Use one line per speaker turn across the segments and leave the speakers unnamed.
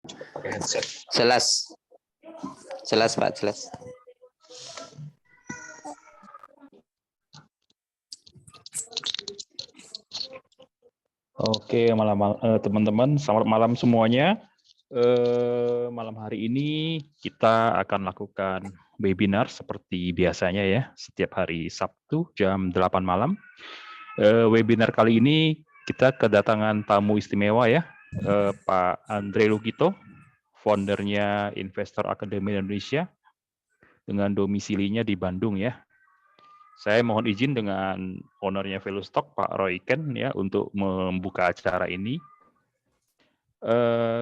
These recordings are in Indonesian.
Pakai headset.
Jelas. Jelas, Pak, jelas.
Oke, teman-teman, selamat malam semuanya. Malam hari ini kita akan lakukan webinar seperti biasanya ya, setiap hari Sabtu jam 8 malam. Webinar kali ini kita kedatangan tamu istimewa ya, Pak Andre Lukito, foundernya Investor Academy Indonesia, dengan domisilinya di Bandung ya. Saya mohon izin dengan ownernya ValueStock, Pak Roy Ken, ya, untuk membuka acara ini.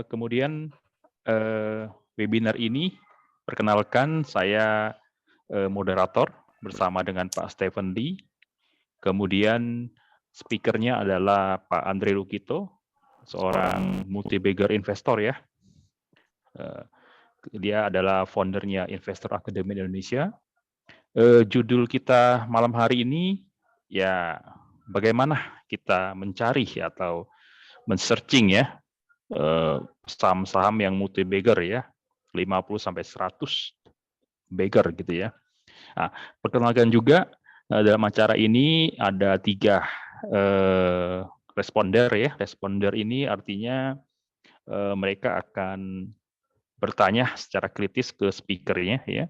Kemudian webinar ini, perkenalkan saya moderator bersama dengan Pak Stephen Lee. Kemudian speakernya adalah Pak Andre Lukito, seorang multi-bagger investor ya. Dia adalah foundernya Investor Academy Indonesia. Judul kita malam hari ini ya bagaimana kita mencari atau men-searching ya saham-saham yang multi-bagger ya, 50 sampai 100 bagger gitu ya. Nah, perkenalkan juga dalam acara ini ada 3 responder ya. Responder ini artinya mereka akan bertanya secara kritis ke speakernya ya.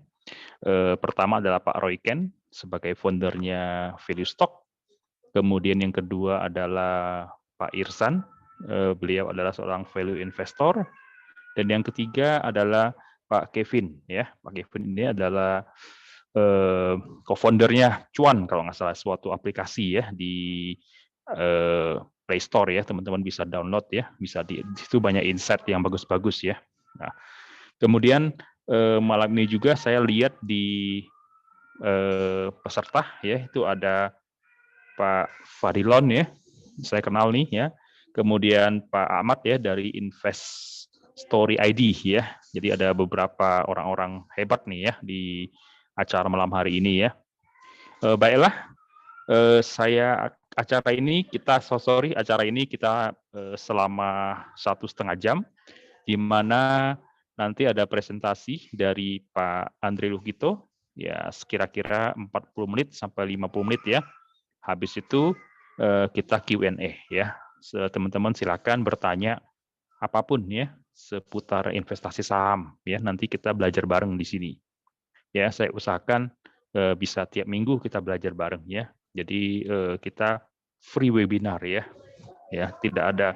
Pertama adalah Pak Roy Ken sebagai foundernya ValueStock. Kemudian yang kedua adalah Pak Irsan, beliau adalah seorang value investor. Dan yang ketiga adalah Pak Kevin ya. Pak Kevin ini adalah co-foundernya Cuan kalau nggak salah, suatu aplikasi ya di Play Store ya, teman-teman bisa download ya, bisa di situ banyak insight yang bagus-bagus ya. Nah, kemudian malam ini juga saya lihat di peserta ya, itu ada Pak Fadilon ya, saya kenal nih ya. Kemudian Pak Ahmad ya dari Invest Story ID ya. Jadi ada beberapa orang-orang hebat nih ya di acara malam hari ini ya. Baiklah, acara ini kita selama 1,5 jam, di mana nanti ada presentasi dari Pak Andre Lukito, ya sekira-kira 40 menit sampai 50 menit ya. Habis itu kita Q&A ya. Teman-teman silakan bertanya apapun ya seputar investasi saham ya. Nanti kita belajar bareng di sini. Ya, saya usahakan bisa tiap minggu kita belajar bareng ya. Jadi kita free webinar ya. Ya, tidak ada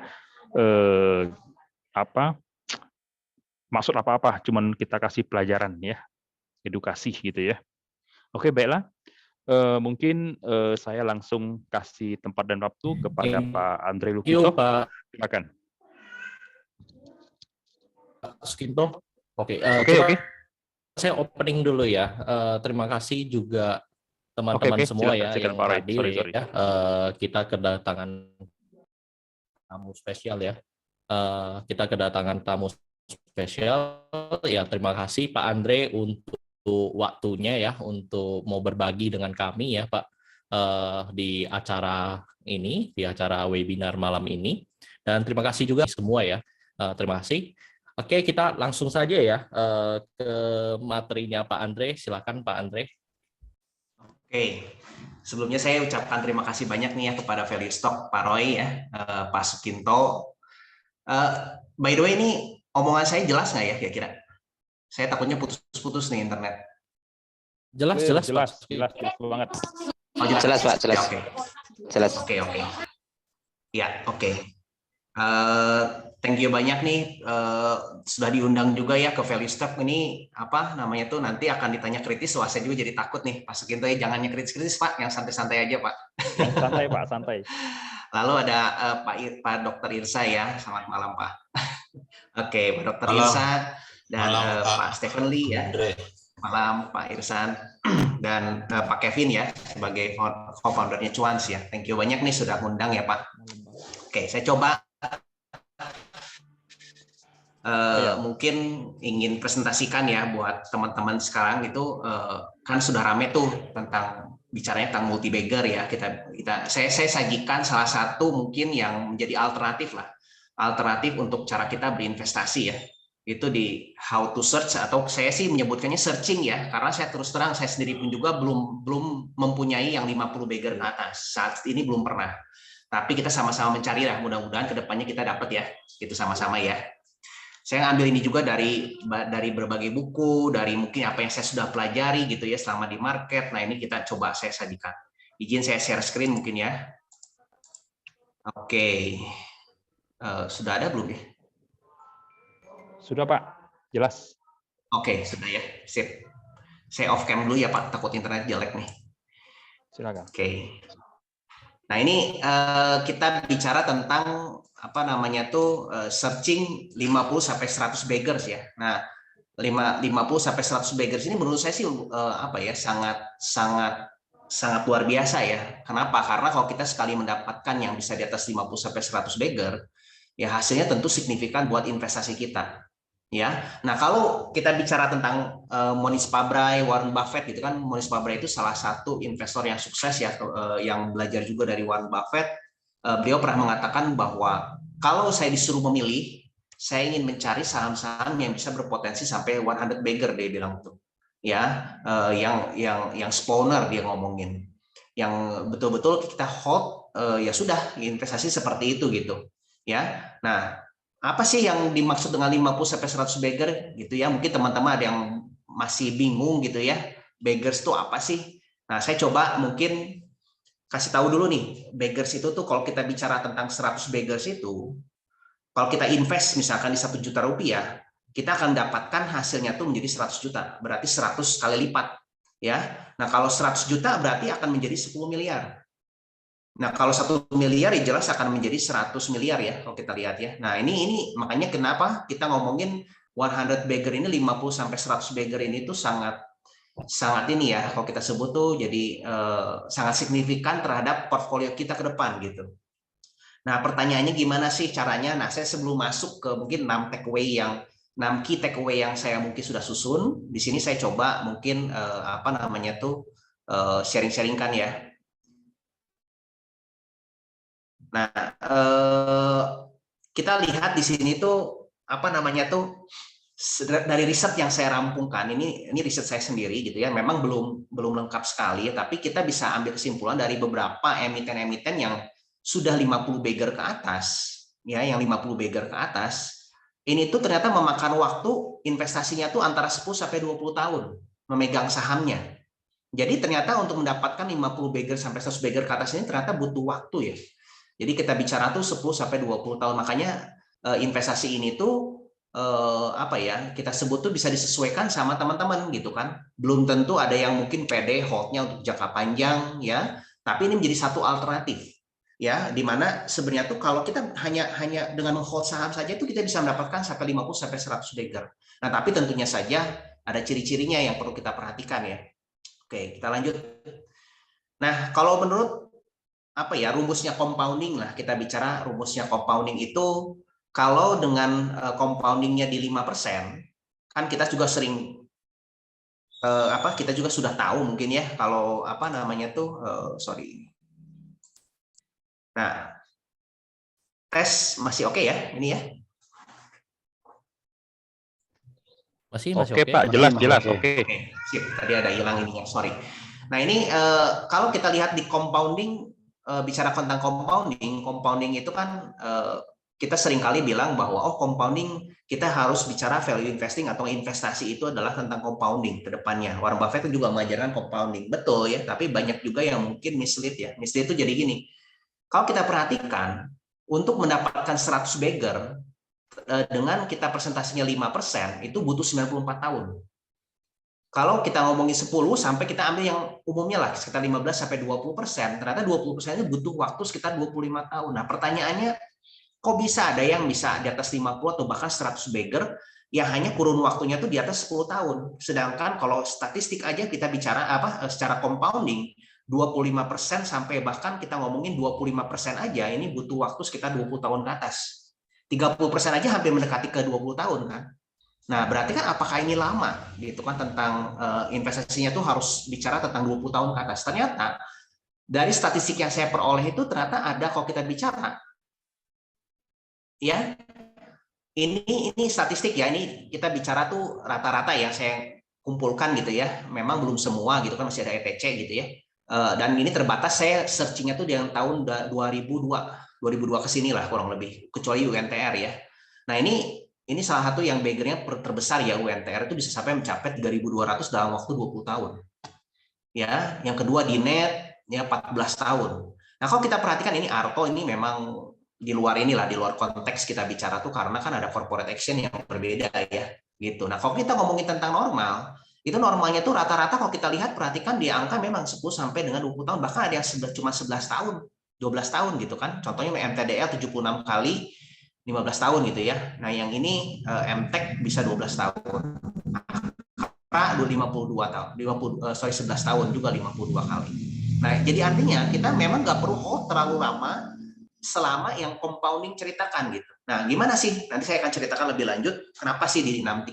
maksud apa-apa, cuman kita kasih pelajaran ya, edukasi gitu ya. Oke, baiklah. Mungkin saya langsung kasih tempat dan waktu kepada Pak Andre Lukito.
Pak.
Silakan.
Sukinto. Oke. Saya opening dulu ya. Terima kasih juga teman-teman semua ya yang hadir ya. Kita kedatangan tamu spesial ya. Kita kedatangan tamu spesial ya. Terima kasih Pak Andre untuk waktunya ya, untuk mau berbagi dengan kami ya Pak di acara ini, di acara webinar malam ini. Dan terima kasih juga semua ya. Terima kasih. Oke, kita langsung saja ya ke materinya Pak Andre. Silakan Pak Andre.
Oke, sebelumnya saya ucapkan terima kasih banyak nih ya kepada ValueStock, Pak Roy ya, Pak Sukinto. By the way, ini omongan saya jelas nggak ya kira-kira? Saya takutnya putus-putus nih internet.
Jelas
banget.
Oh,
jelas Pak, jelas.
Oke.
Jelas.
Oke. Ya, oke. Thank you banyak nih sudah diundang juga ya ke ValueStock. Ini apa namanya tuh, nanti akan ditanya kritis. Wah, saya juga jadi takut nih Pak Sukinto ya, jangan yang kritis-kritis Pak, yang santai-santai aja Pak.
Santai Pak, santai.
Lalu ada Pak Dr. Irsa ya, selamat malam Pak. Oke, Pak Dr. Irsa dan Pak Stephen Lee ya. Malam Pak Irsan dan Pak Kevin ya sebagai co-foundernya Cuans ya. Thank you banyak nih sudah undang ya Pak. Oke, saya coba mungkin ingin presentasikan ya buat teman-teman sekarang itu kan sudah rame tuh tentang bicaranya tentang multi-bagger ya. Saya sajikan salah satu mungkin yang menjadi alternatif untuk cara kita berinvestasi ya. Itu di how to search, atau saya sih menyebutkannya searching ya, karena saya terus terang saya sendiri pun juga belum mempunyai yang 50 beggar ke atas. Saat ini belum pernah. Tapi kita sama-sama mencari lah, mudah-mudahan kedepannya kita dapat ya, itu sama-sama ya. Saya ngambil ini juga dari berbagai buku, dari mungkin apa yang saya sudah pelajari gitu ya selama di market. Nah ini kita coba saya sajikan. Izin saya share screen mungkin ya. Oke, sudah ada belum ya?
Sudah Pak, jelas.
Oke, sudah ya, sip. Saya off cam dulu ya Pak, takut internet jelek nih.
Silakan.
Oke. Nah ini kita bicara tentang apa namanya tuh searching 50 sampai 100 beggars ya. Nah 50 sampai 100 beggars ini menurut saya sih apa ya sangat luar biasa ya. Kenapa? Karena kalau kita sekali mendapatkan yang bisa di atas 50 sampai 100 beggar, ya hasilnya tentu signifikan buat investasi kita. Ya, nah kalau kita bicara tentang Mohnish Pabrai, Warren Buffett gitu kan, Mohnish Pabrai itu salah satu investor yang sukses ya, yang belajar juga dari Warren Buffett. Beliau pernah mengatakan bahwa kalau saya disuruh memilih, saya ingin mencari saham-saham yang bisa berpotensi sampai 100 beggar, dia bilang tuh. Ya, yang spawner dia ngomongin, yang betul-betul kita hold, ya sudah investasi seperti itu gitu. Ya, nah. Apa sih yang dimaksud dengan 50 sampai 100 beggar gitu ya? Mungkin teman-teman ada yang masih bingung gitu ya. Beggars itu apa sih? Nah, saya coba mungkin kasih tahu dulu nih. Beggars itu tuh kalau kita bicara tentang 100 beggars itu, kalau kita invest misalkan di 1 juta rupiah, kita akan dapatkan hasilnya tuh menjadi 100 juta. Berarti 100 kali lipat. Ya. Nah, kalau 100 juta berarti akan menjadi 10 miliar. Nah, kalau 1 miliar ya jelas akan menjadi 100 miliar ya kalau kita lihat ya. Nah, ini makanya kenapa kita ngomongin 100 beggar ini, 50 sampai 100 beggar ini tuh sangat ini ya kalau kita sebut tuh jadi sangat signifikan terhadap portfolio kita ke depan gitu. Nah, pertanyaannya gimana sih caranya? Nah, saya sebelum masuk ke mungkin 6 key takeaway yang saya mungkin sudah susun, di sini saya coba mungkin apa namanya tuh sharing-sharingkan ya. Nah, kita lihat di sini tuh apa namanya tuh dari riset yang saya rampungkan, ini riset saya sendiri gitu ya, memang belum lengkap sekali, tapi kita bisa ambil kesimpulan dari beberapa emiten-emiten yang sudah 50 beggar ke atas, ya, yang 50 beggar ke atas, ini tuh ternyata memakan waktu investasinya tuh antara 10 sampai 20 tahun memegang sahamnya. Jadi ternyata untuk mendapatkan 50 beggar sampai 100 beggar ke atas ini ternyata butuh waktu ya. Jadi kita bicara tuh 10 sampai 20 tahun. Makanya investasi ini tuh apa ya, kita sebut tuh bisa disesuaikan sama teman-teman gitu kan. Belum tentu ada yang mungkin pede hold-nya untuk jangka panjang ya, tapi ini menjadi satu alternatif ya, di mana sebenarnya tuh kalau kita hanya dengan hold saham saja itu kita bisa mendapatkan sampai 50 sampai 100 beggar. Nah, tapi tentunya saja ada ciri-cirinya yang perlu kita perhatikan ya. Oke, kita lanjut. Nah, kalau menurut apa ya rumusnya compounding lah, kita bicara rumusnya compounding itu kalau dengan compoundingnya di 5%, kan kita juga sering kita juga sudah tahu mungkin ya kalau apa namanya tuh nah, tes masih oke ya ini ya?
Masih
oke Pak, jelas oke.
Sip, tadi ada hilang ininya, sorry. Nah ini kalau kita lihat di compounding, bicara tentang compounding itu kan kita seringkali bilang bahwa compounding kita harus bicara value investing atau investasi itu adalah tentang compounding ke depannya. Warren Buffett itu juga mengajarkan compounding, betul ya, tapi banyak juga yang mungkin mislead ya. Mislead itu jadi gini, kalau kita perhatikan untuk mendapatkan 100 beggar dengan kita presentasinya 5% itu butuh 94 tahun. Kalau kita ngomongin 10 sampai kita ambil yang umumnya lah sekitar 15 sampai 20%, ternyata 20% itu butuh waktu sekitar 25 tahun. Nah, pertanyaannya kok bisa ada yang bisa di atas 50 atau bahkan 100 beggar yang hanya kurun waktunya tuh di atas 10 tahun. Sedangkan kalau statistik aja kita bicara secara compounding 25% sampai bahkan kita ngomongin 25% aja ini butuh waktu sekitar 20 tahun ke atas. 30% aja hampir mendekati ke 20 tahun kan. Nah, berarti kan apakah ini lama gitu kan tentang investasinya tuh harus bicara tentang 20 tahun ke atas. Ternyata dari statistik yang saya peroleh itu ternyata ada kalau kita bicara ya ini statistik ya, ini kita bicara tuh rata-rata ya, saya kumpulkan gitu ya. Memang belum semua gitu kan, masih ada ETC gitu ya. Dan ini terbatas, saya searchingnya tuh yang tahun 2002 ke sini lah kurang lebih, kecuali UNTR ya. Nah ini salah satu yang baggernya terbesar ya, UNTR itu bisa sampai mencapai 3.200 dalam waktu 20 tahun. Ya, yang kedua di net ya 14 tahun. Nah, kalau kita perhatikan ini Arto ini memang di luar inilah, di luar konteks kita bicara tuh, karena kan ada corporate action yang berbeda ya, gitu. Nah, kalau kita ngomongin tentang normal, itu normalnya tuh rata-rata kalau kita lihat, perhatikan di angka memang 10 sampai dengan 20 tahun, bahkan ada yang cuma 11 tahun, 12 tahun gitu kan. Contohnya MTDL 76 kali 15 tahun gitu ya. Nah, yang ini MTEK bisa 12 tahun. 52 tahun, 11 tahun juga 52 kali. Nah, jadi artinya kita memang nggak perlu terlalu lama selama yang compounding ceritakan gitu. Nah, gimana sih? Nanti saya akan ceritakan lebih lanjut kenapa sih di 6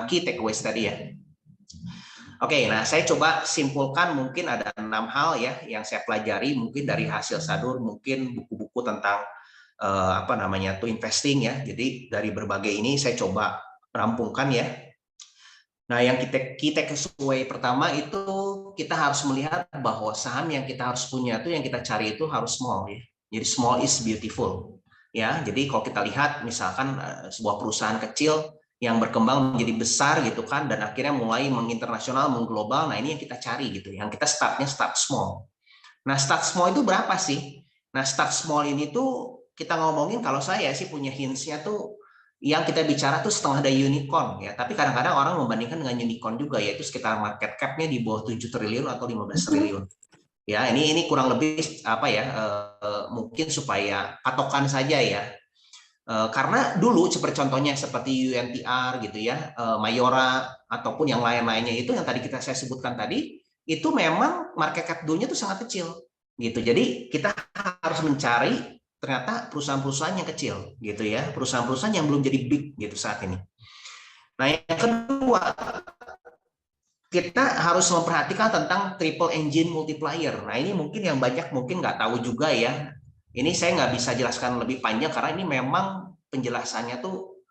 key takeaways tadi ya. Oke, nah saya coba simpulkan, mungkin ada 6 hal ya yang saya pelajari mungkin dari hasil Sadur, mungkin buku-buku tentang investing ya. Jadi dari berbagai ini saya coba rampungkan ya. Nah, yang key takeaway pertama itu kita harus melihat bahwa saham yang kita harus punya itu, yang kita cari itu harus small ya. Jadi small is beautiful. Ya, jadi kalau kita lihat misalkan sebuah perusahaan kecil yang berkembang menjadi besar gitu kan, dan akhirnya mulai menginternasional, mengglobal. Nah, ini yang kita cari gitu. Yang kita start small. Nah, start small itu berapa sih? Nah, start small ini tuh kita ngomongin, kalau saya sih punya hints-nya tuh, yang kita bicara tuh setengah dari unicorn ya, tapi kadang-kadang orang membandingkan dengan unicorn juga, yaitu sekitar market cap-nya di bawah 7 triliun atau 15 triliun. Ya, ini kurang lebih mungkin supaya patokan saja ya. Karena dulu seperti contohnya seperti UNTR gitu ya, Mayora ataupun yang lain-lainnya itu yang tadi saya sebutkan tadi, itu memang market cap dulunya tuh sangat kecil gitu. Jadi kita harus mencari ternyata perusahaan-perusahaan yang kecil gitu ya, perusahaan-perusahaan yang belum jadi big gitu saat ini. Nah, yang kedua, kita harus memperhatikan tentang triple engine multiplier. Nah, ini mungkin yang banyak mungkin nggak tahu juga ya. Ini saya nggak bisa jelaskan lebih panjang karena ini memang penjelasannya tuh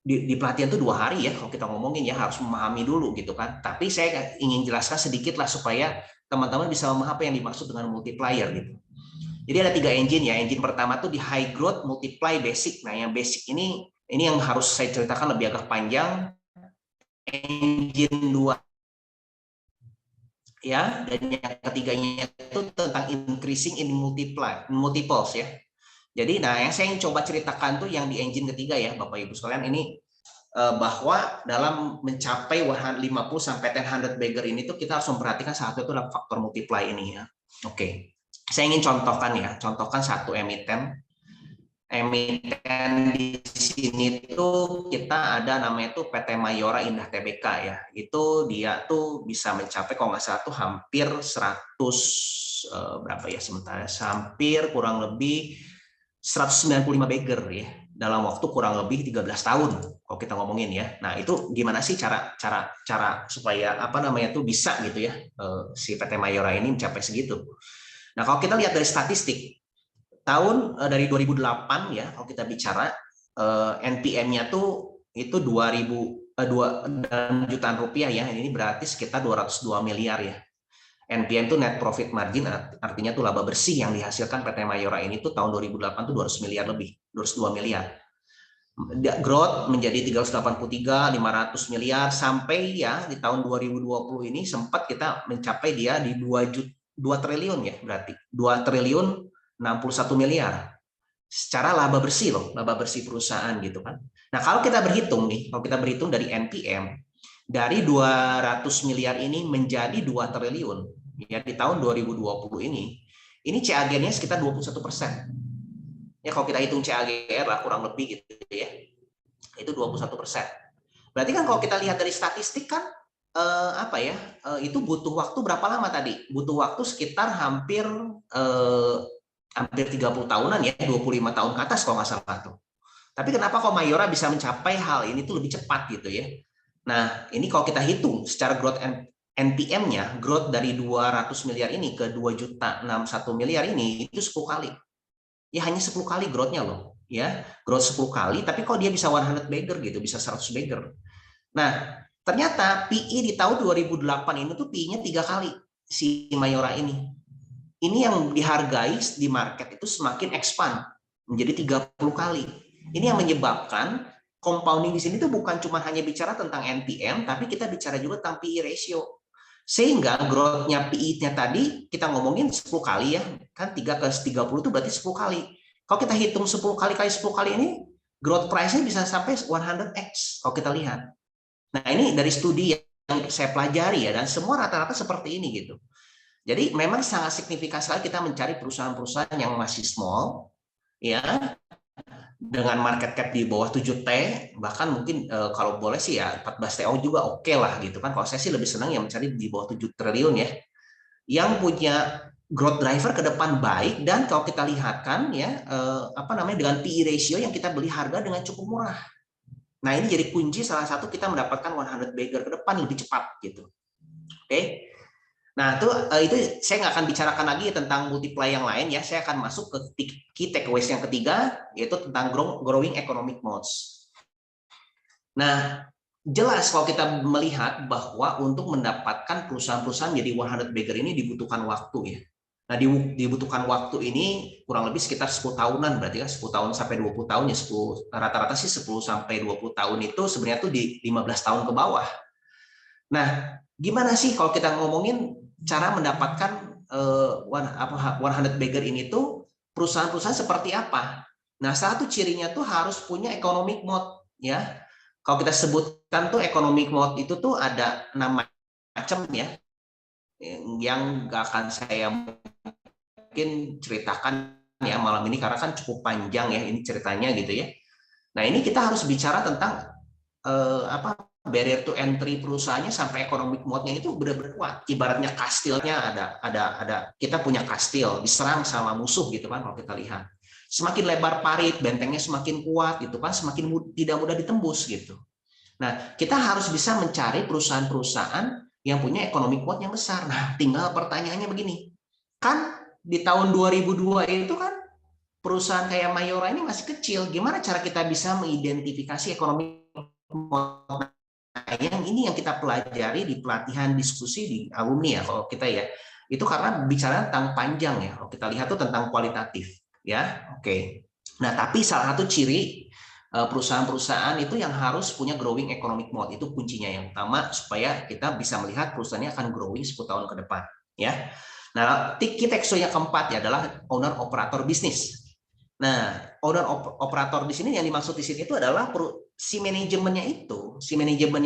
di pelatihan tuh 2 hari ya, kalau kita ngomongin ya, harus memahami dulu gitu kan. Tapi saya ingin jelaskan sedikit lah supaya teman-teman bisa memahami apa yang dimaksud dengan multiplier gitu. Jadi ada 3 engine ya. Engine pertama tuh di high growth multiply basic. Nah, yang basic ini yang harus saya ceritakan lebih agak panjang. Engine 2 ya, dan yang ketiganya itu tentang increasing in multiples ya. Jadi yang saya ingin coba ceritakan tuh yang di engine ketiga ya, Bapak Ibu sekalian, ini bahwa dalam mencapai 50 sampai 100 bagger ini tuh kita harus memperhatikan satu itu adalah faktor multiply ini ya. Oke. Saya ingin contohkan satu emiten di sini tuh kita ada namanya tuh PT Mayora Indah Tbk ya. Itu dia tuh bisa mencapai kalau nggak salah tuh hampir 100 hampir kurang lebih 195 bagger ya dalam waktu kurang lebih 13 tahun kalau kita ngomongin ya. Nah, itu gimana sih cara supaya tuh bisa gitu ya si PT Mayora ini mencapai segitu. Nah, kalau kita lihat dari statistik dari 2008 ya, kalau kita bicara NPM-nya tuh itu 2 jutaan rupiah ya. Ini berarti sekitar 202 miliar ya. NPM itu net profit margin, artinya tuh laba bersih yang dihasilkan PT Mayora ini tuh tahun 2008 tuh 200 miliar lebih, 202 miliar. Growth menjadi 383, 500 miliar sampai ya di tahun 2020 ini sempat kita mencapai dia di 2 triliun ya, berarti 2 triliun 61 miliar secara laba bersih loh, laba bersih perusahaan gitu kan. Nah, kalau kita berhitung dari NPM dari 200 miliar ini menjadi 2 triliun ya di tahun 2020 ini CAGR-nya sekitar 21%. Ya, kalau kita hitung CAGR lah kurang lebih gitu ya. Itu 21%. Berarti kan kalau kita lihat dari statistik kan itu butuh waktu berapa lama tadi? Butuh waktu sekitar hampir 30 tahunan ya, 25 tahun ke atas kalau nggak salah tuh. Tapi kenapa kok Mayora bisa mencapai hal ini tuh lebih cepat gitu ya? Nah, ini kalau kita hitung secara growth NPM-nya, growth dari 200 miliar ini ke 2.061 miliar ini itu 10 kali. Ya hanya 10 kali growth-nya loh. ya, growth 10 kali, tapi kok dia bisa 100 bagger gitu, bisa 100 bagger. Nah, ternyata PE di tahun 2008 ini tuh PE-nya 3 kali si Mayora ini. Ini yang dihargai di market itu semakin expand menjadi 30 kali. Ini yang menyebabkan compounding di sini tuh bukan cuma hanya bicara tentang NPM, tapi kita bicara juga tentang PE ratio. Sehingga growth-nya PE-nya tadi kita ngomongin 10 kali ya, kan 3 ke 30 itu berarti 10 kali. Kalau kita hitung 10 kali kali 10 kali ini, growth price-nya bisa sampai 100x kalau kita lihat. Nah, ini dari studi yang saya pelajari ya, dan semua rata-rata seperti ini gitu. Jadi memang sangat signifikan sekali kita mencari perusahaan-perusahaan yang masih small, ya, dengan market cap di bawah 7T, bahkan mungkin kalau boleh sih ya 14 TO juga oke lah gitu kan. Kalau saya sih lebih senang yang mencari di bawah 7 triliun ya, yang punya growth driver ke depan baik, dan kalau kita lihat kan ya dengan PE ratio yang kita beli harga dengan cukup murah. Nah, ini jadi kunci salah satu kita mendapatkan 100 bagger ke depan lebih cepat gitu. Oke. Nah, itu saya nggak akan bicarakan lagi tentang multiply yang lain ya. Saya akan masuk ke key takeaways yang ketiga, yaitu tentang growing economic modes. Nah, jelas kalau kita melihat bahwa untuk mendapatkan perusahaan-perusahaan jadi 100 bagger ini dibutuhkan waktu ya. Nah, dibutuhkan waktu ini kurang lebih sekitar 10 tahunan, berarti kan 10 tahun sampai 20 tahun ya, rata-rata sih 10 sampai 20 tahun itu sebenarnya tuh di 15 tahun ke bawah. Nah, gimana sih kalau kita ngomongin cara mendapatkan 100 bagger ini tuh perusahaan-perusahaan seperti apa? Nah, satu cirinya tuh harus punya economic mode ya. Kalau kita sebutkan tuh economic mode itu tuh ada 6 macam ya, yang nggak akan saya mungkin ceritakan ya malam ini karena kan cukup panjang ya ini ceritanya gitu ya. Nah, ini kita harus bicara tentang barrier to entry perusahaannya sampai economic mode-nya itu benar-benar kuat. Ibaratnya kastilnya ada kita punya kastil diserang sama musuh gitu kan kalau kita lihat. Semakin lebar parit, bentengnya semakin kuat gitu kan, semakin tidak mudah ditembus gitu. Nah, kita harus bisa mencari perusahaan-perusahaan yang punya economic mode yang besar. Nah, tinggal pertanyaannya begini. Kan di tahun 2002 itu kan perusahaan kayak Mayora ini masih kecil. Gimana cara kita bisa mengidentifikasi economic mode? Yang ini yang kita pelajari di pelatihan diskusi di alumni ya kalau kita ya, itu karena bicara tentang panjang ya, kalau kita lihat tuh tentang kualitatif ya. Oke. Nah, tapi salah satu ciri perusahaan-perusahaan itu yang harus punya growing economic mode, itu kuncinya yang utama supaya kita bisa melihat perusahaannya akan growing 10 tahun ke depan ya. Nah, key takeaway yang keempat ya adalah owner operator bisnis. Nah, owner operator di sini yang dimaksud di sini itu adalah si manajemennya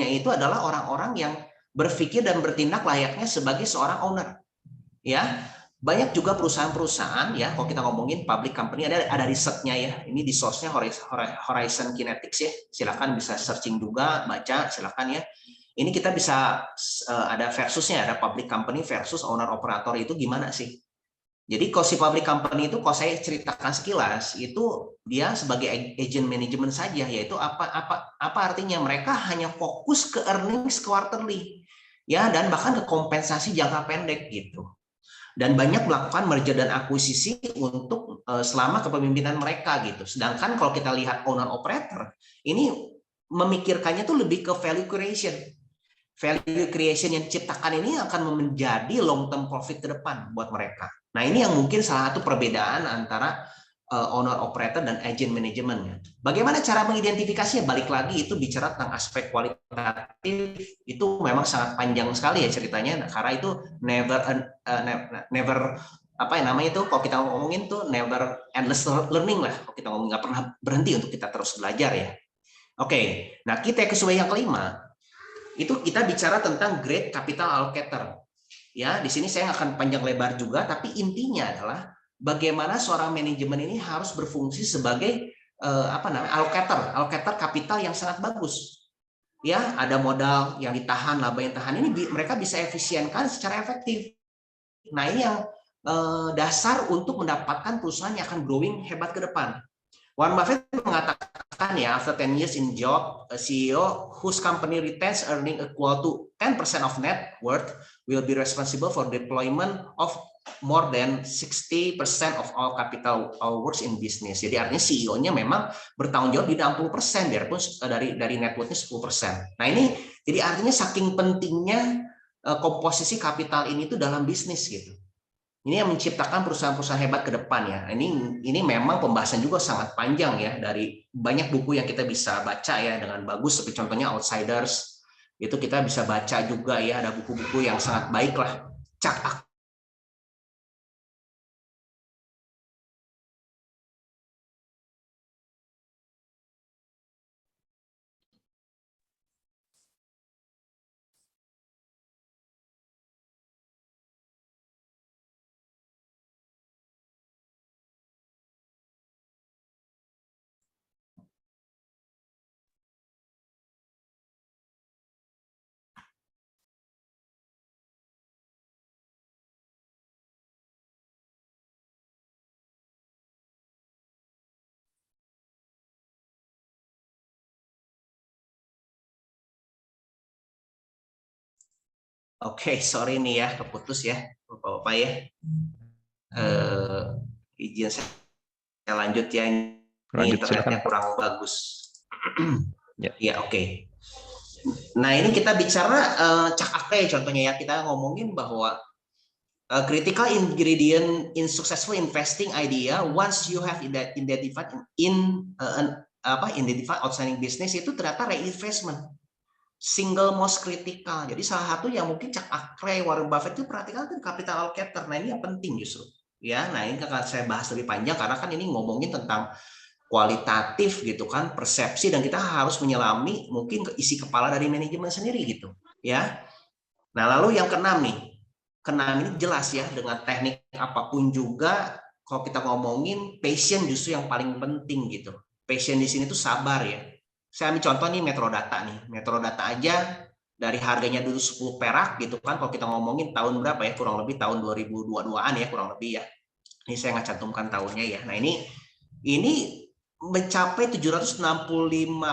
itu adalah orang-orang yang berpikir dan bertindak layaknya sebagai seorang owner. Ya, banyak juga perusahaan-perusahaan ya, kalau kita ngomongin public company ada risetnya ya. Ini di source-nya Horizon Kinetics ya. Silakan bisa searching juga, baca silakan ya. Ini kita bisa ada versusnya, ada public company versus owner operator itu gimana sih? Jadi kalau si public company itu kalau saya ceritakan sekilas itu dia sebagai agent management saja, yaitu apa artinya mereka hanya fokus ke earnings quarterly ya, dan bahkan ke kompensasi jangka pendek gitu. Dan banyak melakukan merger dan akuisisi untuk selama kepemimpinan mereka gitu. Sedangkan kalau kita lihat owner operator ini memikirkannya tuh lebih ke value creation. Value creation yang diciptakan ini akan menjadi long term profit ke depan buat mereka. Nah, ini yang mungkin salah satu perbedaan antara owner operator dan agent manajemennya. Bagaimana cara mengidentifikasinya? Balik lagi itu bicara tentang aspek kualitatif, itu memang sangat panjang sekali ya ceritanya. Nah, karena itu never apa yang namanya itu kalau kita ngomongin tuh never endless learning lah. Kalau kita ngomong nggak pernah berhenti untuk kita terus belajar ya. Oke, nah kita kesuai yang kelima itu kita bicara tentang great capital allocator. Ya, di sini saya akan panjang lebar juga, tapi intinya adalah bagaimana seorang manajemen ini harus berfungsi sebagai allocator kapital yang sangat bagus. Ya, ada modal yang ditahan, laba yang tahan ini mereka bisa efisienkan secara efektif. Nah, ini yang dasar untuk mendapatkan perusahaan yang akan growing hebat ke depan. Warren Buffett mengatakan ya, after 10 years in job, a CEO whose company retains earning equal to 10% of net worth will be responsible for deployment of more than 60% of all capital works in business. Jadi artinya CEO-nya memang bertanggung jawab di 60%, biarpun dari net worth-nya 10%. Nah ini jadi artinya saking pentingnya komposisi kapital ini tuh dalam bisnis gitu. Ini yang menciptakan perusahaan-perusahaan hebat ke depan ya. Ini memang pembahasan juga sangat panjang ya, dari banyak buku yang kita bisa baca ya dengan bagus, seperti contohnya Outsiders. Itu kita bisa baca juga ya, ada buku-buku yang sangat baik lah. Chuck. Oke, sorry nih ya, keputus ya, Bapak-Bapak ya. Izin saya lanjut ya, ini internetnya kurang bagus. Ya, oke. Nah, ini kita bicara Chuck Akre contohnya ya, kita ngomongin bahwa critical ingredient in successful investing idea, once you have identified identify outstanding business, itu ternyata reinvestment. Single most critical. Jadi salah satu yang mungkin Chuck Akre, Warren Buffett itu perhatikan kan capital allocator. Nah ini yang penting justru. Ya, nah ini akan saya bahas lebih panjang karena kan ini ngomongin tentang kualitatif gitu kan, persepsi, dan kita harus menyelami mungkin isi kepala dari manajemen sendiri gitu. Ya. Nah lalu yang keenam nih, keenam ini jelas ya, dengan teknik apapun juga kalau kita ngomongin passion justru yang paling penting gitu. Passion di sini tuh sabar ya. Saya ambil contoh nih Metrodata nih. Metrodata aja dari harganya dulu 10 perak gitu kan, kalau kita ngomongin tahun berapa ya, kurang lebih tahun 2022-an ya, kurang lebih ya. Ini saya nggak cantumkan tahunnya ya. Nah ini mencapai 765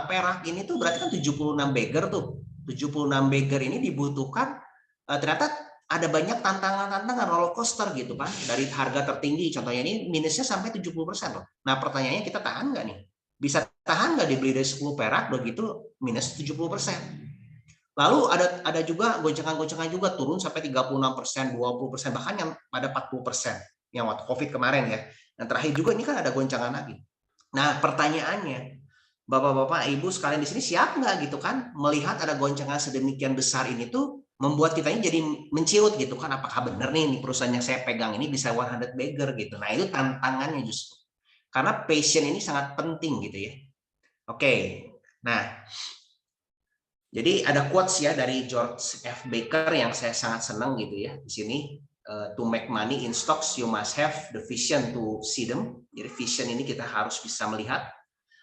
perak ini tuh berarti kan 76 bagger tuh. 76 bagger ini dibutuhkan ternyata ada banyak tantangan-tantangan roller coaster gitu kan, dari harga tertinggi contohnya ini minusnya sampai 70% loh. Nah pertanyaannya, kita tahan nggak nih? Bisa tahan nggak dibeli dari 10 perak begitu minus 70%? Lalu ada juga goncangan-goncangan juga turun sampai 36%, 20%, bahkan yang pada 40% yang waktu Covid kemarin ya. Yang terakhir juga ini kan ada goncangan lagi. Nah pertanyaannya, Bapak-bapak, Ibu sekalian di sini siap nggak gitu kan melihat ada goncangan sedemikian besar ini tuh membuat kita ini jadi menciut gitu kan, apakah benar nih perusahaan yang saya pegang ini bisa 100 bagger gitu. Nah itu tantangannya justru. Karena passion ini sangat penting gitu ya. Oke, nah jadi ada quotes ya dari George F. Baker yang saya sangat senang gitu ya di sini. To make money in stocks, you must have the vision to see them. Jadi vision ini kita harus bisa melihat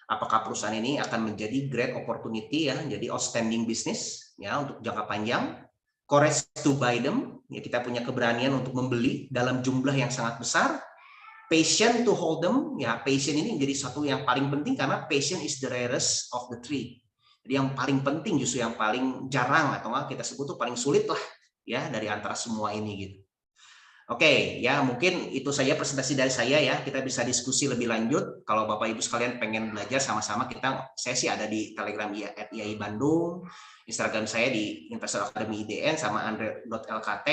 apakah perusahaan ini akan menjadi great opportunity ya, jadi outstanding business ya untuk jangka panjang. Courage to buy them, ya kita punya keberanian untuk membeli dalam jumlah yang sangat besar. Patient to hold them, ya patient ini menjadi satu yang paling penting karena patient is the rarest of the three. Jadi yang paling penting justru yang paling jarang atau kita sebut tuh paling sulit lah ya dari antara semua ini gitu. Oke, ya mungkin itu saja presentasi dari saya ya. Kita bisa diskusi lebih lanjut. Kalau Bapak Ibu sekalian pengen belajar sama-sama, saya sih ada di Telegram IAI Bandung, Instagram saya di Investor Academy IDN sama andre.lkt.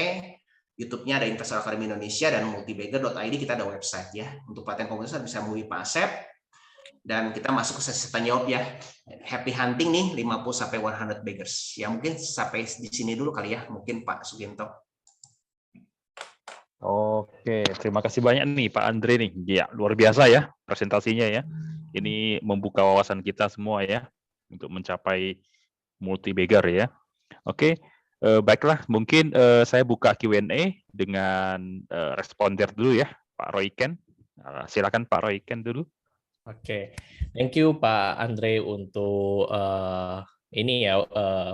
YouTube-nya ada Investor Academy Indonesia, dan multibagger.id kita ada website ya. Untuk pelatihan komunitas bisa menghubungi Pak Asep. Dan kita masuk ke sesi tanya jawab ya. Happy hunting nih 50 sampai 100 baggers. Ya mungkin sampai di sini dulu kali ya, mungkin Pak Suginto.
Oke, terima kasih banyak nih Pak Andre nih. Ya, luar biasa ya presentasinya ya. Ini membuka wawasan kita semua ya untuk mencapai multi-bagger ya. Oke. Baiklah, mungkin saya buka Q&A dengan responder dulu ya, Pak Royken. Silakan Pak Royken dulu.
Oke, thank you Pak Andre untuk ini ya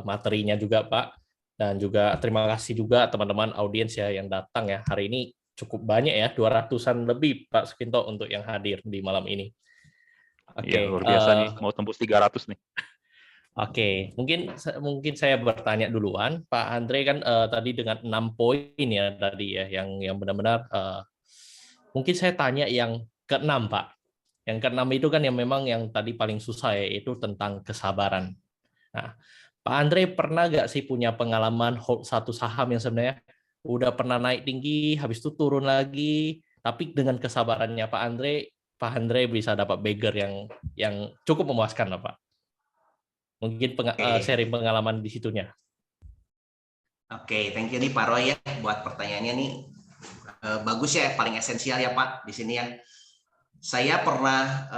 materinya juga Pak, dan juga terima kasih juga teman-teman audiens ya yang datang ya hari ini, cukup banyak ya, 200-an lebih Pak Suginto untuk yang hadir di malam ini. Oke,
Ya, luar biasa nih, mau tembus 300 nih.
Oke, mungkin saya bertanya duluan, Pak Andre kan tadi dengan 6 poin ya tadi ya, yang benar-benar mungkin saya tanya yang ke-6, Pak. Yang ke-6 itu kan yang memang yang tadi paling susah ya, itu tentang kesabaran. Nah, Pak Andre pernah nggak sih punya pengalaman hold satu saham yang sebenarnya udah pernah naik tinggi, habis itu turun lagi, tapi dengan kesabarannya Pak Andre bisa dapat bagger yang cukup memuaskan lah, Pak. Mungkin sharing pengalaman di situnya.
Oke, thank you nih Pak Roy ya buat pertanyaannya nih. Bagus ya, paling esensial ya Pak di sini ya. Saya pernah,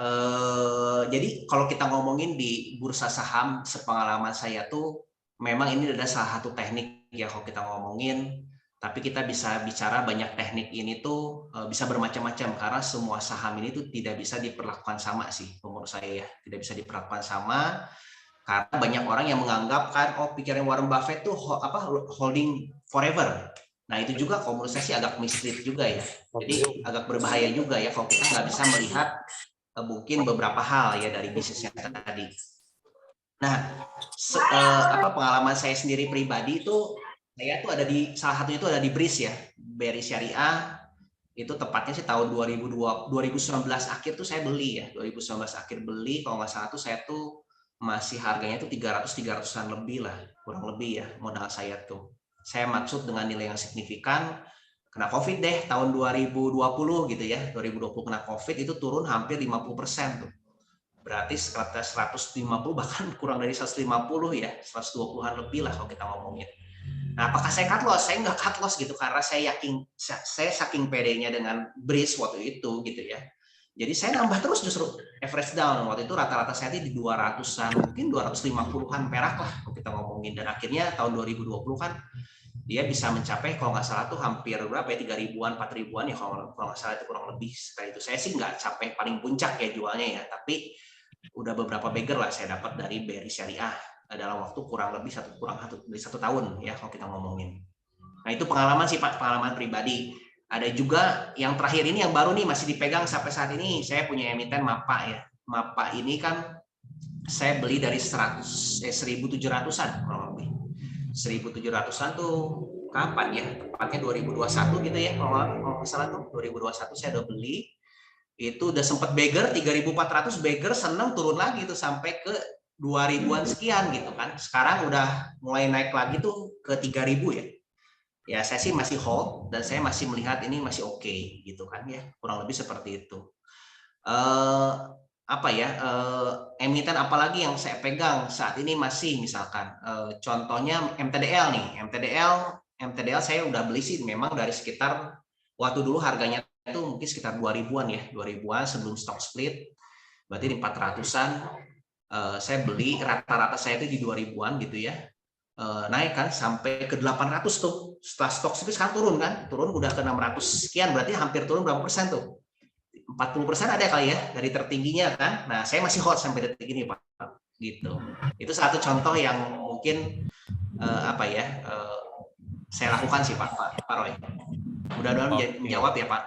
jadi kalau kita ngomongin di bursa saham, sepengalaman saya tuh memang ini adalah salah satu teknik ya kalau kita ngomongin, tapi kita bisa bicara banyak teknik ini tuh bisa bermacam-macam karena semua saham ini tuh tidak bisa diperlakukan sama sih menurut saya ya, tidak bisa diperlakukan sama karena banyak orang yang menganggap kan pikiran Warren Buffett tuh holding forever. Nah itu juga kalau menurut saya sih agak mislead juga ya. Jadi agak berbahaya juga ya kalau kita nggak bisa melihat mungkin beberapa hal ya dari bisnisnya tadi. Nah, pengalaman saya sendiri pribadi itu saya tuh ada di salah satunya itu ada di BRIS ya, BRI Syariah. Itu tepatnya sih tahun 2019 akhir tuh saya beli ya. 2019 akhir beli, kalau nggak salah tuh saya tuh masih harganya tuh 300-300an lebih lah, kurang lebih ya modal saya tuh. Saya maksud dengan nilai yang signifikan, kena COVID deh tahun 2020 gitu ya, 2020 kena COVID itu turun hampir 50% tuh. Berarti sekitar 150 bahkan kurang dari 150 ya, 120-an lebih lah kalau kita ngomongin. Nah, apakah saya cut loss? Saya nggak cut loss gitu karena saya saking pedenya dengan BRIS waktu itu gitu ya. Jadi saya nambah terus justru average down. Waktu itu rata-rata saya di 200-an, mungkin 250-an perak lah kalau kita ngomongin. Dan akhirnya tahun 2020 kan dia bisa mencapai kalau nggak salah tuh hampir berapa ya, 3.000-an, 4.000-an ya kalau nggak salah itu kurang lebih sekali itu. Saya sih nggak sampai paling puncak ya jualnya ya, tapi udah beberapa bagger lah saya dapat dari BRI Syariah dalam waktu kurang lebih satu tahun ya kalau kita ngomongin. Nah itu pengalaman sih Pak, pengalaman pribadi. Ada juga yang terakhir ini yang baru nih masih dipegang sampai saat ini, saya punya emiten MAPA ya. MAPA ini kan saya beli dari 1.700-an kurang lebih. 1.700-an tuh kapan ya? Tepatnya 2021 gitu ya. Kalau nggak salah tuh 2021 saya udah beli. Itu udah sempat bagger 3.400, bagger senang turun lagi tuh sampai ke 2.000-an sekian gitu kan. Sekarang udah mulai naik lagi tuh ke 3.000 ya. Ya saya sih masih hold dan saya masih melihat ini masih oke gitu kan ya, kurang lebih seperti itu. Emiten apalagi yang saya pegang saat ini masih misalkan contohnya MTDL nih, MTDL saya udah beli sih memang dari sekitar waktu dulu harganya itu mungkin sekitar 2.000-an ya, 2.000-an sebelum stock split, berarti di 400-an saya beli, rata-rata saya itu di 2.000-an gitu ya. Naik kan sampai ke 800 tuh setelah stok split sekarang turun udah ke 600 sekian, berarti hampir turun berapa persen tuh, 40% ada kali ya dari tertingginya kan. Nah saya masih hold sampai detik ini Pak gitu. Itu satu contoh yang mungkin saya lakukan sih Pak Roy. Mudah-mudahan menjawab ya Pak.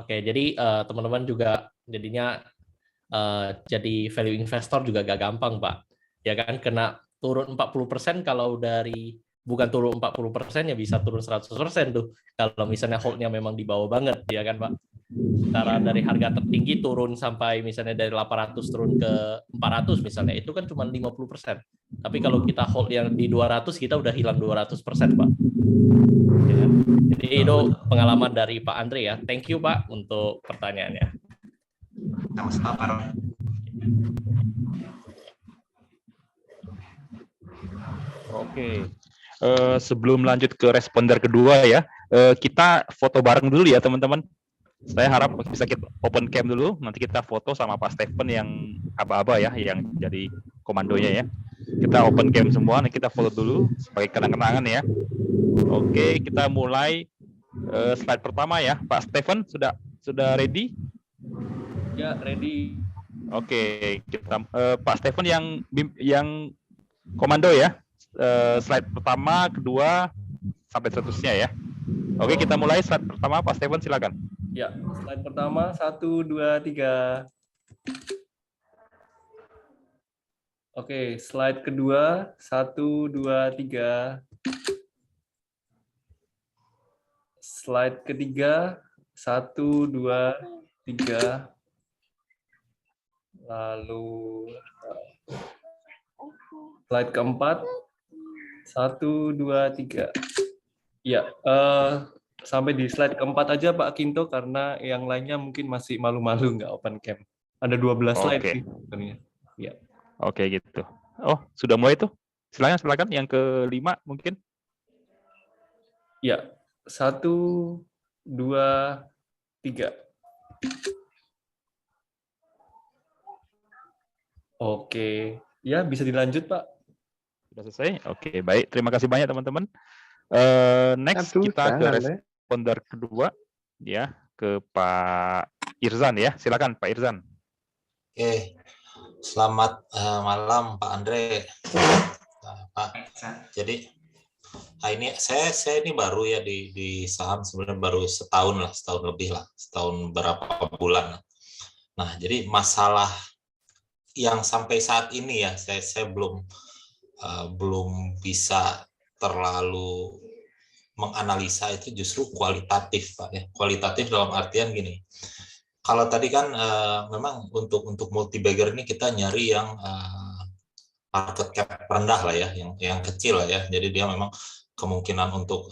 Oke, jadi teman-teman juga jadinya jadi value investor juga gak gampang Pak, ya kan, kena turun 40% kalau bukan turun 40% ya bisa turun 100% tuh kalau misalnya holdnya memang di bawah banget, ya kan Pak. Cara dari harga tertinggi turun sampai misalnya dari 800 turun ke 400 misalnya, itu kan cuma 50%. Tapi kalau kita hold yang di 200 kita udah hilang 200% Pak. Ya kan? Jadi itu pengalaman dari Pak Andre ya. Thank you Pak untuk pertanyaannya.
Sama-sama Pak Roy.
Oke, sebelum lanjut ke responder kedua ya, kita foto bareng dulu ya teman-teman. Saya harap bisa kita open cam dulu, nanti kita foto sama Pak Stephen yang aba-aba ya, yang jadi komandonya ya. Kita open cam semua, nanti kita foto dulu sebagai kenang-kenangan ya. Oke, kita mulai slide pertama ya. Pak Stephen sudah ready?
Ya, ready.
Oke, kita Pak Stephen yang komando ya. Slide pertama, kedua, sampai seterusnya ya. Oke, kita mulai slide pertama. Pak Stephen silakan.
Ya, slide pertama 1, 2, 3. Oke, slide kedua, 1, 2, 3. Slide ketiga, 1, 2, 3. Lalu slide keempat, 1, 2, 3. Ya, sampai di slide keempat aja Pak Kinto, karena yang lainnya mungkin masih malu-malu nggak open cam. Ada 12 slide sih sebenarnya. Ya.
Oke, gitu. Oh, sudah mulai tuh. Silakan yang kelima mungkin.
Ya, 1, 2, 3. Oke, ya bisa dilanjut Pak.
Sudah selesai? Oke, baik. Terima kasih banyak teman-teman. Next kita ke responder kedua, ya, ke Pak Irzan ya. Silakan Pak Irzan.
Oke, selamat malam Pak Andre. Pak, jadi ini saya ini baru ya di saham, sebenarnya baru setahun lebih lah, setahun berapa bulan. Nah, jadi masalah yang sampai saat ini ya saya belum bisa terlalu menganalisa itu justru kualitatif Pak ya. Kualitatif dalam artian gini. Kalau tadi kan memang untuk multi-bagger ini kita nyari yang market cap rendah lah ya, yang kecil lah ya. Jadi dia memang kemungkinan untuk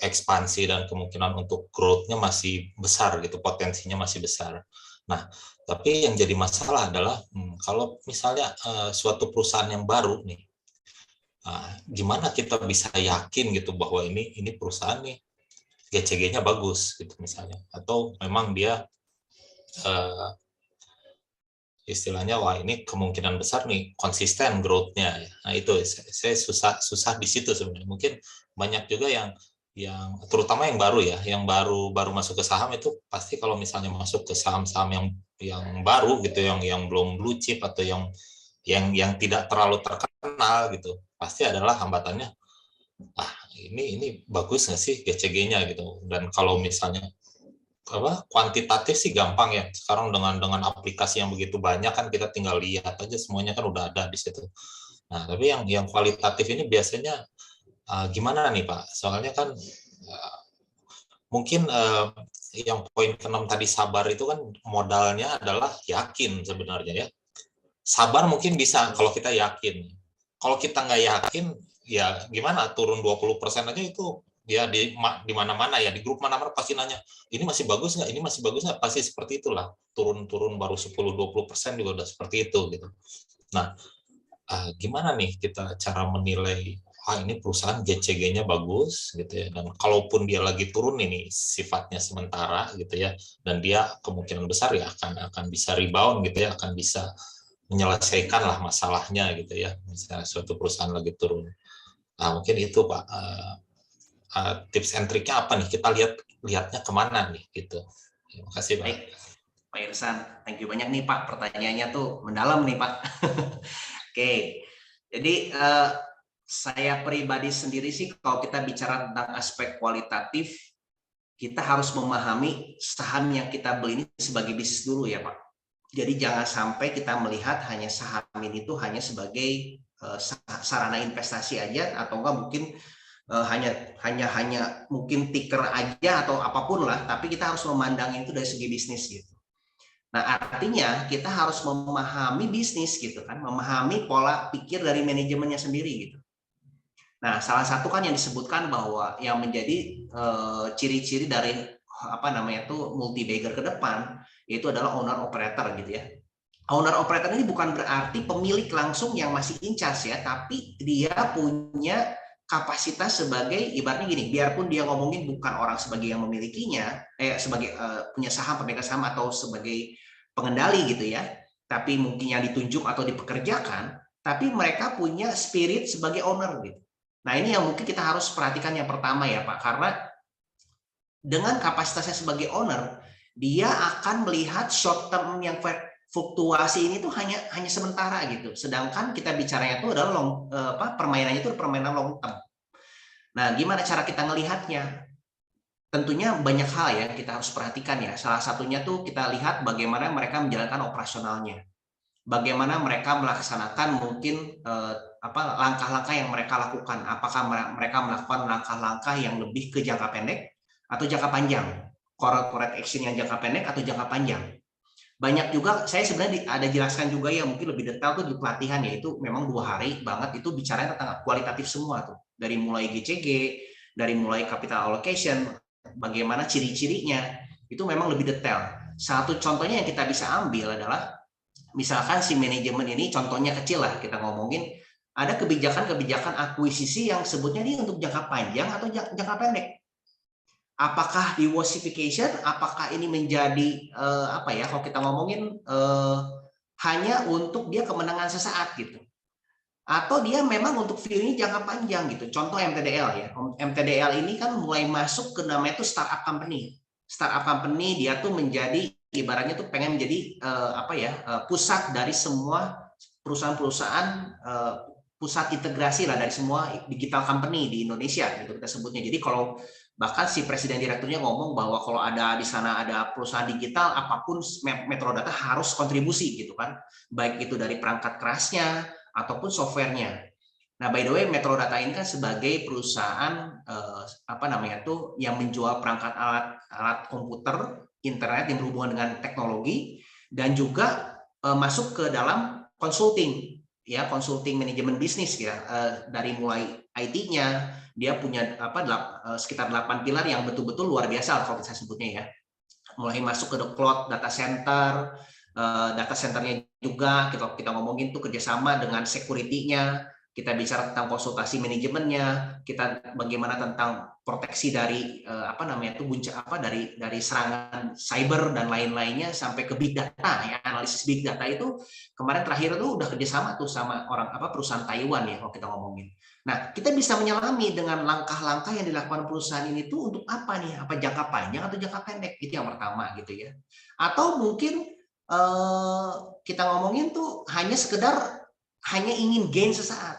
ekspansi dan kemungkinan untuk growth-nya masih besar gitu, potensinya masih besar. Nah, tapi yang jadi masalah adalah kalau misalnya suatu perusahaan yang baru nih, gimana kita bisa yakin gitu bahwa ini perusahaan nih GCG-nya bagus gitu misalnya, atau memang dia istilahnya wah ini kemungkinan besar nih konsisten growth-nya. Nah itu saya susah di situ sebenarnya. Mungkin banyak juga yang terutama yang baru ya, yang baru masuk ke saham itu pasti kalau misalnya masuk ke saham-saham yang baru gitu, yang belum blue chip atau yang tidak terlalu terkenal gitu, pasti adalah hambatannya ini bagus nggak sih GCG-nya gitu. Dan kalau misalnya kuantitatif sih gampang ya sekarang dengan aplikasi yang begitu banyak kan, kita tinggal lihat aja semuanya kan udah ada di situ. Nah tapi yang kualitatif ini biasanya gimana nih Pak? Soalnya kan mungkin yang poin ke-6 tadi sabar itu kan modalnya adalah yakin sebenarnya ya. Sabar mungkin bisa kalau kita yakin. Kalau kita nggak yakin ya gimana, turun 20% aja itu dia di mana-mana ya, di grup mana-mana pasti nanya, ini masih bagus nggak, ini masih bagus nggak, pasti seperti itulah, turun baru 10-20% juga udah seperti itu gitu. Nah, gimana nih kita cara menilai ini perusahaan GCG-nya bagus gitu ya, dan kalaupun dia lagi turun ini sifatnya sementara gitu ya, dan dia kemungkinan besar ya akan bisa rebound gitu ya, akan bisa menyelesaikan lah masalahnya gitu ya, misalnya suatu perusahaan lagi turun. Nah, mungkin itu Pak. Tips and triknya apa nih? Kita lihatnya kemana nih gitu. Terima kasih Pak.
Baik, Pak Irsan, thank you banyak nih Pak. Pertanyaannya tuh mendalam nih Pak. Oke, jadi saya pribadi sendiri sih kalau kita bicara tentang aspek kualitatif, kita harus memahami saham yang kita beli ini sebagai bisnis dulu ya Pak. Jadi jangan sampai kita melihat hanya saham ini tuh hanya sebagai sarana investasi aja, atau enggak mungkin hanya mungkin ticker aja atau apapun lah, tapi kita harus memandang itu dari segi bisnis gitu. Nah artinya kita harus memahami bisnis gitu kan, memahami pola pikir dari manajemennya sendiri gitu. Nah salah satu kan yang disebutkan bahwa yang menjadi ciri-ciri dari multi-bagger ke depan yaitu adalah owner operator gitu ya. Owner operator ini bukan berarti pemilik langsung yang masih in charge ya, tapi dia punya kapasitas sebagai, ibaratnya gini, biarpun dia ngomongin bukan orang sebagai yang memilikinya, sebagai punya saham, pemegang saham atau sebagai pengendali gitu ya, tapi mungkin yang ditunjuk atau dipekerjakan, tapi mereka punya spirit sebagai owner gitu. Nah ini yang mungkin kita harus perhatikan yang pertama ya Pak, karena dengan kapasitasnya sebagai owner, dia akan melihat short term yang fluktuasi ini tuh hanya sementara gitu. Sedangkan kita bicaranya itu adalah permainannya itu permainan long term. Nah, gimana cara kita ngelihatnya? tentunya banyak hal ya kita harus perhatikan ya. Salah satunya tuh kita lihat bagaimana mereka menjalankan operasionalnya, bagaimana mereka melaksanakan mungkin langkah-langkah yang mereka lakukan. Apakah mereka melakukan langkah-langkah yang lebih ke jangka pendek atau jangka panjang, corporate action yang jangka pendek atau jangka panjang. Banyak juga, saya sebenarnya ada jelaskan juga ya, mungkin lebih detail tuh di pelatihan, yaitu memang 2 hari banget itu bicara tentang kualitatif semua tuh, dari mulai GCG, dari mulai capital allocation, bagaimana ciri-cirinya, itu memang lebih detail. Satu contohnya yang kita bisa ambil adalah, misalkan si manajemen ini, contohnya kecil lah, kita ngomongin, ada kebijakan-kebijakan akuisisi yang sebutnya ini untuk jangka panjang atau jangka pendek. Apakah diversification, apakah ini menjadi kalau kita ngomongin hanya untuk dia kemenangan sesaat gitu, atau dia memang untuk view ini jangka panjang gitu. Contoh MTDL ya, MTDL ini kan mulai masuk ke namanya itu startup company. Startup company dia tuh menjadi ibaratnya tuh pengen menjadi pusat dari semua perusahaan-perusahaan, pusat integrasi lah dari semua digital company di Indonesia gitu kita sebutnya. Jadi kalau bahkan si presiden direkturnya ngomong bahwa kalau ada di sana ada perusahaan digital, apapun Metrodata harus kontribusi gitu kan, baik itu dari perangkat kerasnya ataupun softwarenya. Nah, by the way, Metrodata ini kan sebagai perusahaan yang menjual perangkat alat komputer, internet yang berhubungan dengan teknologi, dan juga masuk ke dalam consulting, ya, consulting manajemen bisnis ya, dari mulai IT-nya. Dia punya sekitar 8 pilar yang betul-betul luar biasa kalau saya sebutnya ya. Mulai masuk ke cloud data center, data centernya juga kita ngomongin tuh kerjasama dengan security-nya, kita bicara tentang konsultasi manajemennya, kita bagaimana tentang proteksi dari dari serangan cyber dan lain-lainnya, sampai ke big data ya, analisis big data itu kemarin terakhir tuh udah kerjasama tuh sama perusahaan Taiwan ya kalau kita ngomongin. Nah, kita bisa menyelami dengan langkah-langkah yang dilakukan perusahaan ini tuh untuk apa nih? Apa jangka panjang atau jangka pendek? Itu yang pertama gitu ya. Atau mungkin kita ngomongin tuh hanya ingin gain sesaat.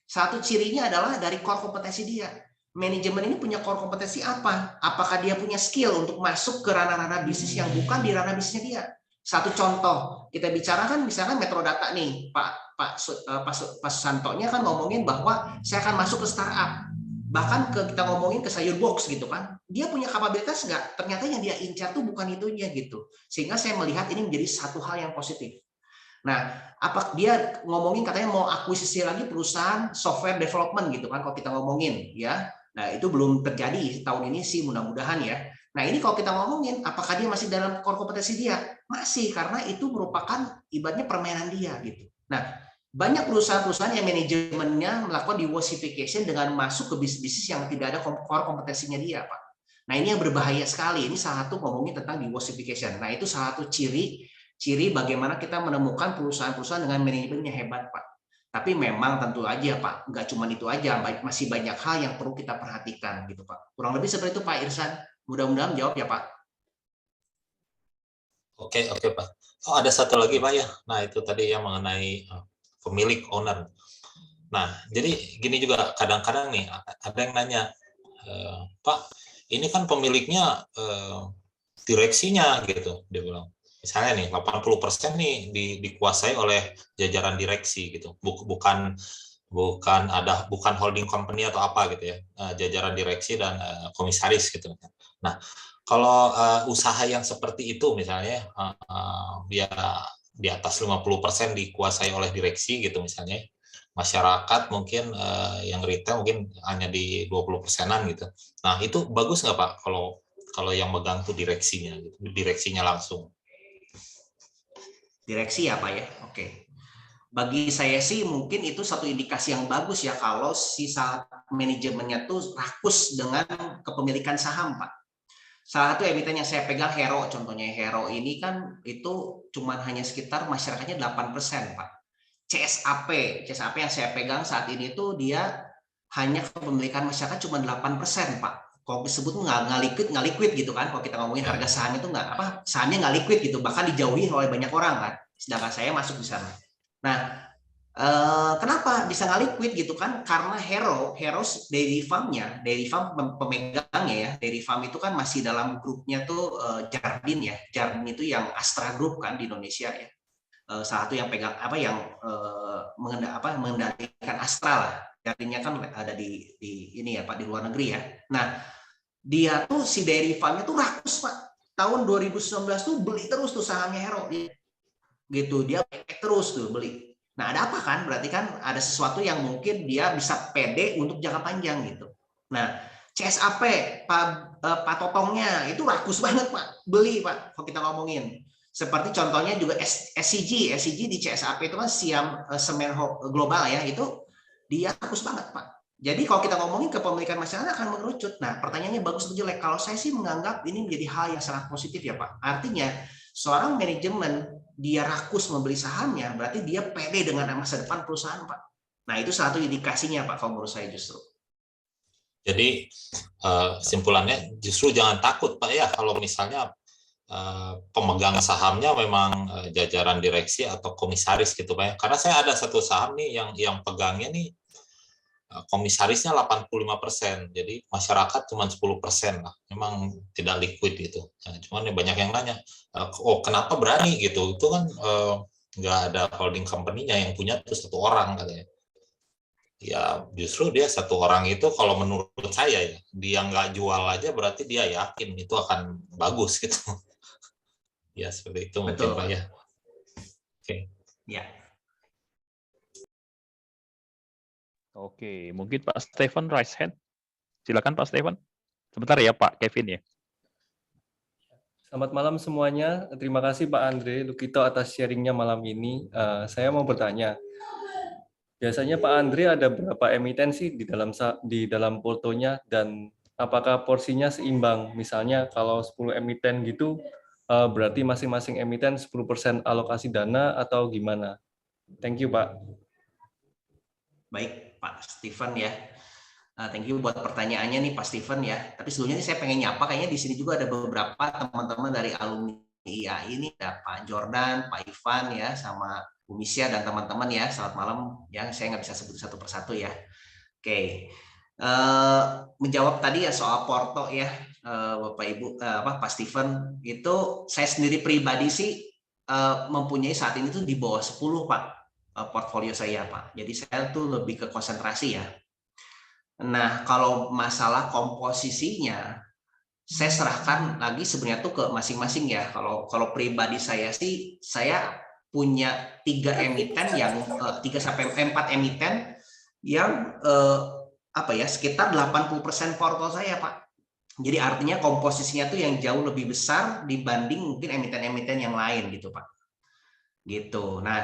Satu cirinya adalah dari core kompetensi dia. Manajemen ini punya core kompetensi apa? Apakah dia punya skill untuk masuk ke ranah-ranah bisnis yang bukan di ranah bisnisnya dia? Satu contoh, kita bicarakan misalkan Metrodata nih, Pak Susantonya kan ngomongin bahwa saya akan masuk ke startup. Bahkan kita ngomongin ke sayur box gitu kan. Dia punya kapabilitas nggak? Ternyata yang dia incar tuh bukan itunya gitu. Sehingga saya melihat ini menjadi satu hal yang positif. Nah, apa dia ngomongin katanya mau akuisisi lagi perusahaan software development gitu kan kalau kita ngomongin ya. Nah, itu belum terjadi tahun ini sih, mudah-mudahan ya. Nah, ini kalau kita ngomongin apakah dia masih dalam core kompetensi dia? Masih, karena itu merupakan ibaratnya permainan dia gitu. Nah, banyak perusahaan-perusahaan yang manajemennya melakukan diversification dengan masuk ke bisnis yang tidak ada core kompetensinya dia, Pak. Nah, ini yang berbahaya sekali. Ini salah satu ngomongin tentang diversification. Nah, itu salah satu ciri bagaimana kita menemukan perusahaan-perusahaan dengan manajemennya hebat, Pak. Tapi memang tentu aja, Pak, nggak cuma itu aja, masih banyak hal yang perlu kita perhatikan gitu, Pak. Kurang lebih seperti itu, Pak Irsan. Mudah-mudahan jawab ya, Pak.
Oke, Pak. Oh, ada satu lagi, Pak ya. Nah, itu tadi yang mengenai pemilik owner. Nah, jadi gini juga kadang-kadang nih ada yang nanya, Pak, ini kan pemiliknya direksinya gitu, dia bilang. Misalnya nih 80% nih dikuasai oleh jajaran direksi gitu, bukan holding company atau apa gitu ya, jajaran direksi dan komisaris gitu. Nah, kalau usaha yang seperti itu misalnya dia di atas 50% dikuasai oleh direksi gitu misalnya, masyarakat mungkin yang retail mungkin hanya di 20%-an gitu. Nah, itu bagus nggak Pak kalau yang megang tuh direksinya gitu, direksinya langsung?
Direksi ya Pak ya, oke. Bagi saya sih mungkin itu satu indikasi yang bagus ya kalau si manajemennya tuh rakus dengan kepemilikan saham, Pak. Salah satu emiten yang saya pegang Hero, contohnya Hero ini kan itu cuma hanya sekitar masyarakatnya 8%, Pak. CSAP yang saya pegang saat ini tuh dia hanya kepemilikan masyarakat cuma 8%, Pak. Kalau disebut nggak liquid gitu kan, kalau kita ngomongin harga saham itu sahamnya nggak liquid gitu, bahkan dijauhi oleh banyak orang kan, sedangkan saya masuk di sana. Nah, kenapa bisa ngaliquid gitu kan, karena Hero dairy farm-nya, dairy farm pemegangnya ya, dairy farm itu kan masih dalam grupnya tuh Jardin ya. Jardin itu yang Astra Group kan di Indonesia ya. Salah satu yang pegang mengendalikan Astra lah. Jardinnya kan ada di ini ya Pak, di luar negeri ya. Nah, dia tuh si dairy farm-nya tuh rakus Pak. Tahun 2019 tuh beli terus tuh sahamnya Hero gitu, dia terus tuh beli. Nah, ada apa kan? Berarti kan ada sesuatu yang mungkin dia bisa pede untuk jangka panjang gitu. Nah, CSAP, Pak Totongnya itu rakus banget Pak, beli Pak, kalau kita ngomongin. Seperti contohnya juga SCG di CSAP itu kan semen global ya, itu dia rakus banget Pak. Jadi kalau kita ngomongin kepemilikan masyarakat akan mengerucut. Nah, pertanyaannya bagus atau jelek? Kalau saya sih menganggap ini menjadi hal yang sangat positif ya Pak. Artinya seorang manajemen dia rakus membeli sahamnya, berarti dia pede dengan masa depan perusahaan, Pak. Nah, itu satu indikasinya, Pak, kalau menurut saya justru.
Jadi, kesimpulannya justru jangan takut, Pak, ya, kalau misalnya pemegang sahamnya memang jajaran direksi atau komisaris gitu, Pak, ya. Karena saya ada satu saham nih yang pegangnya nih komisarisnya 85%, jadi masyarakat cuma 10% lah, memang tidak liquid gitu. Nah, cuman banyak yang nanya, oh kenapa berani gitu? Itu kan nggak ada holding company-nya, yang punya itu satu orang katanya. Ya justru dia satu orang itu kalau menurut saya ya, dia nggak jual aja berarti dia yakin itu akan bagus gitu. Ya seperti itu mungkin Pak ya. Oke.
Ya.
Oke, mungkin Pak Stephen raise hand. Silakan Pak Stephen. Sebentar ya Pak Kevin ya.
Selamat malam semuanya. Terima kasih Pak Andre Lukito atas sharingnya malam ini. Saya mau bertanya, biasanya Pak Andre ada berapa emiten sih di dalam portonya, dan apakah porsinya seimbang? Misalnya kalau 10 emiten gitu, berarti masing-masing emiten 10% alokasi dana atau gimana? Thank you Pak.
Baik Pak Stephen ya. Thank you buat pertanyaannya nih Pak Stephen ya. Tapi sebelumnya saya pengen nyapa, kayaknya di sini juga ada beberapa teman-teman dari alumni IAI ini, ada Pak Jordan, Pak Ivan ya, sama Bu Misya dan teman-teman ya. Selamat malam ya. Saya nggak bisa sebut satu persatu ya. Oke. Menjawab tadi ya soal porto ya, Bapak Ibu, Pak Stephen, itu saya sendiri pribadi sih mempunyai saat ini tuh di bawah 10 Pak. Portfolio saya Pak. Jadi saya tuh lebih ke konsentrasi ya. Nah, kalau masalah komposisinya, saya serahkan lagi sebenarnya tuh ke masing-masing ya. Kalau pribadi saya sih, saya punya 3 emiten yang 3 sampai 4 emiten yang sekitar 80% portfolio saya Pak. Jadi artinya komposisinya tuh yang jauh lebih besar dibanding mungkin emiten-emiten yang lain gitu Pak. Gitu. Nah,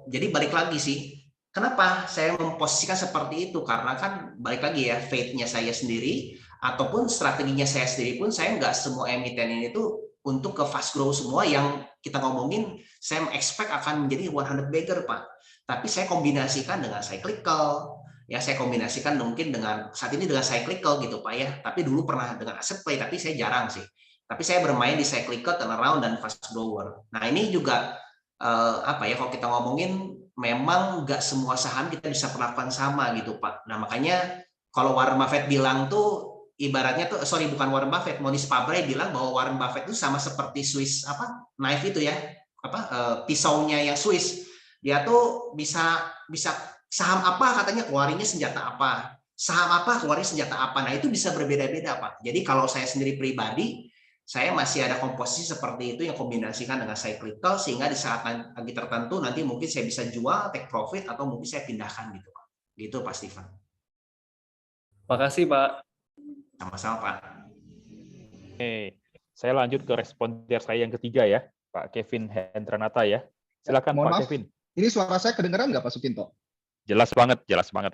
jadi balik lagi sih, kenapa saya memposisikan seperti itu? Karena kan balik lagi ya, faith-nya saya sendiri ataupun strateginya saya sendiri pun, saya nggak semua emiten ini tuh untuk ke fast grow semua yang kita ngomongin, saya expect akan menjadi 100 bagger Pak. Tapi saya kombinasikan dengan cyclical, ya saya kombinasikan mungkin dengan saat ini dengan cyclical gitu Pak ya. Tapi dulu pernah dengan asset play, tapi saya jarang sih. Tapi saya bermain di cyclical, turnaround dan fast grower. Nah ini juga kalau kita ngomongin memang nggak semua saham kita bisa perlakukan sama gitu Pak. Nah makanya kalau Warren Buffett bilang tuh ibaratnya tuh, bukan Warren Buffett, Monish Pabrai bilang bahwa Warren Buffett itu sama seperti Swiss knife itu ya, pisaunya yang Swiss. Dia tuh bisa saham apa katanya keluarinnya senjata apa, saham apa keluarin senjata apa. Nah itu bisa berbeda-beda Pak. Jadi kalau saya sendiri pribadi, saya masih ada komposisi seperti itu yang kombinasikan dengan cyclical, sehingga di saat lagi tertentu nanti mungkin saya bisa jual, take profit, atau mungkin saya pindahkan gitu Pak. Gitu Pak Stephen.
Makasih Pak.
Sama-sama Pak.
Oke, saya lanjut ke responder saya yang ketiga ya, Pak Kevin Hendranata ya. Silakan Pak Kevin.
Ini suara saya kedengaran nggak Pak Sukinto?
Jelas banget,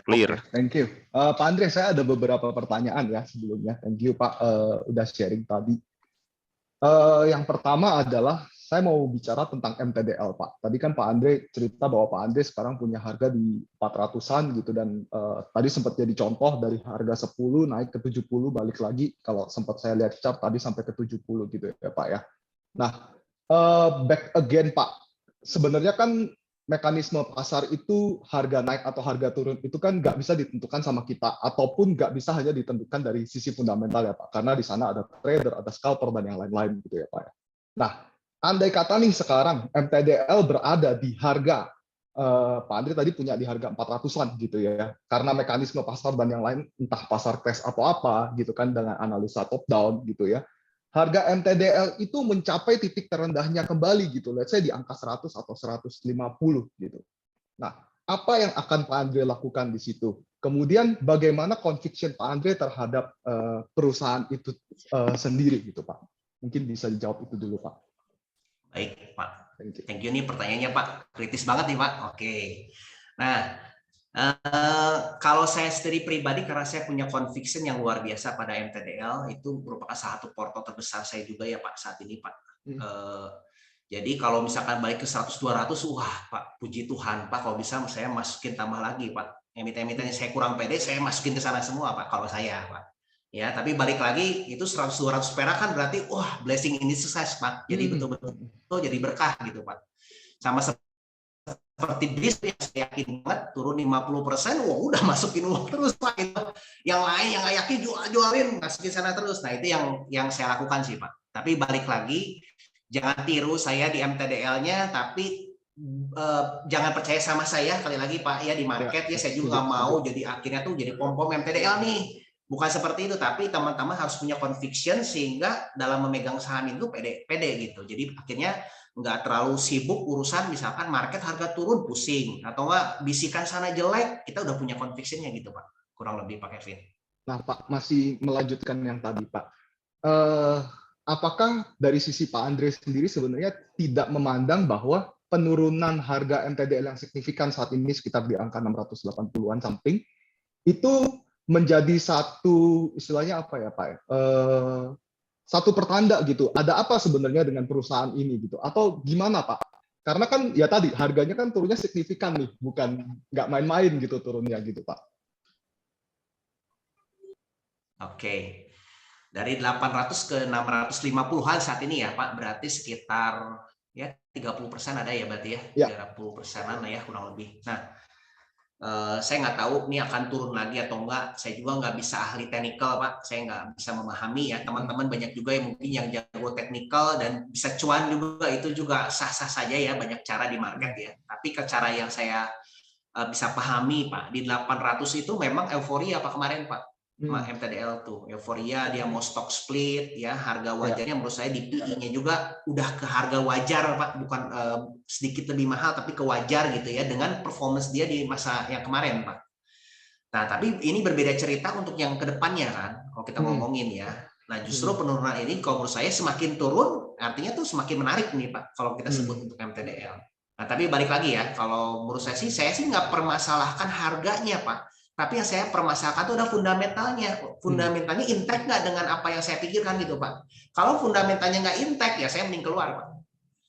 clear.
Okay, thank you. Pak Andre, saya ada beberapa pertanyaan ya sebelumnya. Thank you Pak, udah sharing tadi. Yang pertama adalah saya mau bicara tentang MTDL Pak. Tadi kan Pak Andre cerita bahwa Pak Andre sekarang punya harga di 400-an gitu, dan tadi sempat jadi contoh dari harga 10 naik ke 70 balik lagi, kalau sempat saya lihat chart tadi sampai ke 70 gitu ya Pak ya. Nah, back again Pak. Sebenarnya kan mekanisme pasar itu harga naik atau harga turun itu kan nggak bisa ditentukan sama kita, ataupun nggak bisa hanya ditentukan dari sisi fundamental ya Pak, karena di sana ada trader, ada scalper, dan yang lain-lain gitu ya Pak ya. Nah, andai kata nih sekarang MTDL berada di harga, Pak Andre tadi punya di harga 400-an gitu ya, karena mekanisme pasar dan yang lain, entah pasar crash atau apa gitu kan, dengan analisa top down gitu ya, harga MTDL itu mencapai titik terendahnya kembali gitu, let's say di angka 100 atau 150 gitu. Nah, apa yang akan Pak Andre lakukan di situ? Kemudian bagaimana conviction Pak Andre terhadap perusahaan itu sendiri gitu Pak? Mungkin bisa dijawab itu dulu Pak.
Baik Pak. Thank you nih pertanyaannya Pak, kritis banget nih Pak. Oke. Nah, kalau saya sendiri pribadi, karena saya punya conviction yang luar biasa pada MTDL, itu merupakan salah satu porto terbesar saya juga ya Pak saat ini Pak. Jadi kalau misalkan balik ke 100-200, wah Pak, puji Tuhan Pak, kalau bisa saya masukin tambah lagi Pak. Emiten-emiten yang saya kurang pede, saya masukin ke sana semua Pak, kalau saya Pak. Ya, tapi balik lagi itu 100-200 perak kan berarti wah blessing in disguise Pak. Jadi betul-betul jadi berkah gitu Pak. Sama seperti bis yang saya yakin banget turun 50%, wah udah masukin uang terus Pak. Yang lain yang nggak yakin jualin masukin sana terus. Nah, itu yang saya lakukan sih Pak. Tapi balik lagi jangan tiru saya di MTDL-nya, tapi jangan percaya sama saya kali lagi Pak ya di market ya, saya juga mau jadi akhirnya tuh jadi pom-pom MTDL nih. Bukan seperti itu, tapi teman-teman harus punya conviction sehingga dalam memegang saham itu pede gitu. Jadi akhirnya nggak terlalu sibuk urusan misalkan market harga turun pusing, atau nggak bisikan sana jelek, kita udah punya convictionnya gitu Pak. Kurang lebih Pak Kevin.
Nah Pak, masih melanjutkan yang tadi Pak. Apakah dari sisi Pak Andre sendiri sebenarnya tidak memandang bahwa penurunan harga MTDL yang signifikan saat ini sekitar di angka 680-an something, itu menjadi satu istilahnya apa ya Pak? Satu pertanda gitu. Ada apa sebenarnya dengan perusahaan ini gitu? Atau gimana Pak? Karena kan ya tadi harganya kan turunnya signifikan nih, bukan nggak main-main gitu turunnya gitu Pak.
Oke. Dari 800 ke 650-an saat ini ya Pak, berarti sekitar ya 30% ada ya berarti ya, 30%-an ya kurang lebih. Nah, saya nggak tahu ini akan turun lagi atau enggak. Saya juga nggak bisa ahli teknikal Pak, saya nggak bisa memahami ya. Teman-teman banyak juga yang mungkin yang jago teknikal dan bisa cuan juga, itu juga sah-sah saja ya, banyak cara di market ya. Tapi ke cara yang saya bisa pahami Pak, di 800 itu memang euforia Pak kemarin Pak. MTDL tuh euforia, dia mau stock split ya, harga wajarnya menurut saya di PI-nya juga udah ke harga wajar Pak, bukan sedikit lebih mahal tapi ke wajar gitu ya, dengan performance dia di masa yang kemarin Pak. Nah tapi ini berbeda cerita untuk yang kedepannya kan, kalau kita ngomongin ya. Nah justru penurunan ini kalau menurut saya semakin turun artinya tuh semakin menarik nih Pak kalau kita sebut untuk MTDL. Nah tapi balik lagi ya, kalau menurut saya sih nggak permasalahkan harganya Pak. Tapi yang saya permasalahkan itu adalah fundamentalnya. Fundamentalnya intact nggak dengan apa yang saya pikirkan gitu Pak. Kalau fundamentalnya nggak intact ya saya mending keluar Pak.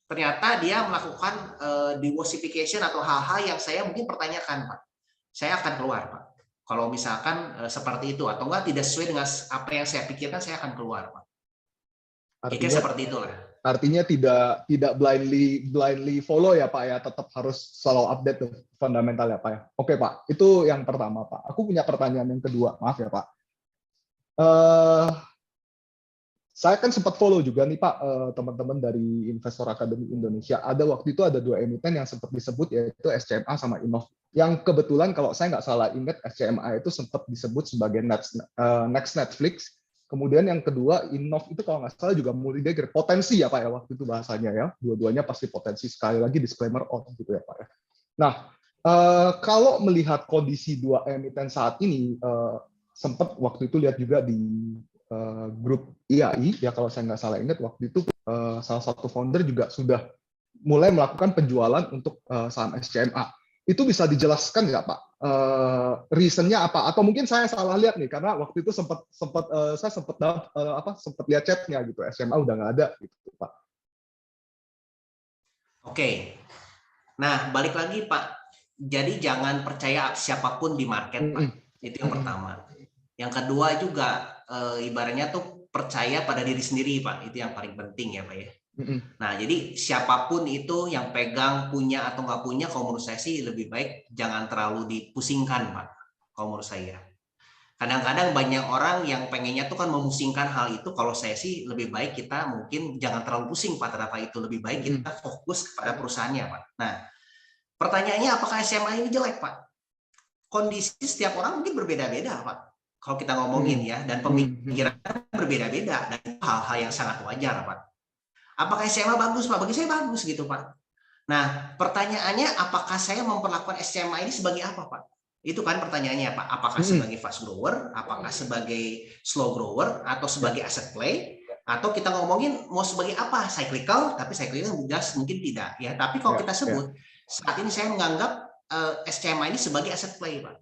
Ternyata dia melakukan diversification atau hal-hal yang saya mungkin pertanyakan Pak. Saya akan keluar Pak. Kalau misalkan seperti itu atau enggak tidak sesuai dengan apa yang saya pikirkan, saya akan keluar Pak. Artinya seperti itulah.
Artinya tidak blindly follow ya Pak ya, tetap harus selalu update tuh fundamental ya Pak ya. Oke Pak, itu yang pertama Pak. Aku punya pertanyaan yang kedua, maaf ya Pak. Saya kan sempat follow juga nih Pak teman-teman dari Investor Academy Indonesia. Ada waktu itu ada 2 emiten yang sempat disebut, yaitu SCMA sama Innov. Yang kebetulan kalau saya nggak salah ingat, SCMA itu sempat disebut sebagai next Netflix. Kemudian yang kedua, Innov itu kalau nggak salah juga multi-degree, potensi ya Pak ya, waktu itu bahasanya ya. Dua-duanya pasti potensi, sekali lagi disclaimer on gitu ya Pak ya. Nah, kalau melihat kondisi 2 emiten saat ini, sempat waktu itu lihat juga di grup IAI, ya kalau saya nggak salah ingat, waktu itu salah satu founder juga sudah mulai melakukan penjualan untuk saham SCMA. Itu bisa dijelaskan nggak Pak? Reason-nya apa? Atau mungkin saya salah lihat nih, karena waktu itu saya sempat lihat chatnya gitu, SMA udah nggak ada gitu Pak.
Oke, nah balik lagi Pak. Jadi jangan percaya siapapun di market Pak. Itu yang pertama. Yang kedua juga ibaratnya tuh percaya pada diri sendiri Pak. Itu yang paling penting ya Pak ya. Nah, jadi siapapun itu yang pegang, punya atau nggak punya, kalau menurut saya sih lebih baik jangan terlalu dipusingkan, Pak. Kalau menurut saya. Kadang-kadang banyak orang yang pengennya tuh kan memusingkan hal itu. Kalau saya sih lebih baik kita mungkin jangan terlalu pusing Pak terhadap itu. Lebih baik kita fokus kepada perusahaannya Pak. Nah, pertanyaannya apakah SMA ini jelek Pak? Kondisi setiap orang mungkin berbeda-beda Pak. Kalau kita ngomongin ya, dan pemikiran berbeda-beda, dan hal-hal yang sangat wajar Pak. Apakah SMA bagus Pak? Bagi saya bagus gitu Pak. Nah, pertanyaannya apakah saya memperlakukan SMA ini sebagai apa Pak? Itu kan pertanyaannya Pak. Apakah sebagai fast grower, apakah sebagai slow grower, atau sebagai asset play, atau kita ngomongin mau sebagai apa? Cyclical, tapi cyclical mungkin tidak ya. Tapi kalau kita sebut saat ini saya menganggap SMA ini sebagai asset play Pak.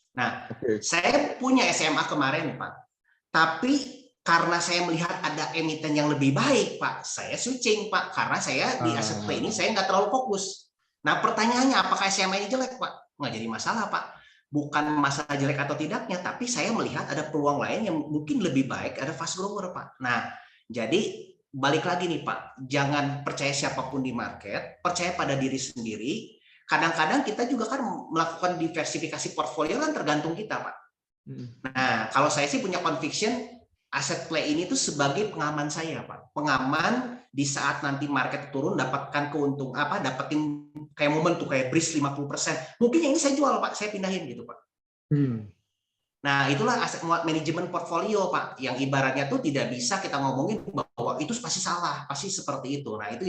Nah, saya punya SMA kemarin Pak. Tapi karena saya melihat ada emiten yang lebih baik, Pak, saya switching, Pak. Karena saya di asset play ini saya nggak terlalu fokus. Nah, pertanyaannya apakah SMA ini jelek, Pak? Nggak jadi masalah, Pak. Bukan masalah jelek atau tidaknya, tapi saya melihat ada peluang lain yang mungkin lebih baik, ada fast grower, Pak. Nah, jadi balik lagi nih, Pak. Jangan percaya siapapun di market, percaya pada diri sendiri. Kadang-kadang kita juga kan melakukan diversifikasi portfolio kan tergantung kita, Pak. Nah, kalau saya sih punya conviction, asset play ini tuh sebagai pengaman saya, Pak. Pengaman di saat nanti market turun dapatkan keuntungan dapetin kayak momen tuh kayak bris 50%. Mungkin yang ini saya jual, Pak, saya pindahin gitu, Pak. Nah, itulah aset manajemen portfolio, Pak, yang ibaratnya tuh tidak bisa kita ngomongin bahwa itu pasti salah, pasti seperti itu. Nah, itu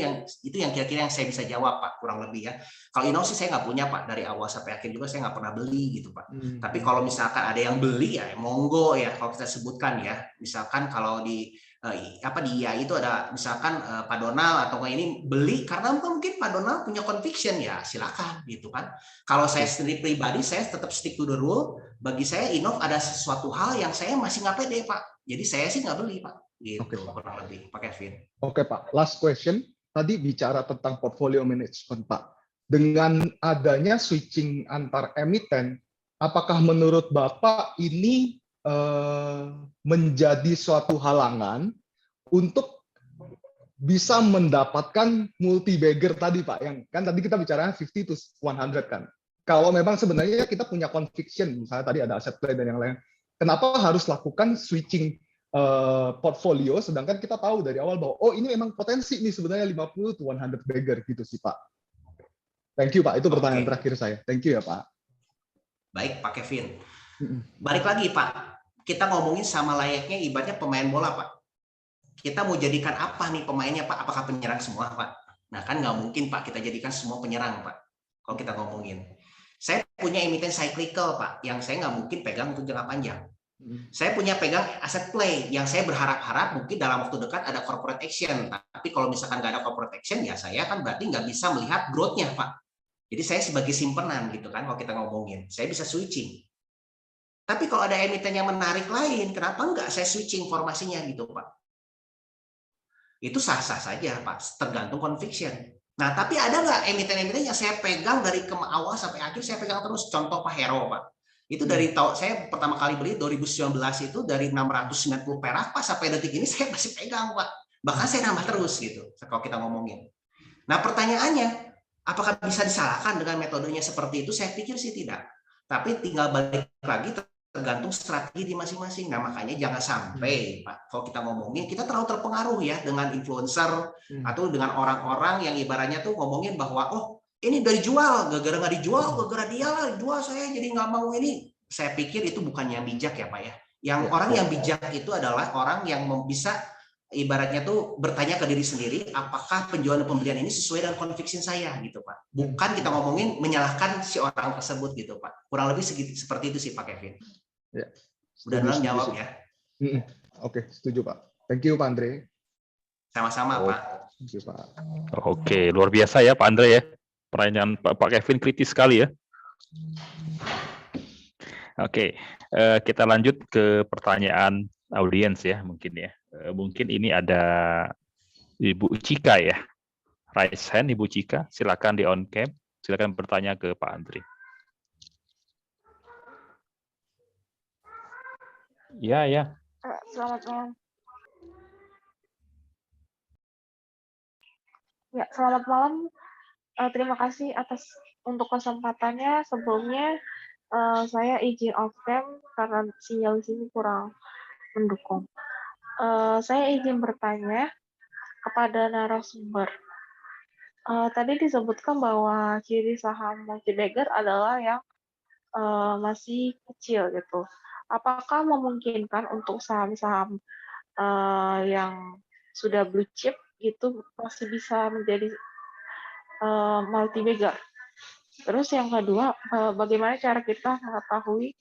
yang kira-kira yang saya bisa jawab, Pak, kurang lebih ya. Kalau Innov sih saya nggak punya, Pak, dari awal sampai akhir juga saya nggak pernah beli gitu, Pak. Tapi kalau misalkan ada yang beli ya, monggo ya, kalau kita sebutkan ya, misalkan kalau di IA itu ada misalkan Pak Donald atau ini beli karena mungkin Pak Donald punya conviction ya, silakan gitu kan. Kalau saya sendiri pribadi saya tetap stick to the rule. Bagi saya Innov ada sesuatu hal yang saya masih nggak pede Pak. Jadi saya sih nggak beli Pak. Gitu kurang lebih Pak Kevin.
Oke Pak, last question. Tadi bicara tentang portfolio management Pak. Dengan adanya switching antar emiten, apakah menurut Bapak ini menjadi suatu halangan untuk bisa mendapatkan multi bagger tadi Pak, yang kan tadi kita bicara 50 to 100 kan. Kalau memang sebenarnya kita punya conviction, misalnya tadi ada asset play dan yang lain, kenapa harus lakukan switching portfolio, sedangkan kita tahu dari awal bahwa oh ini memang potensi nih sebenarnya 50 to 100 bagger gitu sih Pak. Thank you Pak, itu pertanyaan terakhir saya. Thank you ya Pak.
Baik Pak Kevin. Balik lagi Pak, kita ngomongin sama layaknya ibaratnya pemain bola Pak. Kita mau jadikan apa nih pemainnya Pak? Apakah penyerang semua Pak? Nah kan nggak mungkin Pak kita jadikan semua penyerang Pak. Kalau kita ngomongin. Saya punya emiten cyclical Pak, yang saya nggak mungkin pegang untuk jangka panjang. Saya punya pegang aset play, yang saya berharap-harap mungkin dalam waktu dekat ada corporate action. Tapi kalau misalkan nggak ada corporate action, ya saya kan berarti nggak bisa melihat growth-nya Pak. Jadi saya sebagai simpenan gitu kan, kalau kita ngomongin. Saya bisa switching. Tapi kalau ada emiten yang menarik lain, kenapa nggak saya switching formasinya gitu Pak? Itu sah-sah saja Pak, tergantung conviction. Nah, tapi ada nggak emiten-emiten yang saya pegang dari awal sampai akhir, saya pegang terus. Contoh Pak Hero Pak. Itu dari tahun saya pertama kali beli 2019 itu dari 690 perak Pak sampai detik ini saya masih pegang Pak. Bahkan saya nambah terus gitu kalau kita ngomongin. Nah, pertanyaannya, apakah bisa disalahkan dengan metodenya seperti itu? Saya pikir sih tidak. Tapi tinggal balik lagi tergantung strategi di masing-masing. Nah, makanya jangan sampai Pak, kalau kita ngomongin kita terlalu terpengaruh ya dengan influencer atau dengan orang-orang yang ibaratnya tuh ngomongin bahwa oh ini udah dijual, gara-gara nggak dijual, gara-gara dia lah dijual saya jadi nggak mau ini. Saya pikir itu bukannya bijak ya Pak ya. Yang orang yang bijak itu adalah orang yang bisa ibaratnya tuh bertanya ke diri sendiri, apakah penjualan dan pembelian ini sesuai dengan conviction saya gitu Pak. Bukan kita ngomongin menyalahkan si orang tersebut gitu Pak. Kurang lebih seperti itu sih Pak Kevin.
Ya.
Mudah-mudahan jawab ya.
Oke, setuju Pak. Thank you Pak Andre.
Sama-sama Pak.
Thank you Pak.
Oke, luar biasa ya Pak Andre ya. Pertanyaan Pak Kevin kritis sekali ya. Oke, kita lanjut ke pertanyaan audiens ya mungkin ya. Mungkin ini ada Ibu Cika ya. Raise hand Ibu Cika, silakan di on cam, silakan bertanya ke Pak Andre. Ya.
Selamat malam. Ya, selamat malam. Terima kasih untuk kesempatannya. Sebelumnya saya izin off cam karena sinyal di sini kurang mendukung. Saya izin bertanya kepada narasumber. Tadi disebutkan bahwa ciri saham multi-bagger adalah yang masih kecil gitu. Apakah memungkinkan untuk saham-saham yang sudah blue chip itu masih bisa menjadi multi-bagger? Terus yang kedua, bagaimana cara kita mengetahui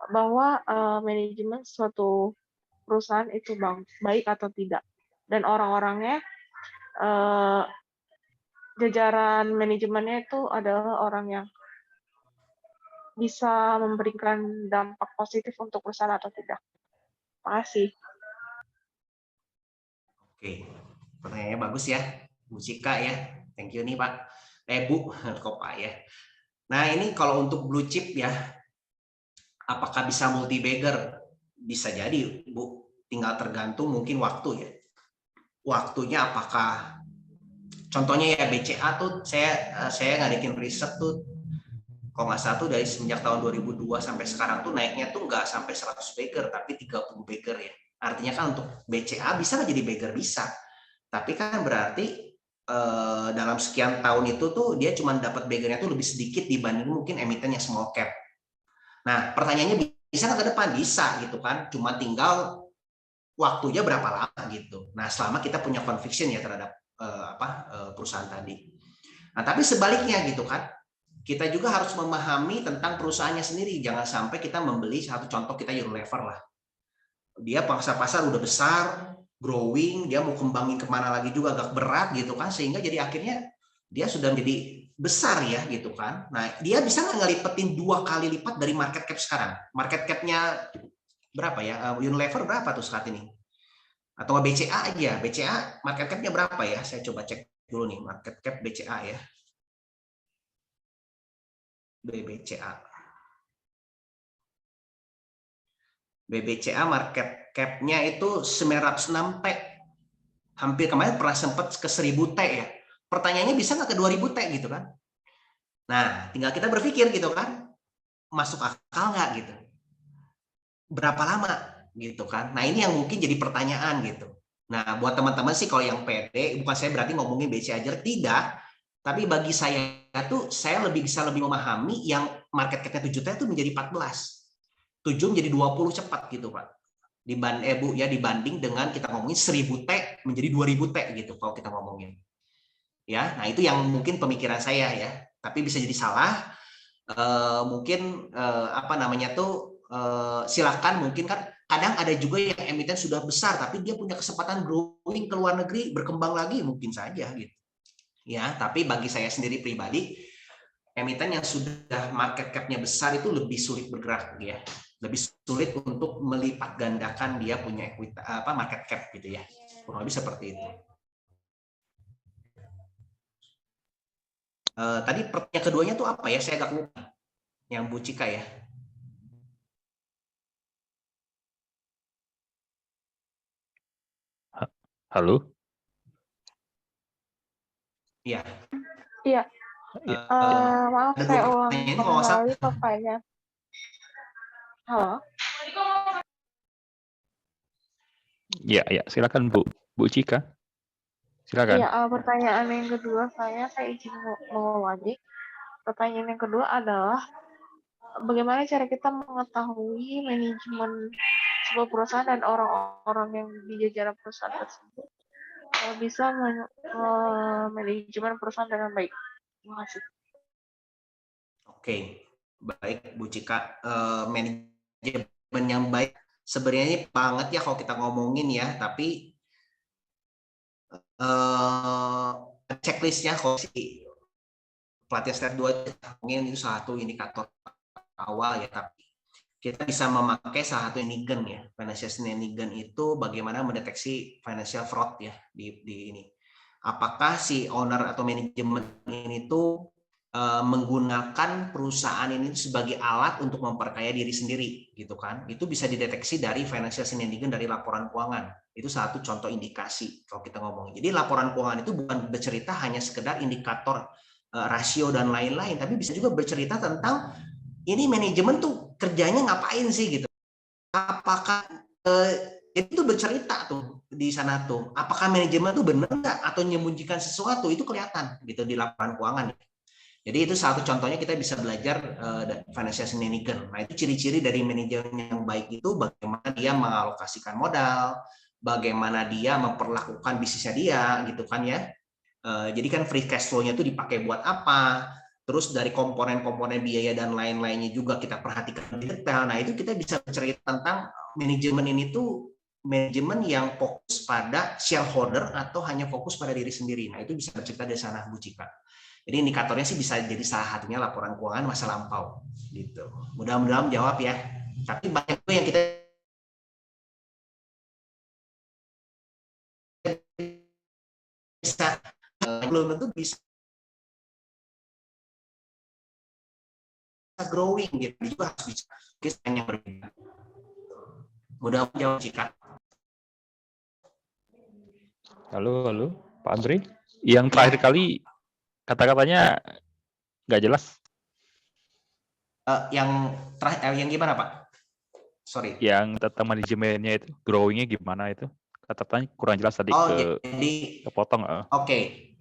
bahwa manajemen suatu perusahaan itu baik atau tidak, dan orang-orangnya, jajaran manajemennya itu adalah orang yang bisa memberikan dampak positif untuk perusahaan atau tidak. Terima kasih.
Oke, pertanyaannya bagus ya, Bu Cika ya. Thank you nih Pak. Bu, kok Pak ya. Nah ini kalau untuk blue chip ya, apakah bisa multi-bagger? Bisa jadi Bu, tinggal tergantung mungkin waktu ya. Waktunya apakah, contohnya ya BCA tuh saya ngadain riset tuh, kalau nggak salah tuh dari semenjak tahun 2002 sampai sekarang tuh naiknya tuh nggak sampai 100 bagger, tapi 30 bagger ya. Artinya kan untuk BCA bisa nggak jadi bagger? Bisa. Tapi kan berarti dalam sekian tahun itu tuh dia cuma dapat baggernya tuh lebih sedikit dibanding mungkin emiten yang small cap. Nah pertanyaannya, bisa nggak ke depan? Bisa gitu kan. Cuma tinggal waktunya berapa lama gitu. Nah selama kita punya conviction ya terhadap perusahaan tadi. Nah tapi sebaliknya gitu kan, kita juga harus memahami tentang perusahaannya sendiri. Jangan sampai kita membeli, satu contoh kita Unilever lah. Dia pasar udah besar, growing, dia mau kembangin kemana lagi juga agak berat gitu kan, sehingga jadi akhirnya dia sudah menjadi besar ya gitu kan. Nah dia bisa nggak ngelipetin 2 kali lipat dari market cap sekarang? Market capnya berapa ya? Unilever berapa tuh saat ini? Atau BCA aja, BCA market capnya berapa ya? Saya coba cek dulu nih market cap BCA ya. BBCA market cap-nya itu 906 T. Hampir kemarin pernah sempat ke 1000 T ya. Pertanyaannya bisa nggak ke 2000 T gitu kan? Nah, tinggal kita berpikir gitu kan, masuk akal nggak gitu? Berapa lama gitu kan? Nah, ini yang mungkin jadi pertanyaan gitu. Nah, buat teman-teman sih kalau yang pede, bukan saya berarti ngomongin BCA aja, tidak. Tapi bagi saya tuh, saya bisa lebih memahami yang market cap-nya 7 T itu menjadi 14. 7 menjadi 20 cepat gitu Pak. Dibanding dengan kita ngomongin 1000 T menjadi 2000 T gitu kalau kita ngomongin. Ya, nah itu yang mungkin pemikiran saya ya. Tapi bisa jadi salah. Mungkin silakan, mungkin kan kadang ada juga yang emiten sudah besar tapi dia punya kesempatan growing ke luar negeri, berkembang lagi, mungkin saja gitu. Ya, tapi bagi saya sendiri pribadi, emiten yang sudah market cap-nya besar itu lebih sulit bergerak ya. Lebih sulit untuk melipat gandakan dia punya market cap gitu ya. Kurang lebih seperti itu. Tadi pertanyaan keduanya tuh apa ya? Saya agak lupa. Yang Bu Cika ya.
Halo?
Iya. Iya. Maaf, saya ulang kembali pertanyaan. Halo?
Ya, silakan Bu Cika. Silakan.
Iya, pertanyaan yang kedua saya izin mengulangi. Pertanyaan yang kedua adalah bagaimana cara kita mengetahui manajemen sebuah perusahaan dan orang-orang yang di jajaran perusahaan tersebut bisa manajemen perusahaan dengan baik. Terima kasih.
Oke, baik Bu Cika. Manajemen yang baik sebenarnya ini banget ya kalau kita ngomongin ya, tapi checklistnya kalau si pelatihan step 2 mungkin itu satu indikator awal ya, tapi kita bisa memakai salah satu Nigen ya. Financial Nigen itu bagaimana mendeteksi financial fraud ya di ini. Apakah si owner atau manajemen ini tuh menggunakan perusahaan ini sebagai alat untuk memperkaya diri sendiri, gitu kan? Itu bisa dideteksi dari financial shenanigan dari laporan keuangan. Itu satu contoh indikasi kalau kita ngomong. Jadi laporan keuangan itu bukan bercerita hanya sekedar indikator rasio dan lain-lain, tapi bisa juga bercerita tentang ini manajemen tuh kerjanya ngapain sih gitu. Apakah itu bercerita tuh di sana tuh. Apakah manajemen tuh benar nggak atau menyembunyikan sesuatu, itu kelihatan gitu di laporan keuangan. Jadi itu satu contohnya kita bisa belajar financial shenanigan. Nah, itu ciri-ciri dari manajemen yang baik itu bagaimana dia mengalokasikan modal, bagaimana dia memperlakukan bisnisnya dia, gitu kan ya. Jadi kan free cash flow-nya itu dipakai buat apa, terus dari komponen-komponen biaya dan lain-lainnya juga kita perhatikan detail. Nah, itu kita bisa cerita tentang manajemen ini tuh manajemen yang fokus pada shareholder atau hanya fokus pada diri sendiri. Nah, itu bisa bercerita dari sana, Bu Cika. Jadi indikatornya sih bisa jadi salah satunya laporan keuangan masa lampau gitu. Mudah-mudahan jawab ya. Tapi banyak juga yang kita bisa belum tentu bisa growing gitu. Juga harus bisa yang berbeda. Mudah-mudahan jawab Cika.
Halo, Pak Andre. Yang terakhir kali kata-katanya nggak jelas.
Yang gimana Pak? Sorry.
Yang tentang manajemennya itu, growing-nya gimana itu? Kata-katanya kurang jelas tadi.
Jadi
kepotong.
Oke.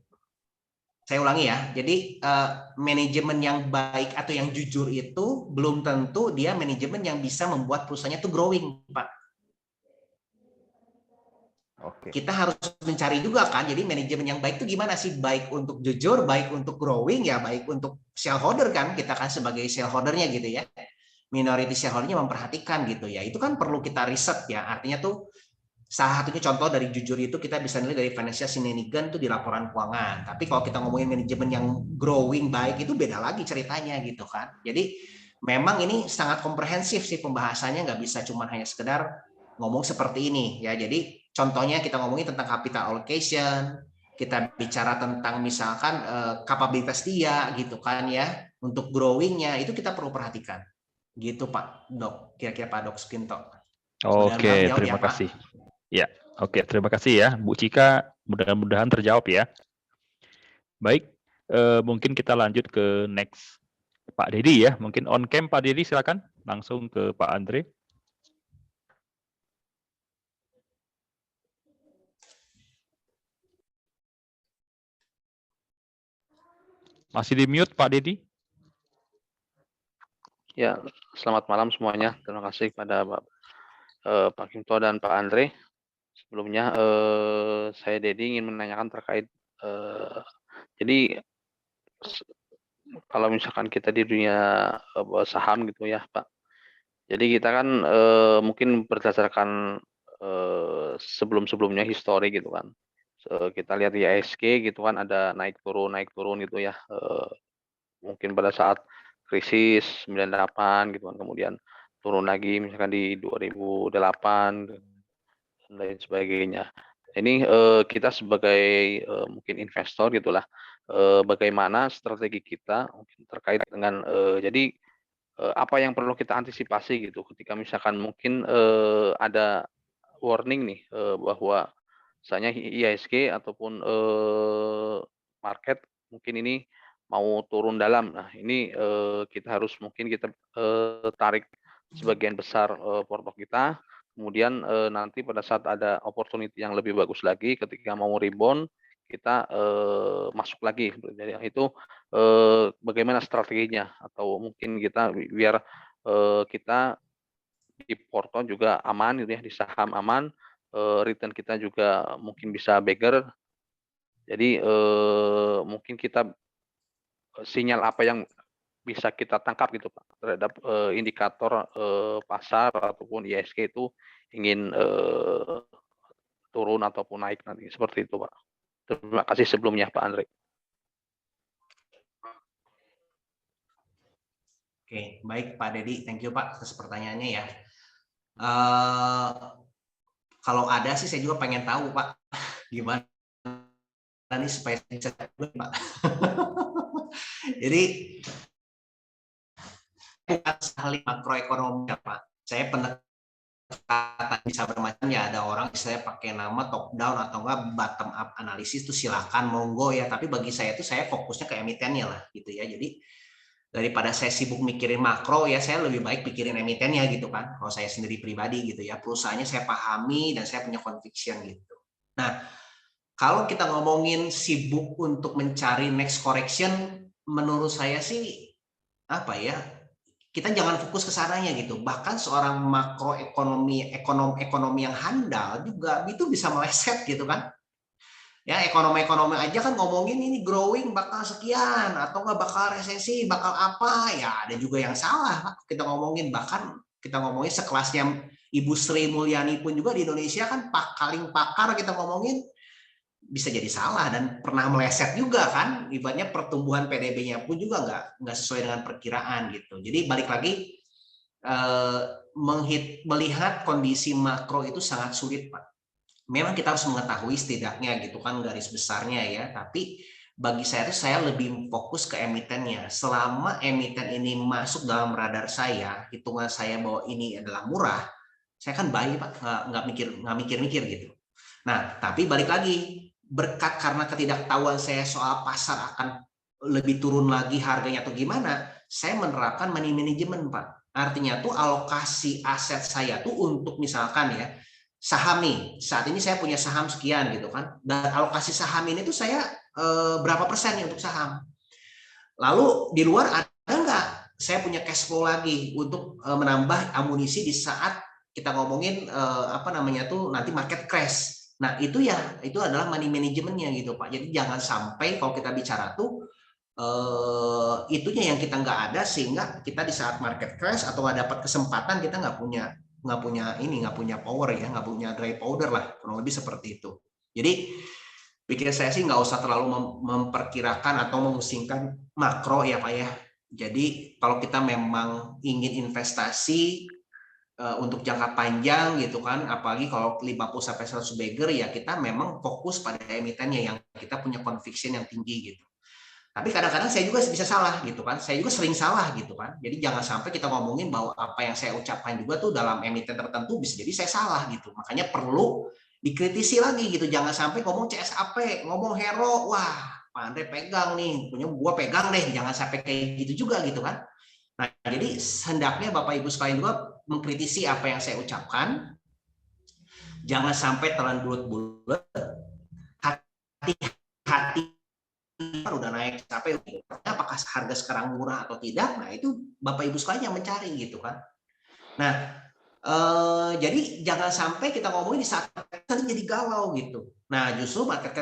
Saya ulangi ya. Jadi manajemen yang baik atau yang jujur itu belum tentu dia manajemen yang bisa membuat perusahaannya itu growing, Pak.
Oke.
Kita harus mencari juga kan, jadi manajemen yang baik itu gimana sih? Baik untuk jujur, baik untuk growing, ya baik untuk shareholder kan, kita kan sebagai shareholdernya gitu ya, minority shareholdernya memperhatikan gitu ya, itu kan perlu kita riset ya, artinya tuh salah satunya contoh dari jujur itu kita bisa nilai dari financial shenanigan tuh di laporan keuangan, tapi kalau kita ngomongin manajemen yang growing baik itu beda lagi ceritanya gitu kan, jadi memang ini sangat komprehensif sih pembahasannya, nggak bisa cuma hanya sekedar ngomong seperti ini ya, jadi contohnya kita ngomongin tentang capital allocation, kita bicara tentang misalkan kapabilitas dia gitu kan ya, untuk growingnya itu kita perlu perhatikan. Gitu Pak Dok, kira-kira Pak Dok Sukinto.
Oke, terima kasih. Ya, oke, terima kasih ya Bu Cika, mudah-mudahan terjawab ya. Baik, mungkin kita lanjut ke next Pak Dedi ya, mungkin on cam Pak Dedi silakan langsung ke Pak Andre. Masih di mute Pak Dedi?
Ya, selamat malam semuanya. Terima kasih kepada Pak Kinto dan Pak Andre. Sebelumnya saya Dedi ingin menanyakan terkait jadi kalau misalkan kita di dunia saham gitu ya Pak. Jadi kita kan mungkin berdasarkan sebelum-sebelumnya histori gitu kan. Kita lihat di IHSG gitu kan ada naik turun gitu ya. Mungkin pada saat krisis 98 gitu kan, kemudian turun lagi misalkan di 2008 dan lain sebagainya. Ini kita sebagai mungkin investor gitulah, bagaimana strategi kita mungkin terkait dengan jadi apa yang perlu kita antisipasi gitu ketika misalkan mungkin ada warning nih bahwa misalnya IHSG ataupun market mungkin ini mau turun dalam. Nah, ini kita harus mungkin kita tarik sebagian besar portfolio kita. Kemudian nanti pada saat ada opportunity yang lebih bagus lagi, ketika mau rebound, kita masuk lagi. Jadi itu bagaimana strateginya? Atau mungkin kita biar kita di porto juga aman gitu ya, di saham aman, return kita juga mungkin bisa bigger. Jadi mungkin kita sinyal apa yang bisa kita tangkap gitu Pak terhadap indikator pasar ataupun IHSG itu ingin turun ataupun naik nanti seperti itu Pak. Terima kasih sebelumnya Pak Andre.
Oke, baik Pak Dedi, thank you Pak atas pertanyaannya ya. Kalau ada sih saya juga pengen tahu Pak gimana nih supaya bisa Pak. Jadi bukan ahli makroekonomi ya Pak. Saya pendekatan bisa bermacam ya. Ada orang saya pakai nama top down atau enggak bottom up analisis itu silakan monggo ya. Tapi bagi saya itu saya fokusnya ke emitennya lah gitu ya. Jadi daripada saya sibuk mikirin makro ya saya lebih baik pikirin emitennya gitu kan. Kalau saya sendiri pribadi gitu ya. Perusahaannya saya pahami dan saya punya conviction gitu. Nah, kalau kita ngomongin sibuk untuk mencari next correction, menurut saya sih apa ya? Kita jangan fokus ke sananya gitu. Bahkan seorang makroekonomi ekonomi yang handal juga itu bisa meleset gitu kan. Ya ekonomi aja kan ngomongin ini growing bakal sekian atau nggak bakal resesi bakal apa ya ada juga yang salah Pak. Kita ngomongin bahkan kita ngomongin sekelasnya Ibu Sri Mulyani pun juga di Indonesia kan paling pakar kita ngomongin bisa jadi salah dan pernah meleset juga kan ibaratnya pertumbuhan PDB-nya pun juga nggak sesuai dengan perkiraan gitu. Jadi balik lagi melihat kondisi makro itu sangat sulit Pak. Memang kita harus mengetahui setidaknya gitu kan garis besarnya ya, tapi bagi saya itu saya lebih fokus ke emitennya. Selama emiten ini masuk dalam radar saya, hitungan saya bahwa ini adalah murah, saya kan buy Pak, nggak mikir-mikir gitu. Nah, tapi balik lagi, berkat karena ketidaktahuan saya soal pasar akan lebih turun lagi harganya atau gimana, saya menerapkan money management Pak. Artinya tuh alokasi aset saya tuh untuk misalkan ya, saham nih, saat ini saya punya saham sekian gitu kan, dan alokasi saham ini tuh saya berapa persen nih untuk saham. Lalu di luar ada nggak saya punya cash flow lagi untuk menambah amunisi di saat kita ngomongin apa namanya tuh nanti market crash. Nah itu ya itu adalah money managementnya gitu Pak. Jadi jangan sampai kalau kita bicara tuh itunya yang kita nggak ada sehingga kita di saat market crash atau nggak dapat kesempatan kita nggak punya power ya, nggak punya dry powder lah, kurang lebih seperti itu. Jadi pikir saya sih nggak usah terlalu memperkirakan atau memusingkan makro ya Pak ya. Jadi kalau kita memang ingin investasi untuk jangka panjang gitu kan, apalagi kalau 50-100 bagger ya kita memang fokus pada emitennya yang kita punya conviction yang tinggi gitu. Tapi kadang-kadang saya juga bisa salah gitu kan. Saya juga sering salah gitu kan. Jadi jangan sampai kita ngomongin bahwa apa yang saya ucapkan juga tuh dalam emiten tertentu bisa jadi saya salah gitu. Makanya perlu dikritisi lagi gitu. Jangan sampai ngomong CSAP, ngomong Hero, wah Pak Andre pegang nih, punya gua pegang deh. Jangan sampai kayak gitu juga gitu kan. Nah, jadi hendaknya Bapak Ibu sekalian juga mengkritisi apa yang saya ucapkan. Jangan sampai telan bulat-bulat. Hati-hati udah naik sampai apakah harga sekarang murah atau tidak, nah itu Bapak Ibu sekalian yang mencari gitu kan. Nah jadi jangan sampai kita ngomongin di saat jadi galau gitu. Nah justru market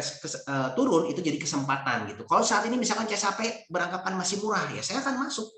turun itu jadi kesempatan gitu. Kalau saat ini misalkan CSAP beranggapan masih murah ya saya akan masuk.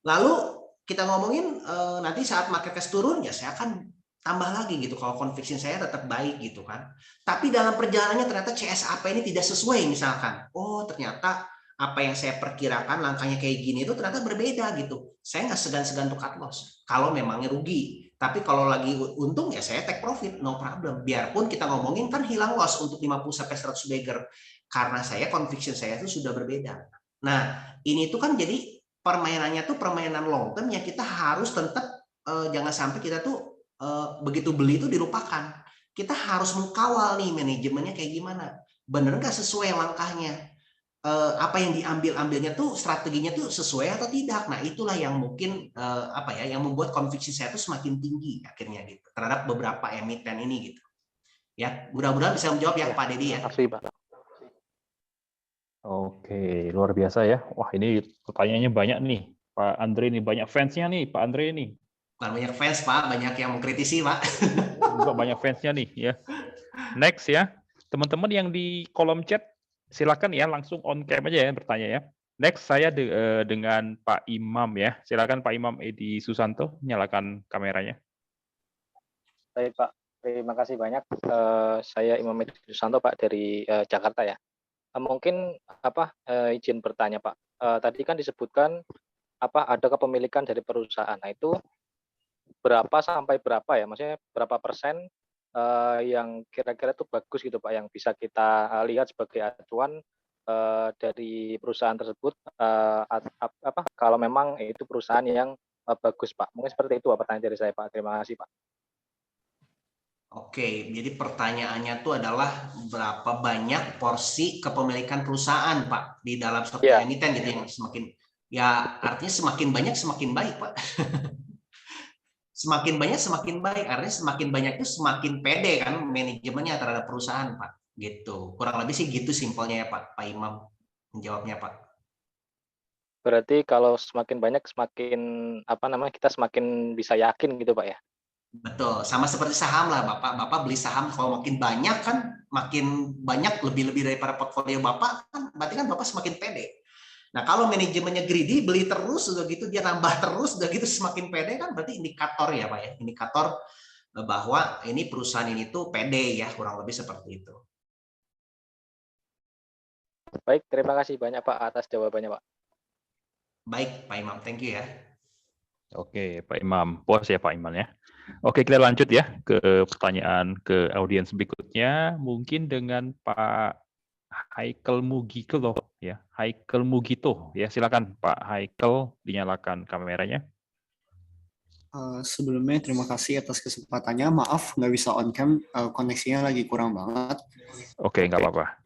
Lalu kita ngomongin nanti saat market turun ya saya akan tambah lagi gitu kalau conviction saya tetap baik gitu kan. Tapi dalam perjalanannya ternyata CSAP ini tidak sesuai misalkan. Oh ternyata apa yang saya perkirakan langkahnya kayak gini itu ternyata berbeda gitu. Saya nggak segan-segan untuk cut loss kalau memangnya rugi. Tapi kalau lagi untung ya saya take profit, no problem. Biarpun kita ngomongin kan hilang loss untuk 50-100 bagger. Karena saya conviction saya itu sudah berbeda. Nah ini tuh kan jadi permainannya tuh permainan long term yang kita harus tetap jangan sampai kita tuh begitu beli itu dilupakan. Kita harus mengkawal nih manajemennya kayak gimana. Bener nggak sesuai langkahnya? Apa yang diambilnya tuh strateginya tuh sesuai atau tidak? Nah itulah yang mungkin apa ya yang membuat conviction saya tuh semakin tinggi akhirnya gitu terhadap beberapa emiten ini gitu. Ya mudah-mudahan bisa menjawab ya Pak Dedi ya.
Terima kasih Pak.
Oke luar biasa ya. Wah ini pertanyaannya banyak nih Pak Andre nih banyak fansnya nih Pak Andre nih.
Bukan banyak fans Pak, banyak yang mengkritisi Pak.
Juga banyak fansnya nih ya. Next ya, teman-teman yang di kolom chat silakan ya langsung on cam aja ya bertanya ya. Next saya dengan Pak Imam ya. Silakan Pak Imam Edi Susanto nyalakan kameranya.
Baik Pak, terima kasih banyak. Saya Imam Edi Susanto Pak dari Jakarta ya. Mungkin izin bertanya Pak. Tadi kan disebutkan ada kepemilikan dari perusahaan. Nah itu berapa sampai berapa ya? Maksudnya berapa persen yang kira-kira itu bagus gitu Pak, yang bisa kita lihat sebagai acuan dari perusahaan tersebut kalau memang itu perusahaan yang bagus, Pak. Mungkin seperti itu pertanyaan dari saya, Pak. Terima kasih, Pak.
Oke, jadi pertanyaannya itu adalah berapa banyak porsi kepemilikan perusahaan, Pak, di dalam suatu emiten gitu yang semakin, ya artinya semakin banyak semakin baik, Pak. Semakin banyak semakin baik, artinya semakin banyak itu semakin pede kan manajemennya terhadap perusahaan, Pak. Gitu. Kurang lebih sih gitu simpelnya ya, Pak Imam menjawabnya, Pak.
Berarti kalau semakin banyak semakin kita semakin bisa yakin gitu, Pak ya.
Betul, sama seperti saham lah, Bapak beli saham kalau makin banyak kan, makin banyak lebih-lebih daripada portfolio Bapak kan, berarti kan Bapak semakin pede. Nah, kalau manajemennya greedy, beli terus udah gitu dia nambah terus udah gitu semakin pede kan, berarti indikator ya, Pak ya, indikator bahwa ini perusahaan ini tuh pede ya, kurang lebih seperti itu.
Baik, terima kasih banyak Pak atas jawabannya, Pak.
Baik, Pak Imam, thank you ya.
Oke, Pak Imam, puas ya Pak Imam ya. Oke, kita lanjut ya ke pertanyaan ke audiens berikutnya, mungkin dengan Pak Haikel Mugito ya, Haikel Mugito ya, silakan Pak Haikel, dinyalakan kameranya.
Sebelumnya terima kasih atas kesempatannya. Maaf nggak bisa on cam, koneksinya lagi kurang banget.
Oke, nggak apa-apa.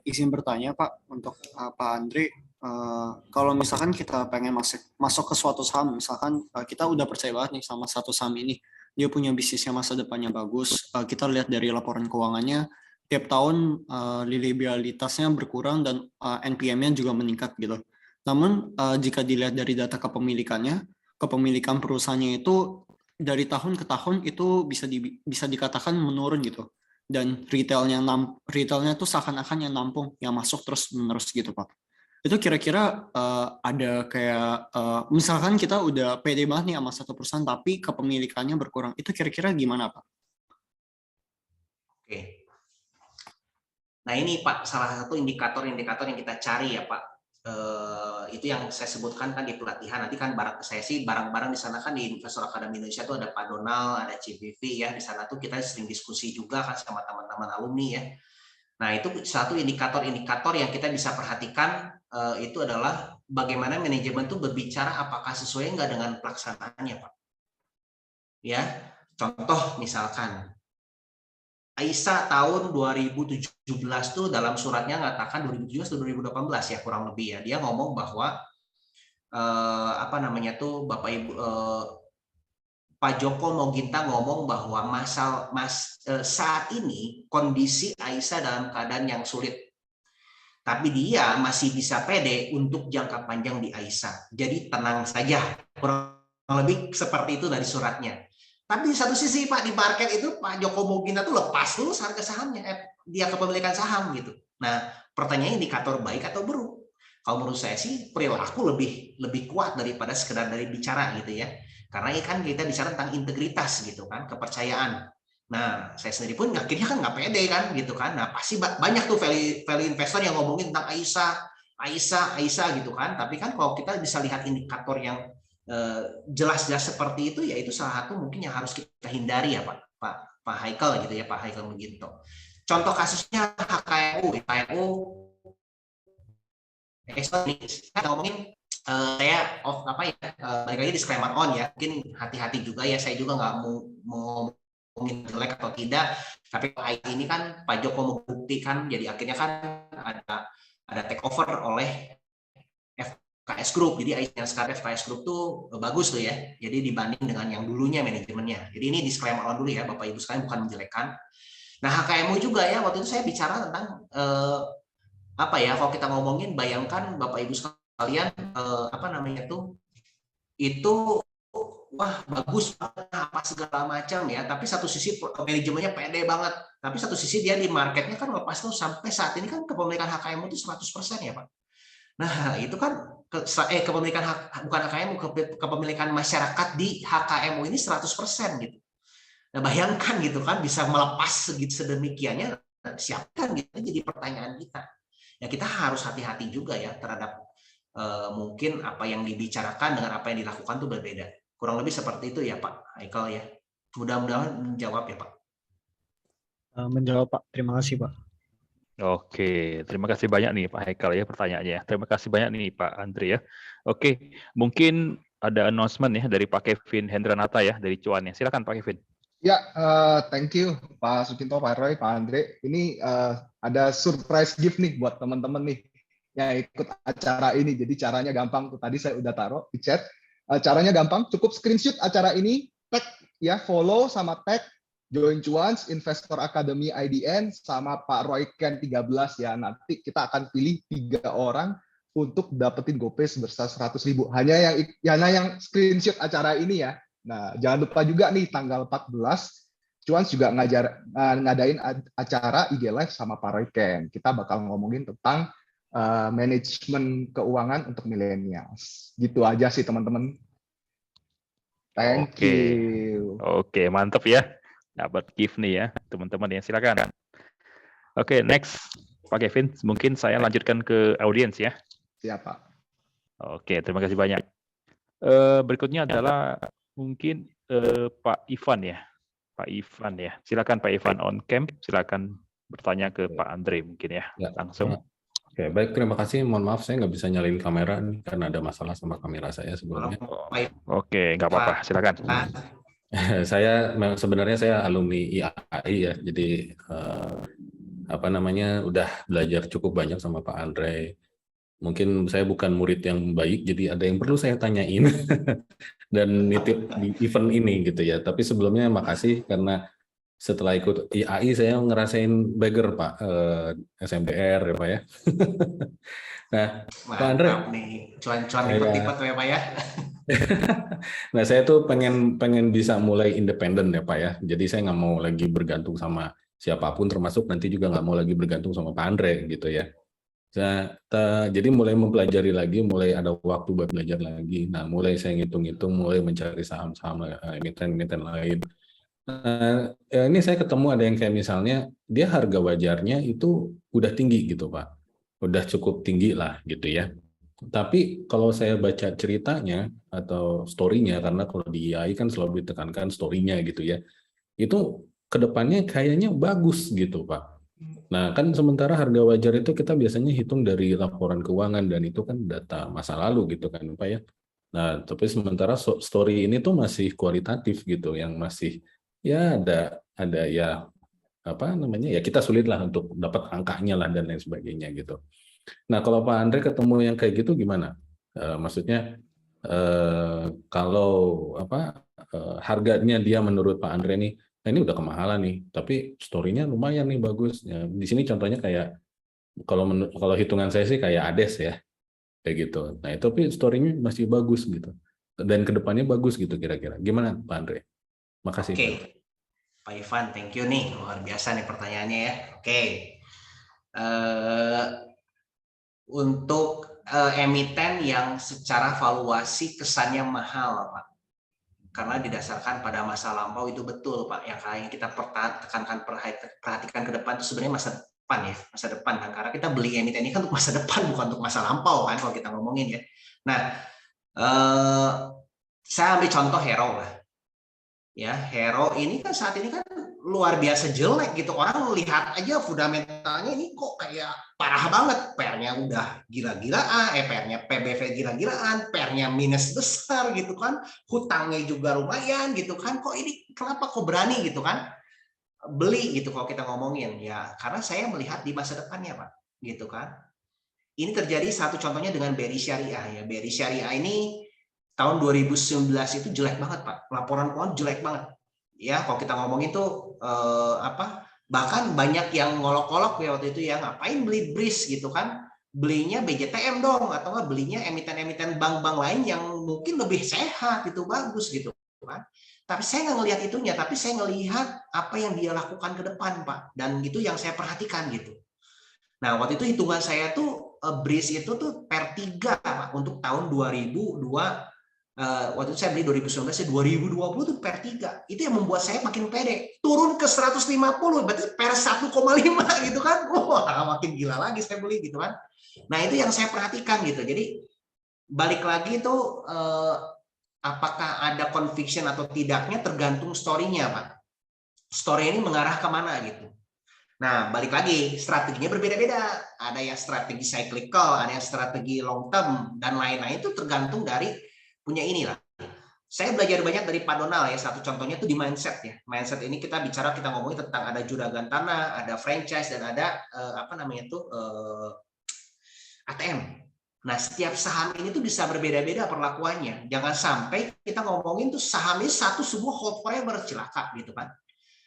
Izin bertanya Pak untuk Pak Andre. Kalau misalkan kita pengen masuk ke suatu saham, misalkan kita udah percaya banget nih sama satu saham ini, dia punya bisnisnya masa depannya bagus, kita lihat dari laporan keuangannya, tiap tahun liabilitasnya berkurang dan NPM-nya juga meningkat gitu. Namun jika dilihat dari data kepemilikan perusahaannya itu dari tahun ke tahun itu bisa dikatakan menurun gitu. Dan retailnya tuh seakan-akan yang nampung, yang masuk terus menerus gitu Pak. Itu kira-kira ada kayak misalkan kita udah pede banget nih sama satu perusahaan tapi kepemilikannya berkurang, itu kira-kira gimana Pak?
Oke. Nah ini Pak salah satu indikator-indikator yang kita cari ya Pak. Itu yang saya sebutkan kan di pelatihan. Nanti kan barang-barang di sana kan di Investor Academy Indonesia tuh ada Pak Donald, ada CBV ya. Di sana tuh kita sering diskusi juga kan sama teman-teman alumni ya. Nah, itu satu indikator-indikator yang kita bisa perhatikan itu adalah bagaimana manajemen itu berbicara apakah sesuai nggak dengan pelaksanaannya, Pak. Ya, contoh misalkan Aisyah tahun 2017 tuh dalam suratnya mengatakan 2017 atau 2018 ya kurang lebih ya. Dia ngomong bahwa Bapak Ibu Pak Joko Moginta ngomong bahwa saat ini kondisi Aisyah dalam keadaan yang sulit. Tapi dia masih bisa pede untuk jangka panjang di Aisyah. Jadi tenang saja. Kurang lebih seperti itu dari suratnya. Tapi di satu sisi Pak di market itu Pak Joko Moginta tuh lepas dulu harga sahamnya, dia kepemilikan saham gitu. Nah, pertanyaannya indikator baik atau buruk? Kalau menurut saya sih perilaku lebih kuat daripada sekedar dari bicara gitu ya. Karena kan kita bicara tentang integritas gitu kan, kepercayaan. Nah, saya sendiri pun akhirnya kan nggak pede kan gitu kan. Nah, pasti banyak tuh value investor yang ngomongin tentang Aisyah gitu kan. Tapi kan kalau kita bisa lihat indikator yang jelas-jelas seperti itu, ya itu salah satu mungkin yang harus kita hindari ya Pak Haikel gitu ya, Pak Haikel begitu. Contoh kasusnya HKMU saya ngomongin saya balik lagi disclaimer on ya, mungkin hati-hati juga ya, saya juga nggak mau ngomongin jelek atau tidak, tapi ini kan Pak Joko membuktikan, jadi akhirnya kan ada take over oleh FKS Group, jadi yang sekarang FKS Group tuh bagus tuh ya, jadi dibanding dengan yang dulunya manajemennya. Jadi ini disclaimer on dulu ya Bapak Ibu sekalian, bukan menjelekkan. Nah HKMU juga ya, waktu itu saya bicara tentang kalau kita ngomongin, bayangkan Bapak Ibu sekalian itu wah bagus apa segala macam ya, tapi satu sisi manajemennya pede banget, tapi satu sisi dia di marketnya kan lepas tuh sampai saat ini kan kepemilikan HKMU itu 100% ya Pak. Nah itu kan kepemilikan bukan HKMU, kepemilikan masyarakat di HKMU ini 100% gitu. Nah bayangkan gitu kan bisa melepas segitu sedemikiannya, siapkan gitu, jadi pertanyaan kita. Ya kita harus hati-hati juga ya terhadap mungkin apa yang dibicarakan dengan apa yang dilakukan itu berbeda. Kurang lebih seperti itu ya Pak Haikel ya. Mudah-mudahan menjawab ya Pak.
Menjawab Pak. Terima kasih Pak.
Oke, terima kasih banyak nih Pak Haikal ya pertanyaannya. Terima kasih banyak nih Pak Andre ya. Oke, mungkin ada announcement ya dari Pak Kevin Hendranata ya dari Cuan ya. Silakan Pak Kevin.
Ya, thank you Pak Sukinto, Pak Roy, Pak Andre. Ini ada surprise gift nih buat teman-teman nih yang ikut acara ini. Jadi caranya gampang. Tadi saya udah taruh di chat. Caranya gampang, cukup screenshot acara ini, tag ya, follow sama tag Join Cuans, Investor Academy IDN, sama Pak Roy Ken 13 ya. Nanti kita akan pilih 3 orang untuk dapetin GoPay sebesar 100.000. Hanya yang screenshot acara ini ya. Nah, jangan lupa juga nih tanggal 14 Cuans juga ngadain acara IG Live sama Pak Roy Ken. Kita bakal ngomongin tentang manajemen keuangan untuk millennials. Gitu aja sih teman-teman. Thank you.
Oke, mantap ya. Dapat gift nih ya, teman-teman ya. Silakan. Oke, next Pak Kevin. Mungkin saya lanjutkan ke audiens ya.
Siapa?
Oke, terima kasih banyak. Berikutnya adalah mungkin Pak Ivan ya. Pak Ivan ya. Silakan Pak Ivan on cam. Silakan bertanya ke Pak Andre mungkin ya. Langsung.
Oke, baik, terima kasih. Mohon maaf saya nggak bisa nyalain kamera nih, karena ada masalah sama kamera saya sebelumnya.
Oke, nggak apa-apa. Silakan.
Sebenarnya saya alumni IAI ya, jadi udah belajar cukup banyak sama Pak Andre. Mungkin saya bukan murid yang baik, jadi ada yang perlu saya tanyain dan nitip di event ini gitu ya. Tapi sebelumnya makasih karena setelah ikut IAI saya ngerasain beggar Pak, SMPR ya Pak ya. Nah, Pak Andre,
cuan-cuan lipat-lipat ya Pak ya.
Nah, saya tuh pengen bisa mulai independen ya Pak ya. Jadi saya nggak mau lagi bergantung sama siapapun, termasuk nanti juga nggak mau lagi bergantung sama Pak Andre gitu ya. Jadi mulai mempelajari lagi, mulai ada waktu buat belajar lagi. Nah, mulai saya ngitung-ngitung, mulai mencari saham-saham emiten-emiten lain. Ini saya ketemu ada yang kayak misalnya dia harga wajarnya itu udah tinggi gitu Pak, udah cukup tinggi lah gitu ya. Tapi kalau saya baca ceritanya atau story-nya, karena kalau di IAI kan selalu ditekankan story-nya gitu ya, itu kedepannya kayaknya bagus gitu Pak. Nah kan sementara harga wajar itu kita biasanya hitung dari laporan keuangan dan itu kan data masa lalu gitu kan Pak ya. Nah tapi sementara story ini tuh masih kualitatif gitu, yang masih ya ada ya ya kita sulit lah untuk dapat angkanya lah dan lain sebagainya gitu. Nah, kalau Pak Andre ketemu yang kayak gitu gimana? Maksudnya kalau harganya dia menurut Pak Andre nih, nah ini udah kemahalan nih, tapi story-nya lumayan nih bagus. Ya, di sini contohnya kayak kalau hitungan saya sih kayak Ades ya, kayak gitu. Nah itu tapi story-nya masih bagus gitu, dan kedepannya bagus gitu kira-kira. Gimana Pak Andre? Makasih.
Oke, Pak Ivan, thank you nih, luar biasa nih pertanyaannya ya. Oke. Untuk emiten yang secara valuasi kesannya mahal, Pak. Karena didasarkan pada masa lampau itu betul, Pak. Yang kayaknya kita perhatikan ke depan itu sebenarnya masa depan ya, masa depan kan. Karena kita beli emiten ini kan untuk masa depan, bukan untuk masa lampau kan kalau kita ngomongin ya. Nah, saya ambil contoh Hero lah. Ya, Hero ini kan saat ini kan luar biasa jelek gitu. Orang lihat aja fundamentalnya ini kok kayak parah banget. PR-nya udah gila-gilaan, PR-nya PBV gila-gilaan, PR-nya minus besar gitu kan. Hutangnya juga lumayan gitu kan. Kok ini kenapa kok berani gitu kan beli gitu kalau kita ngomongin ya. Karena saya melihat di masa depannya Pak, gitu kan. Ini terjadi satu contohnya dengan BRI Syariah ya. BRI Syariah ini tahun 2019 itu jelek banget Pak, laporan keuangan jelek banget. Ya kalau kita ngomongin tuh bahkan banyak yang ngolok-ngolok ya waktu itu ya, ngapain beli BRIS gitu kan, belinya BJTM dong, atau nggak belinya emiten-emiten bank-bank lain yang mungkin lebih sehat gitu, bagus gitu kan. Tapi saya nggak ngelihat itunya, tapi saya ngelihat apa yang dia lakukan ke depan Pak, dan itu yang saya perhatikan gitu. Nah waktu itu hitungan saya tuh BRIS itu tuh per 3 Pak untuk tahun 2002. Waktu itu saya beli 2019, 2020 tuh per 3. Itu yang membuat saya makin pede. Turun ke 150, berarti per 1,5 gitu kan. Wah, makin gila lagi saya beli gitu kan. Nah, itu yang saya perhatikan gitu. Jadi balik lagi tuh apakah ada conviction atau tidaknya tergantung story-nya, Pak. Story ini mengarah kemana gitu. Nah, balik lagi, strateginya berbeda-beda. Ada yang strategi cyclical, ada yang strategi long term, dan lain-lain itu tergantung dari punya inilah. Saya belajar banyak dari Pak Donald ya. Satu contohnya itu di mindset ya. Mindset ini kita ngomongin tentang ada juragan tanah, ada franchise, dan ada ATM. Nah, setiap saham ini tuh bisa berbeda-beda perlakuannya. Jangan sampai kita ngomongin tuh saham ini satu semua hold forever, celaka gitu kan.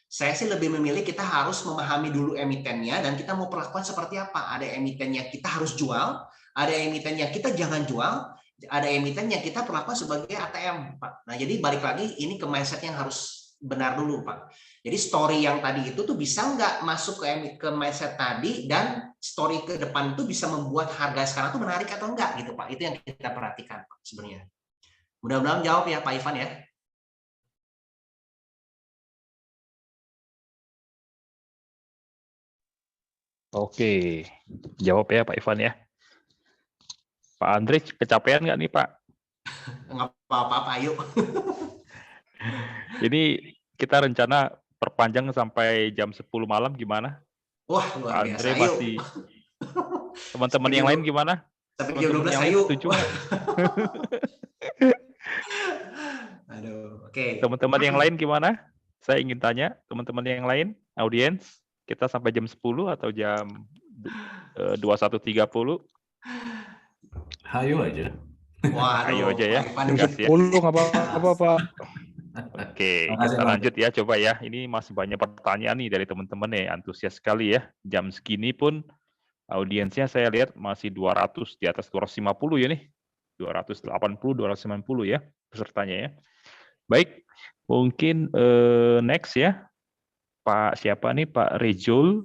Saya sih lebih memilih kita harus memahami dulu emitennya dan kita mau perlakuan seperti apa. Ada emitennya kita harus jual, ada emitennya kita jangan jual, ada emitennya kita perlakuan sebagai ATM, Pak. Nah, jadi balik lagi ini ke mindset yang harus benar dulu, Pak. Jadi story yang tadi itu tuh bisa nggak masuk ke mindset tadi, dan story ke depan itu bisa membuat harga sekarang tuh menarik atau enggak gitu, Pak. Itu yang kita perhatikan, Pak, sebenarnya. Mudah-mudahan jawab ya, Pak Ivan ya.
Oke, jawab ya Pak Ivan ya. Pak Andre kecapean nggak nih Pak?
Nggak apa-apa, ayo.
Ini kita rencana perpanjang sampai jam 10 malam gimana?
Wah, luar
Pak
biasa.
Andre
Ayo.
masih. Teman-teman yang lain gimana?
Sampai jam 12, ayo.
Setuju nggak?
Aduh, oke.
Teman-teman yang lain gimana? Saya ingin tanya, teman-teman yang lain, audiens, kita sampai jam 10 atau jam 21.30?
Hayo aja.
Wah,
ayo aja ya.
Jam 10 nggak apa-apa, Pak.
Oke, kita lanjut ya, coba ya. Ini masih banyak pertanyaan nih dari teman-teman ya, antusias sekali ya. Jam segini pun audiensnya saya lihat masih 200, di atas 250 ya nih. 280, 290 ya pesertanya ya. Baik, mungkin next ya. Pak siapa nih? Pak Rezul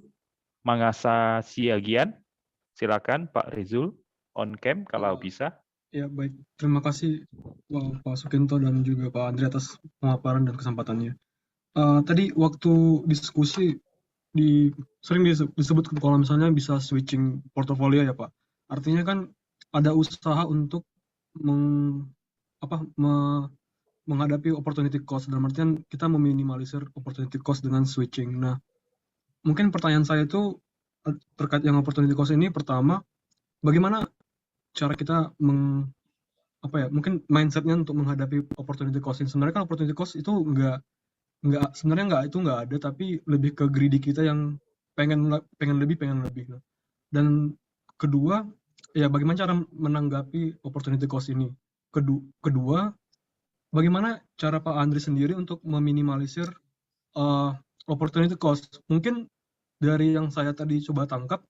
Mangasa Siagian. Silakan Pak Rezul on cam kalau bisa.
Ya baik, terima kasih Pak Sukinto dan juga Pak Andre atas pemaparan dan kesempatannya. Tadi waktu diskusi sering disebut kalau misalnya bisa switching portofolio ya Pak. Artinya kan ada usaha untuk menghadapi opportunity cost, dalam artian kita meminimalisir opportunity cost dengan switching. Nah, mungkin pertanyaan saya itu terkait yang opportunity cost ini, pertama, bagaimana cara kita mungkin mindsetnya untuk menghadapi opportunity cost ini. Sebenarnya kan opportunity cost itu nggak ada, tapi lebih ke greedy kita yang pengen lebih. Nah. Dan kedua, ya bagaimana cara menanggapi opportunity cost ini. Kedua, bagaimana cara Pak Andre sendiri untuk meminimalisir opportunity cost? Mungkin dari yang saya tadi coba tangkap,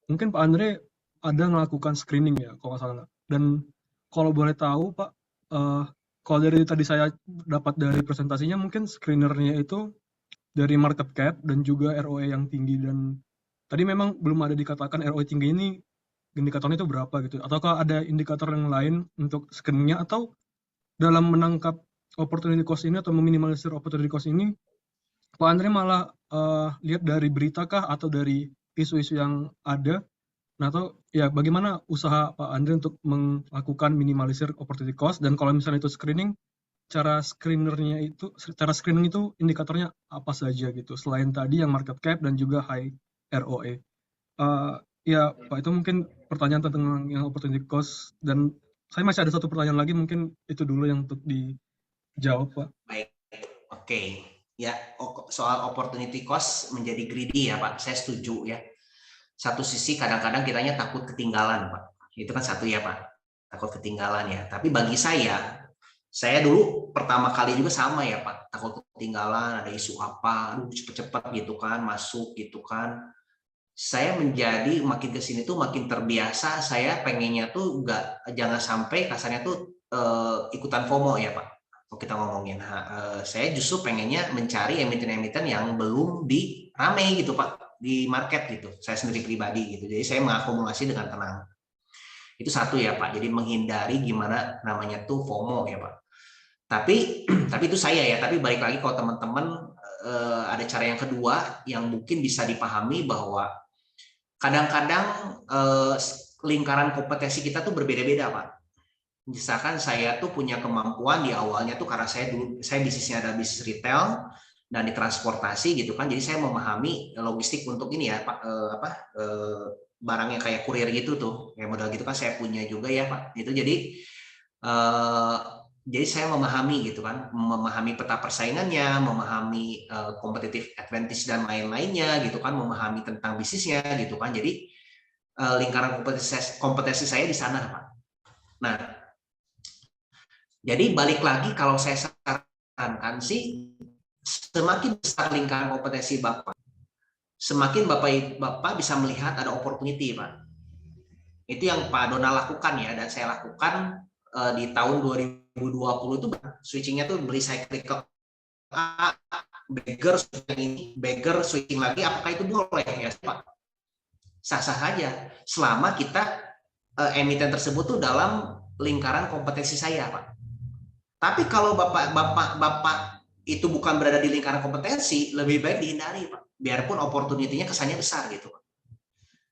mungkin Pak Andre ada melakukan screening ya, kalau nggak salah. Dan kalau boleh tahu Pak, kalau dari tadi saya dapat dari presentasinya, mungkin screenernya itu dari market cap dan juga ROE yang tinggi. Dan tadi memang belum ada dikatakan ROE tinggi ini indikatornya itu berapa gitu. Ataukah ada indikator yang lain untuk screeningnya, atau dalam menangkap opportunity cost ini atau meminimalisir opportunity cost ini, Pak Andre malah lihat dari berita kah atau dari isu-isu yang ada? Nah, atau ya bagaimana usaha Pak Andre untuk melakukan minimalisir opportunity cost? Dan kalau misalnya itu screening, cara screening itu indikatornya apa saja gitu, selain tadi yang market cap dan juga high ROE. Ya Pak, itu mungkin pertanyaan tentang yang opportunity cost, dan saya masih ada satu pertanyaan lagi, mungkin itu dulu yang untuk dijawab, Pak.
Baik, oke. Ya, soal opportunity cost menjadi greedy ya, Pak. Saya setuju ya. Satu sisi kadang-kadang kitanya takut ketinggalan, Pak. Itu kan satu ya, Pak. Takut ketinggalan ya. Tapi bagi saya dulu pertama kali juga sama ya, Pak. Takut ketinggalan, ada isu apa, aduh cepet-cepet gitu kan, masuk gitu kan. Saya menjadi makin kesini tuh makin terbiasa, saya pengennya tuh jangan sampai kasarnya tuh ikutan FOMO ya Pak. Kalau kita ngomongin, saya justru pengennya mencari emiten-emiten yang belum rame gitu Pak di market gitu. Saya sendiri pribadi gitu. Jadi saya mengakumulasi dengan tenang. Itu satu ya Pak. Jadi menghindari gimana namanya tuh FOMO ya Pak. Tapi itu saya ya. Tapi balik lagi kalau teman-teman ada cara yang kedua yang mungkin bisa dipahami bahwa kadang-kadang lingkaran kompetensi kita tuh berbeda-beda, Pak. Misalkan saya tuh punya kemampuan di awalnya tuh karena saya bisnisnya ada bisnis retail, dan di transportasi gitu kan. Jadi saya memahami logistik untuk ini ya Pak, barang yang kayak kurir gitu tuh, kayak modal gitu kan saya punya juga ya Pak. Itu jadi saya memahami gitu kan, memahami peta persaingannya, memahami competitive advantage dan lain-lainnya gitu kan, memahami tentang bisnisnya gitu kan. Jadi lingkaran kompetensi saya di sana Pak. Nah, jadi balik lagi kalau saya sarankan sih, semakin besar lingkaran kompetensi Bapak, semakin Bapak bisa melihat ada opportunity, Pak. Itu yang Pak Donald lakukan ya, dan saya lakukan di tahun 2020 itu switchingnya tuh beli cyclical bagger switching lagi, apakah itu boleh ya Pak? Sah-sah saja, selama kita emiten tersebut tuh dalam lingkaran kompetensi saya, Pak. Tapi kalau Bapak itu bukan berada di lingkaran kompetensi, lebih baik dihindari, Pak. Biarpun opportunity-nya kesannya besar gitu, Pak.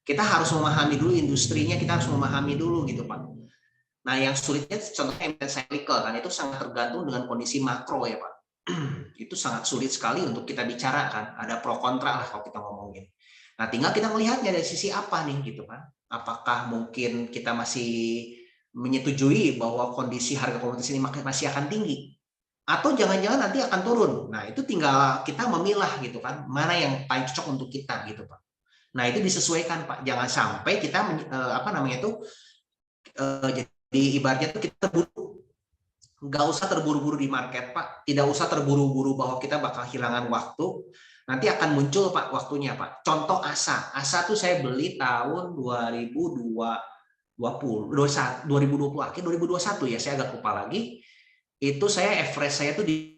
Kita harus memahami dulu industrinya, kita harus memahami dulu gitu, Pak. Nah, yang sulitnya contohnya emiten cyclical kan, itu sangat tergantung dengan kondisi makro ya, Pak. Itu sangat sulit sekali untuk kita bicarakan. Ada pro kontra lah kalau kita ngomongin. Nah, tinggal kita melihatnya dari sisi apa nih gitu kan. Apakah mungkin kita masih menyetujui bahwa kondisi harga komoditas ini masih akan tinggi, atau jangan-jangan nanti akan turun. Nah, itu tinggal kita memilah gitu kan, mana yang paling cocok untuk kita gitu Pak. Nah, itu disesuaikan Pak. Jangan sampai kita jadi ibaratnya itu kita terburu. Nggak usah terburu-buru di market Pak. Tidak usah terburu-buru bahwa kita bakal kehilangan waktu. Nanti akan muncul Pak waktunya Pak. Contoh ASA. ASA tuh saya beli tahun 2020 akhir 2021 ya, saya agak lupa lagi. Itu saya average saya tuh di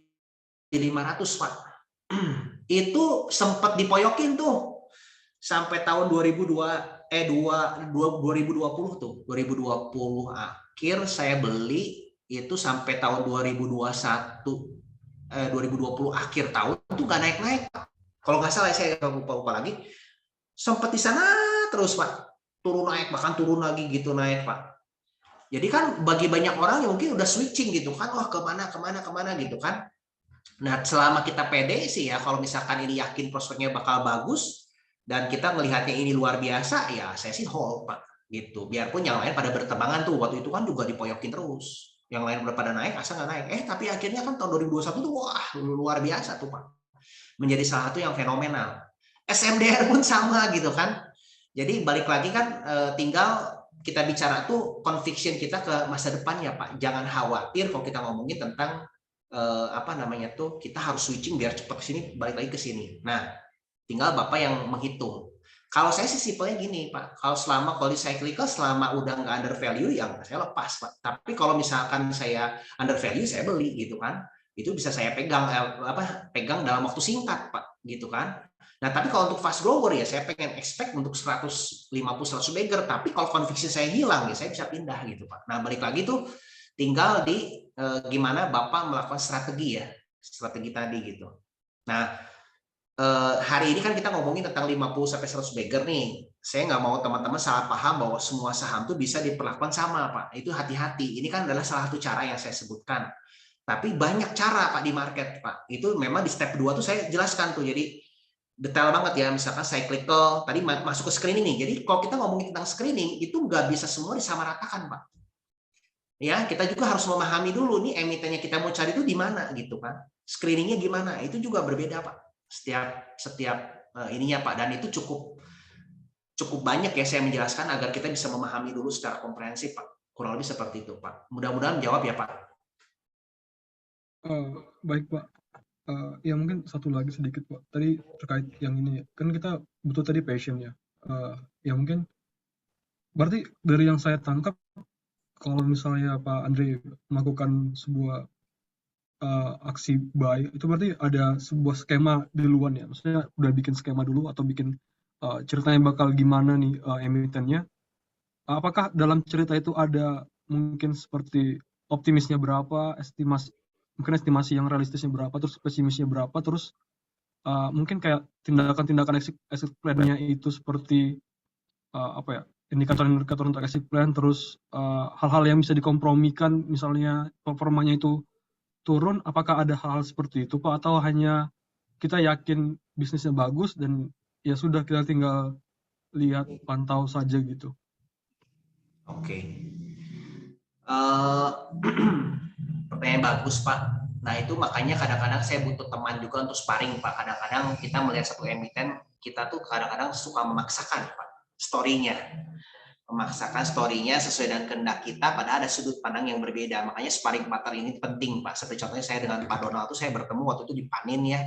500 Pak. Itu sempat dipoyokin tuh sampai tahun 2020 tuh. 2020 akhir saya beli itu sampai tahun 2020 akhir tahun tuh nggak naik-naik Pak. Kalau nggak salah saya lupa lagi. Sempat di sana terus Pak. Turun naik, bahkan turun lagi gitu naik Pak. Jadi kan bagi banyak orang yang mungkin udah switching gitu kan, wah kemana gitu kan. Nah, selama kita pede sih ya, kalau misalkan ini yakin prospeknya bakal bagus dan kita melihatnya ini luar biasa, ya saya sih hold Pak gitu. Biarpun yang lain pada bertebangan tuh, waktu itu kan juga dipoyokin terus. Yang lain udah pada naik, asal nggak naik. Tapi akhirnya kan tahun 2021 tuh wah luar biasa tuh Pak. Menjadi salah satu yang fenomenal. SMDR pun sama gitu kan. Jadi balik lagi kan tinggal kita bicara tuh conviction kita ke masa depannya Pak. Jangan khawatir kalau kita ngomongin tentang kita harus switching biar cepat ke sini, balik lagi ke sini. Nah, tinggal Bapak yang menghitung. Kalau saya sih simpelnya gini Pak, kalau di cyclical selama udah nggak under value ya saya lepas Pak. Tapi kalau misalkan saya under value saya beli gitu kan. Itu bisa saya pegang dalam waktu singkat Pak gitu kan. Nah, tapi kalau untuk fast grower ya saya pengen expect untuk 150-100 bagger, tapi kalau conviction saya hilang ya saya bisa pindah gitu Pak. Nah, balik lagi tuh tinggal di gimana Bapak melakukan strategi tadi gitu. Nah, hari ini kan kita ngomongin tentang 50-100 bagger nih. Saya nggak mau teman-teman salah paham bahwa semua saham tuh bisa diperlakukan sama Pak. Itu hati-hati. Ini kan adalah salah satu cara yang saya sebutkan. Tapi banyak cara Pak di market Pak. Itu memang di step 2 tuh saya jelaskan tuh. Jadi detail banget ya, misalkan cyclical, tadi masuk ke screening nih. Jadi kalau kita ngomongin tentang screening, itu nggak bisa semua disamaratakan, Pak. Ya, kita juga harus memahami dulu nih emitennya kita mau cari itu di mana gitu kan. Screeningnya gimana? Itu juga berbeda, Pak. Setiap ininya, Pak. Dan itu cukup banyak ya saya menjelaskan agar kita bisa memahami dulu secara komprehensif, Pak. Kurang lebih seperti itu, Pak. Mudah-mudahan menjawab ya, Pak.
Baik, Pak. Ya mungkin satu lagi sedikit Pak, tadi terkait yang ini ya, kan kita butuh tadi passion ya, ya mungkin berarti dari yang saya tangkap kalau misalnya Pak Andre melakukan sebuah aksi buy itu berarti ada sebuah skema duluan ya, maksudnya udah bikin skema dulu atau bikin ceritanya bakal gimana nih emitennya, apakah dalam cerita itu ada mungkin seperti optimisnya berapa, estimasi yang realistisnya berapa, terus pesimisnya berapa, terus mungkin kayak tindakan-tindakan exit plan-nya itu seperti indikator-indikator untuk exit plan, terus hal-hal yang bisa dikompromikan, misalnya performanya itu turun, apakah ada hal-hal seperti itu Pak, atau hanya kita yakin bisnisnya bagus dan ya sudah kita tinggal lihat, pantau saja gitu.
Oke. Pertanyaan bagus, Pak. Nah, itu makanya kadang-kadang saya butuh teman juga untuk sparring, Pak. Kadang-kadang kita melihat satu emiten, kita tuh kadang-kadang suka memaksakan, Pak, story-nya. Memaksakan story-nya sesuai dengan kehendak kita, padahal ada sudut pandang yang berbeda. Makanya sparring partner ini penting, Pak. Seperti contohnya saya dengan Pak Donald itu saya bertemu waktu itu di Panin ya.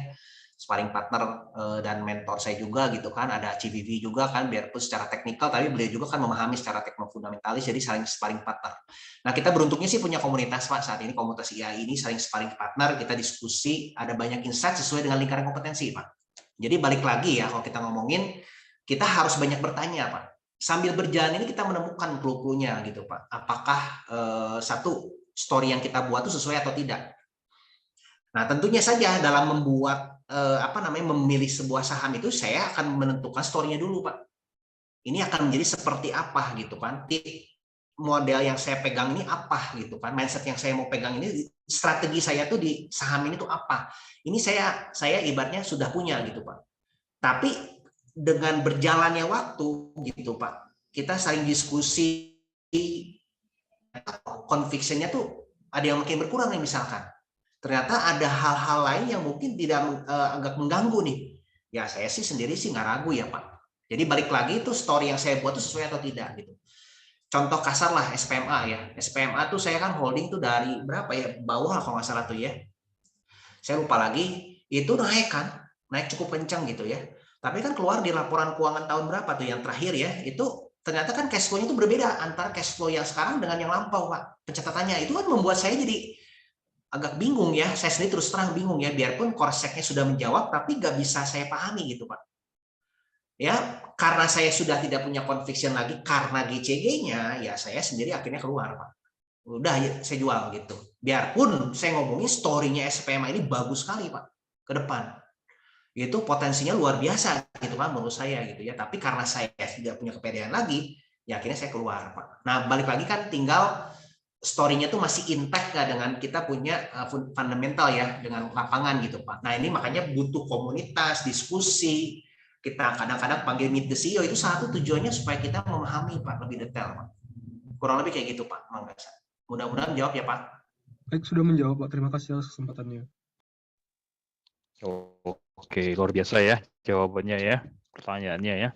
Sparring partner dan mentor saya juga gitu kan, ada CVV juga kan, biarpun secara teknikal tapi beliau juga kan memahami secara tekno-fundamentalis, jadi saling sparring partner. Nah, kita beruntungnya sih punya komunitas, Pak, saat ini komunitas IAI ini saling sparring partner, kita diskusi, ada banyak insight sesuai dengan lingkaran kompetensi, Pak. Jadi balik lagi ya, kalau kita ngomongin, kita harus banyak bertanya, Pak. Sambil berjalan ini kita menemukan clue-cluenya gitu, Pak. Apakah satu story yang kita buat itu sesuai atau tidak. Nah, tentunya saja dalam membuat memilih sebuah saham itu saya akan menentukan story-nya dulu, Pak. Ini akan menjadi seperti apa gitu kan. Model yang saya pegang ini apa gitu kan. Mindset yang saya mau pegang ini, strategi saya tuh di saham ini tuh apa. Ini saya ibaratnya sudah punya gitu, Pak. Tapi dengan berjalannya waktu gitu, Pak, kita saling diskusi, conviction-nya tuh ada yang makin berkurang nih misalkan. Ternyata ada hal-hal lain yang mungkin tidak agak mengganggu nih. Ya saya sih sendiri sih nggak ragu ya, Pak. Jadi balik lagi itu story yang saya buat itu sesuai atau tidak gitu. Contoh kasar lah SPMA ya. SPMA tuh saya kan holding tuh dari berapa ya, bawah kalau nggak salah tuh ya. Saya lupa lagi, itu naik cukup kencang gitu ya. Tapi kan keluar di laporan keuangan tahun berapa tuh yang terakhir ya, itu ternyata kan cash flow-nya itu berbeda antara cash flow yang sekarang dengan yang lampau, Pak. Pencatatannya itu kan membuat saya jadi agak bingung ya, saya sendiri terus terang bingung ya, biarpun Korseknya sudah menjawab, tapi nggak bisa saya pahami gitu, Pak. Ya, karena saya sudah tidak punya conviction lagi karena GCG-nya, ya saya sendiri akhirnya keluar, Pak. Udah ya, saya jual gitu. Biarpun saya ngomongin story-nya SPMA ini bagus sekali, Pak, ke depan. Itu potensinya luar biasa gitu kan menurut saya gitu ya. Tapi karena saya tidak punya kepedean lagi, ya akhirnya saya keluar, Pak. Nah, balik lagi kan tinggal story-nya tuh masih intact nggak dengan kita punya fundamental ya, dengan lapangan gitu, Pak. Nah, ini makanya butuh komunitas, diskusi. Kita kadang-kadang panggil meet the CEO, itu satu tujuannya supaya kita memahami, Pak, lebih detail, Pak. Kurang lebih kayak gitu, Pak. Mudah-mudahan jawab ya, Pak.
Baik, sudah menjawab, Pak. Terima kasih atas kesempatannya.
Oke, luar biasa ya jawabannya ya, pertanyaannya ya.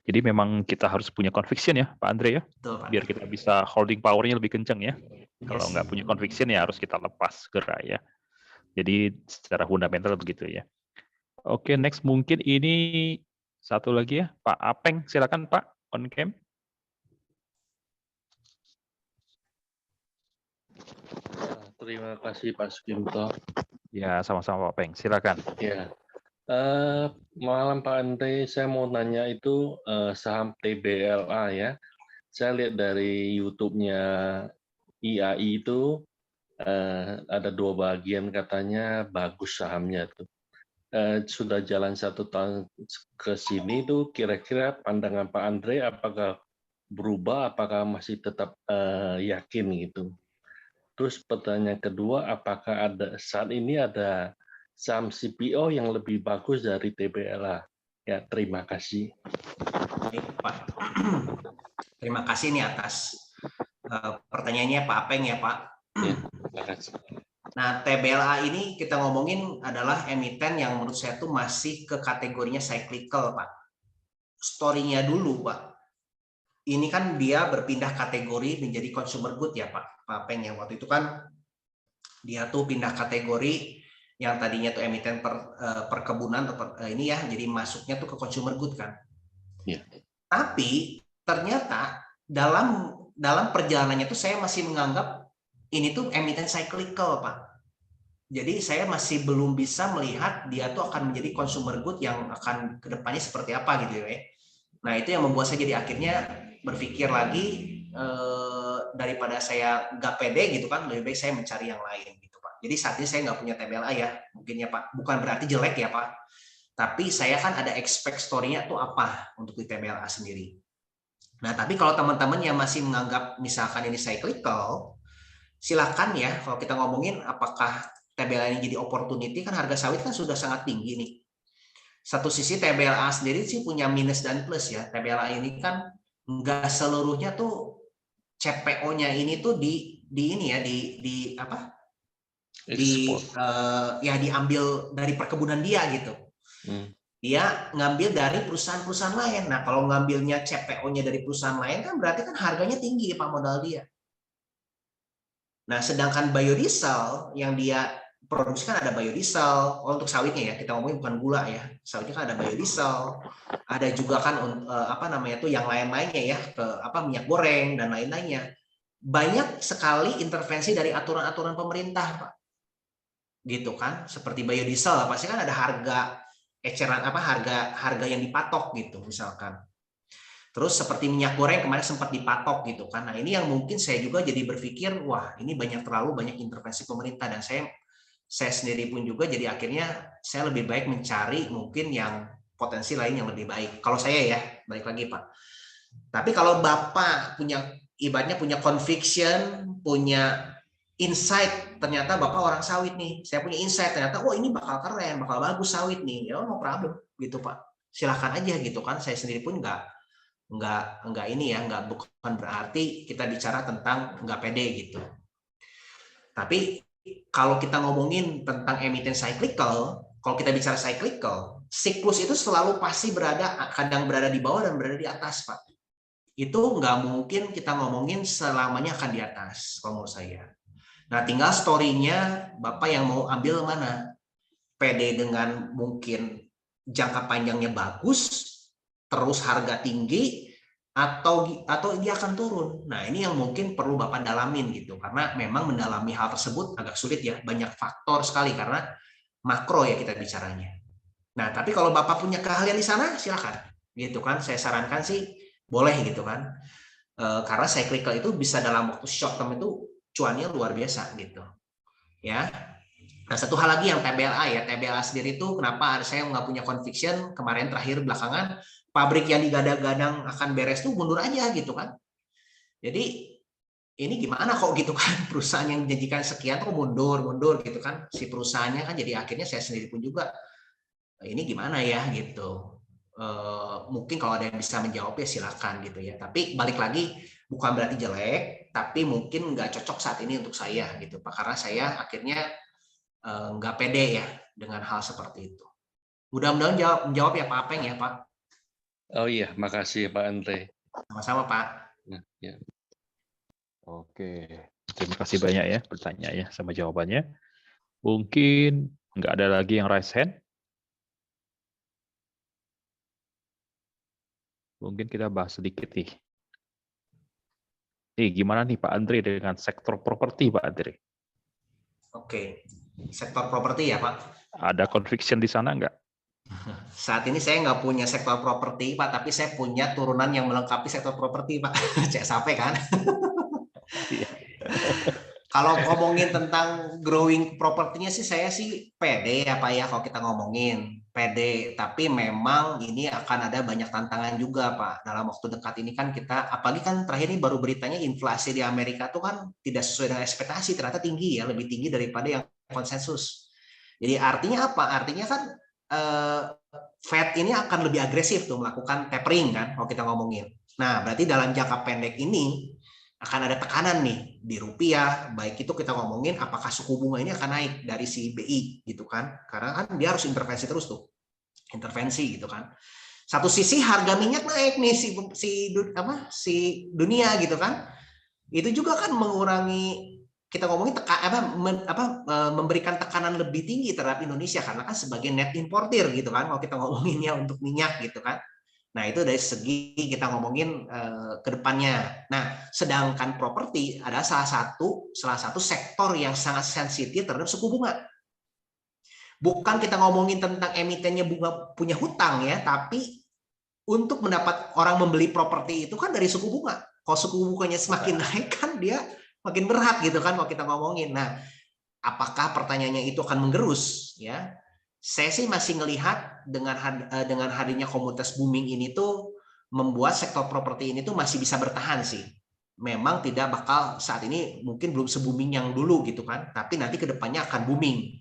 Jadi memang kita harus punya conviction ya, Pak Andre ya,
betul, Pak.
Biar kita bisa holding power-nya lebih kencang ya. Kalau nggak punya conviction ya harus kita lepas segera ya. Jadi secara fundamental begitu ya. Oke, next mungkin ini satu lagi ya, Pak Apeng, silakan Pak, on cam.
Terima kasih Pak Sugimto.
Ya, sama-sama Pak Apeng, silakan.
Ya. Malam Pak Andre, saya mau nanya itu saham TBLA ya. Saya lihat dari YouTube-nya IAI itu ada 2 bagian katanya bagus sahamnya tuh. Sudah jalan 1 tahun ke sini tuh, kira-kira pandangan Pak Andre apakah berubah, apakah masih tetap yakin gitu. Terus pertanyaan kedua, apakah saat ini ada saham CPO yang lebih bagus dari TBLA? Ya, terima kasih.
Baik, Pak. Terima kasih nih atas pertanyaannya Pak Apeng ya, Pak.
Ya, terima kasih.
Nah, TBLA ini kita ngomongin adalah emiten yang menurut saya tuh masih ke kategorinya cyclical, Pak. Story-nya dulu, Pak. Ini kan dia berpindah kategori menjadi consumer good ya, Pak Apeng ya. Waktu itu kan dia tuh pindah kategori yang tadinya tuh emiten perkebunan ini ya, jadi masuknya tuh ke consumer good kan.
Ya.
Tapi ternyata dalam perjalanannya tuh saya masih menganggap ini tuh emiten cyclical, Pak. Jadi saya masih belum bisa melihat dia tuh akan menjadi consumer good yang akan kedepannya seperti apa gitu ya. Nah, itu yang membuat saya jadi akhirnya berpikir lagi daripada saya nggak pede gitu kan, lebih baik saya mencari yang lain gitu, Pak. Jadi saat ini saya nggak punya TBLA ya, mungkin ya Pak. Bukan berarti jelek ya Pak. Tapi saya kan ada expect story-nya tuh apa untuk di TBLA sendiri. Nah, tapi kalau teman-teman yang masih menganggap misalkan ini cyclical, silakan ya, kalau kita ngomongin apakah TBLA ini jadi opportunity, kan harga sawit kan sudah sangat tinggi nih. Satu sisi TBLA sendiri sih punya minus dan plus ya. TBLA ini kan nggak seluruhnya tuh CPO-nya ini tuh diambil dari perkebunan dia gitu. Dia ngambil dari perusahaan-perusahaan lain. Nah, kalau ngambilnya CPO-nya dari perusahaan lain kan berarti kan harganya tinggi Pak modal dia. Nah, sedangkan biodiesel yang dia produksikan ada biodiesel, untuk sawitnya ya, kita ngomongin bukan gula ya. Sawitnya kan ada biodiesel, ada juga kan yang lain-lainnya ya, minyak goreng dan lain-lainnya. Banyak sekali intervensi dari aturan-aturan pemerintah, Pak. Gitu kan, seperti biodiesel pasti kan ada harga eceran harga yang dipatok gitu misalkan. Terus seperti minyak goreng kemarin sempat dipatok gitu kan. Nah, ini yang mungkin saya juga jadi berpikir, wah, ini terlalu banyak intervensi pemerintah, dan saya sendiri pun juga jadi akhirnya saya lebih baik mencari mungkin yang potensi lain yang lebih baik. Kalau saya ya, balik lagi Pak. Tapi kalau Bapak ibaratnya punya conviction, punya insight, ternyata Bapak orang sawit nih, saya punya insight, ternyata ini bakal keren, bakal bagus sawit nih, ya no problem gitu Pak. Silahkan aja gitu kan. Saya sendiri pun bukan berarti kita bicara tentang nggak pede gitu. Tapi kalau kita ngomongin tentang emiten cyclical, kalau kita bicara cyclical, siklus itu selalu pasti kadang berada di bawah dan berada di atas, Pak. Itu nggak mungkin kita ngomongin selamanya akan di atas, kalau menurut saya. Nah, tinggal story-nya Bapak yang mau ambil mana. Pede dengan mungkin jangka panjangnya bagus, terus harga tinggi, atau dia akan turun. Nah, ini yang mungkin perlu Bapak dalamin gitu, karena memang mendalami hal tersebut agak sulit ya, banyak faktor sekali karena makro ya kita bicaranya. Nah, tapi kalau Bapak punya keahlian di sana, silakan gitu kan. Saya sarankan sih boleh gitu kan, karena cyclical itu bisa dalam waktu short term itu cuannya luar biasa gitu ya. Nah, satu hal lagi yang TBLA ya, TBLA sendiri itu kenapa saya nggak punya conviction kemarin terakhir belakangan, pabrik yang digadang-gadang akan beres tuh mundur aja gitu kan. Jadi ini gimana kok gitu kan, perusahaan yang menjanjikan sekian tuh mundur gitu kan, si perusahaannya kan. Jadi akhirnya saya sendiri pun juga ini gimana ya gitu. Mungkin kalau ada yang bisa menjawab ya silakan gitu ya. Tapi balik lagi, bukan berarti jelek, tapi mungkin nggak cocok saat ini untuk saya gitu Pak, karena saya akhirnya nggak pede ya dengan hal seperti itu. Mudah-mudahan menjawab ya Pak Apeng ya Pak.
Oh iya, makasih Pak Andre.
Sama-sama Pak.
Ya.
Oke, terima kasih banyak ya pertanyaannya sama jawabannya. Mungkin nggak ada lagi yang raise hand. Mungkin kita bahas sedikit nih. Gimana nih Pak Andre dengan sektor properti Pak Andre?
Oke, sektor properti ya Pak.
Ada conviction di sana nggak?
Saat ini saya nggak punya sektor properti Pak, tapi saya punya turunan yang melengkapi sektor properti Pak. Cek sampai kan? Kalau ngomongin tentang growing propertinya sih saya sih pede ya Pak ya, kalau kita ngomongin pede. Tapi memang ini akan ada banyak tantangan juga Pak. Dalam waktu dekat ini kan kita, apalagi kan terakhir ini baru beritanya inflasi di Amerika tuh kan tidak sesuai dengan ekspektasi, ternyata tinggi ya, lebih tinggi daripada yang konsensus. Jadi artinya apa? Artinya kan Fed ini akan lebih agresif tuh melakukan tapering kan kalau kita ngomongin. Nah, berarti dalam jangka pendek ini akan ada tekanan nih di rupiah, baik itu kita ngomongin apakah suku bunga ini akan naik dari si BI gitu kan. Karena kan dia harus intervensi terus tuh. Intervensi gitu kan. Satu sisi harga minyak naik nih si dunia gitu kan. Itu juga kan mengurangi, kita ngomongin memberikan tekanan lebih tinggi terhadap Indonesia karena kan sebagai net importer gitu kan kalau kita ngomonginnya untuk minyak gitu kan. Nah, itu dari segi kita ngomongin ke depannya. Nah, sedangkan properti adalah salah satu sektor yang sangat sensitif terhadap suku bunga. Bukan kita ngomongin tentang emitennya bunga punya hutang ya, tapi untuk mendapat orang membeli properti itu kan dari suku bunga. Kalau suku bunganya semakin naik kan dia makin berat gitu kan kalau kita ngomongin. Nah, apakah pertanyaannya itu akan menggerus ya? Saya sih masih melihat dengan hadirnya komoditas booming ini tuh membuat sektor properti ini tuh masih bisa bertahan sih. memang tidak bakal saat ini mungkin belum se-booming yang dulu gitu kan, tapi nanti kedepannya akan booming.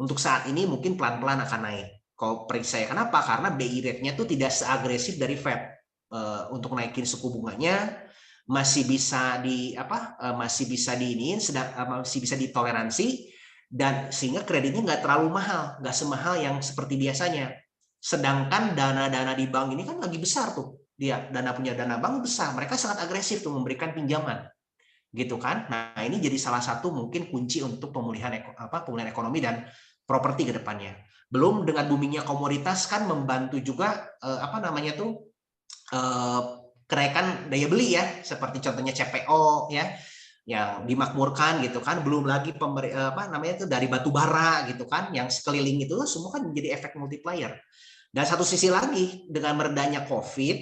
Untuk saat ini mungkin pelan-pelan akan naik. Kalau periksa saya kenapa? Karena BI rate-nya tuh tidak seagresif dari Fed. Untuk naikin suku bunganya masih bisa masih bisa masih bisa ditoleransi, dan sehingga kreditnya nggak terlalu mahal, nggak semahal yang seperti biasanya. Sedangkan dana-dana di bank ini kan lagi besar tuh, dia punya dana bank besar, mereka sangat agresif tuh memberikan pinjaman, gitu kan. Nah ini jadi salah satu mungkin kunci untuk pemulihan ekonomi dan properti ke depannya. Belum dengan boomingnya komoditas kan membantu juga kenaikan daya beli ya, seperti contohnya CPO ya, yang dimakmurkan gitu kan. Belum lagi dari batu bara gitu kan, yang sekeliling itu semua kan menjadi efek multiplier. Dan satu sisi lagi, dengan meredanya COVID,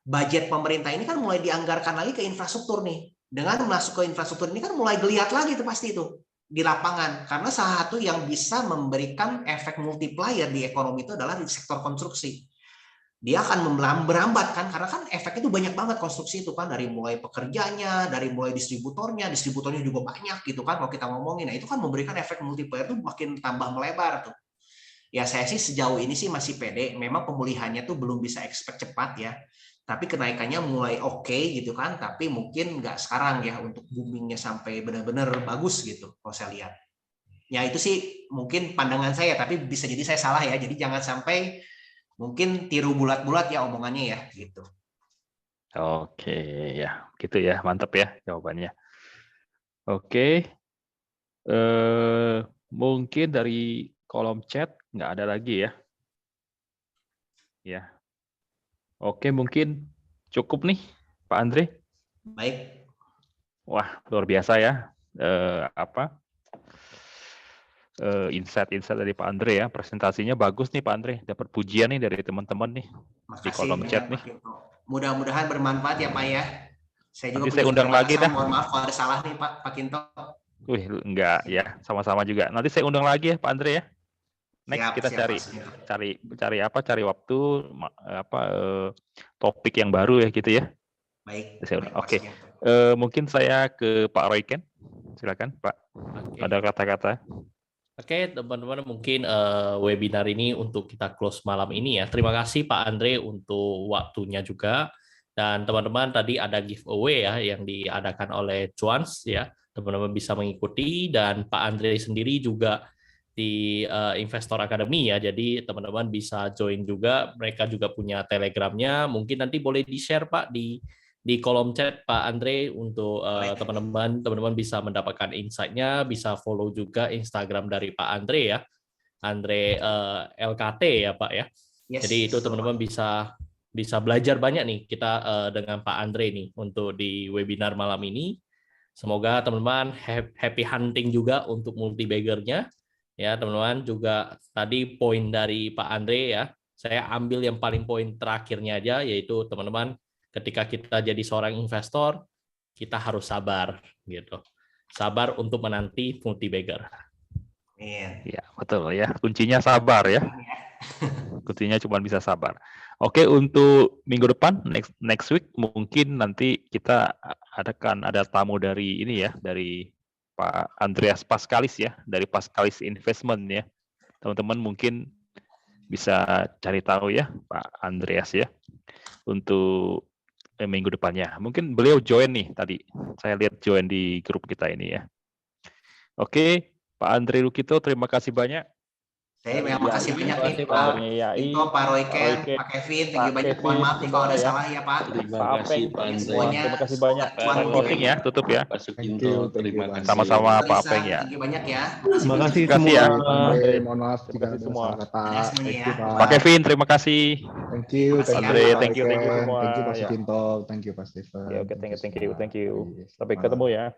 budget pemerintah ini kan mulai dianggarkan lagi ke infrastruktur nih. Dengan masuk ke infrastruktur ini kan mulai geliat lagi tuh pasti itu di lapangan, karena salah satu yang bisa memberikan efek multiplier di ekonomi itu adalah di sektor konstruksi. Dia akan merambat kan, karena kan efeknya itu banyak banget konstruksi itu kan, dari mulai pekerjanya, dari mulai distributornya juga banyak gitu kan kalau kita ngomongin. Nah itu kan memberikan efek multiplier itu makin tambah melebar tuh. Ya saya sih sejauh ini sih masih pede, memang pemulihannya tuh belum bisa expect cepat ya, tapi kenaikannya mulai oke gitu kan, tapi mungkin nggak sekarang ya untuk boomingnya sampai benar-benar bagus gitu kalau saya lihat. Ya itu sih mungkin pandangan saya, tapi bisa jadi saya salah ya, jadi jangan sampai mungkin tiru bulat-bulat ya omongannya ya gitu.
Oke ya, gitu ya, mantap ya jawabannya. Oke, mungkin dari kolom chat nggak ada lagi ya. Ya, oke mungkin cukup nih Pak Andre.
Baik.
Wah luar biasa ya, insight-insight dari Pak Andre ya, presentasinya bagus nih Pak Andre, dapat pujian nih dari teman-teman nih.
Makasih,
di kolom chat nih.
Mudah-mudahan bermanfaat ya Pak ya. Saya juga
nanti saya undang lagi dah.
Mohon maaf kalau ada salah nih Pak Kinto.
Wih enggak ya, sama-sama juga. Nanti saya undang lagi ya Pak Andre ya. Next kita cari waktu topik yang baru ya gitu ya.
Baik.
Oke. Mungkin saya ke Pak Royken. Silakan Pak. Okay. Ada kata-kata.
Oke, teman-teman, mungkin webinar ini untuk kita close malam ini ya. Terima kasih Pak Andre untuk waktunya juga. Dan teman-teman tadi ada giveaway ya yang diadakan oleh Cuans ya. Teman-teman bisa mengikuti, dan Pak Andre sendiri juga di Investor Academy ya. Jadi teman-teman bisa join juga. Mereka juga punya Telegramnya. Mungkin nanti boleh di-share Pak di kolom chat Pak Andre untuk teman-teman bisa mendapatkan insight-nya, bisa follow juga Instagram dari Pak Andre ya, Andre LKT ya Pak ya. Yes, jadi itu teman-teman bisa belajar banyak nih kita dengan Pak Andre nih untuk di webinar malam ini. Semoga teman-teman happy hunting juga untuk multi-bagger-nya ya teman-teman. Juga tadi poin dari Pak Andre ya, saya ambil yang paling poin terakhirnya aja, yaitu teman-teman ketika kita jadi seorang investor, kita harus sabar gitu. Sabar untuk menanti multi-bagger.
Iya, betul ya. Kuncinya sabar ya. Kuncinya cuma bisa sabar. Oke, untuk minggu depan next week mungkin nanti kita ada tamu dari ini ya, dari Pak Andreas Paskalis ya, dari Paskalis Investment ya. Teman-teman mungkin bisa cari tahu ya Pak Andreas ya untuk minggu depannya. Mungkin beliau join nih tadi. Saya lihat join di grup kita ini ya. Oke, Pak Andre Lukito, terima kasih banyak.
Saya terima kasih banyak nih Pak Kinto, Pak Royken, Pak Kevin, thank you banyak. Mohon maaf nih kalau ada salah ya Pak.
Terima kasih Pak Andre.
Terima kasih banyak. Closing ya, tutup ya.
Pak Sukinto, terima kasih.
Sama-sama Pak Apeng ya.
Thank you banyak ya.
Terima kasih
semua.
Mohon maaf jika ada salah kata.
Pak Kevin, terima kasih.
Thank you.
Andre, thank you semua.
Thank you Pak Sukinto, thank you Pak Stephen.
Oke, thank you. Sampai ketemu ya.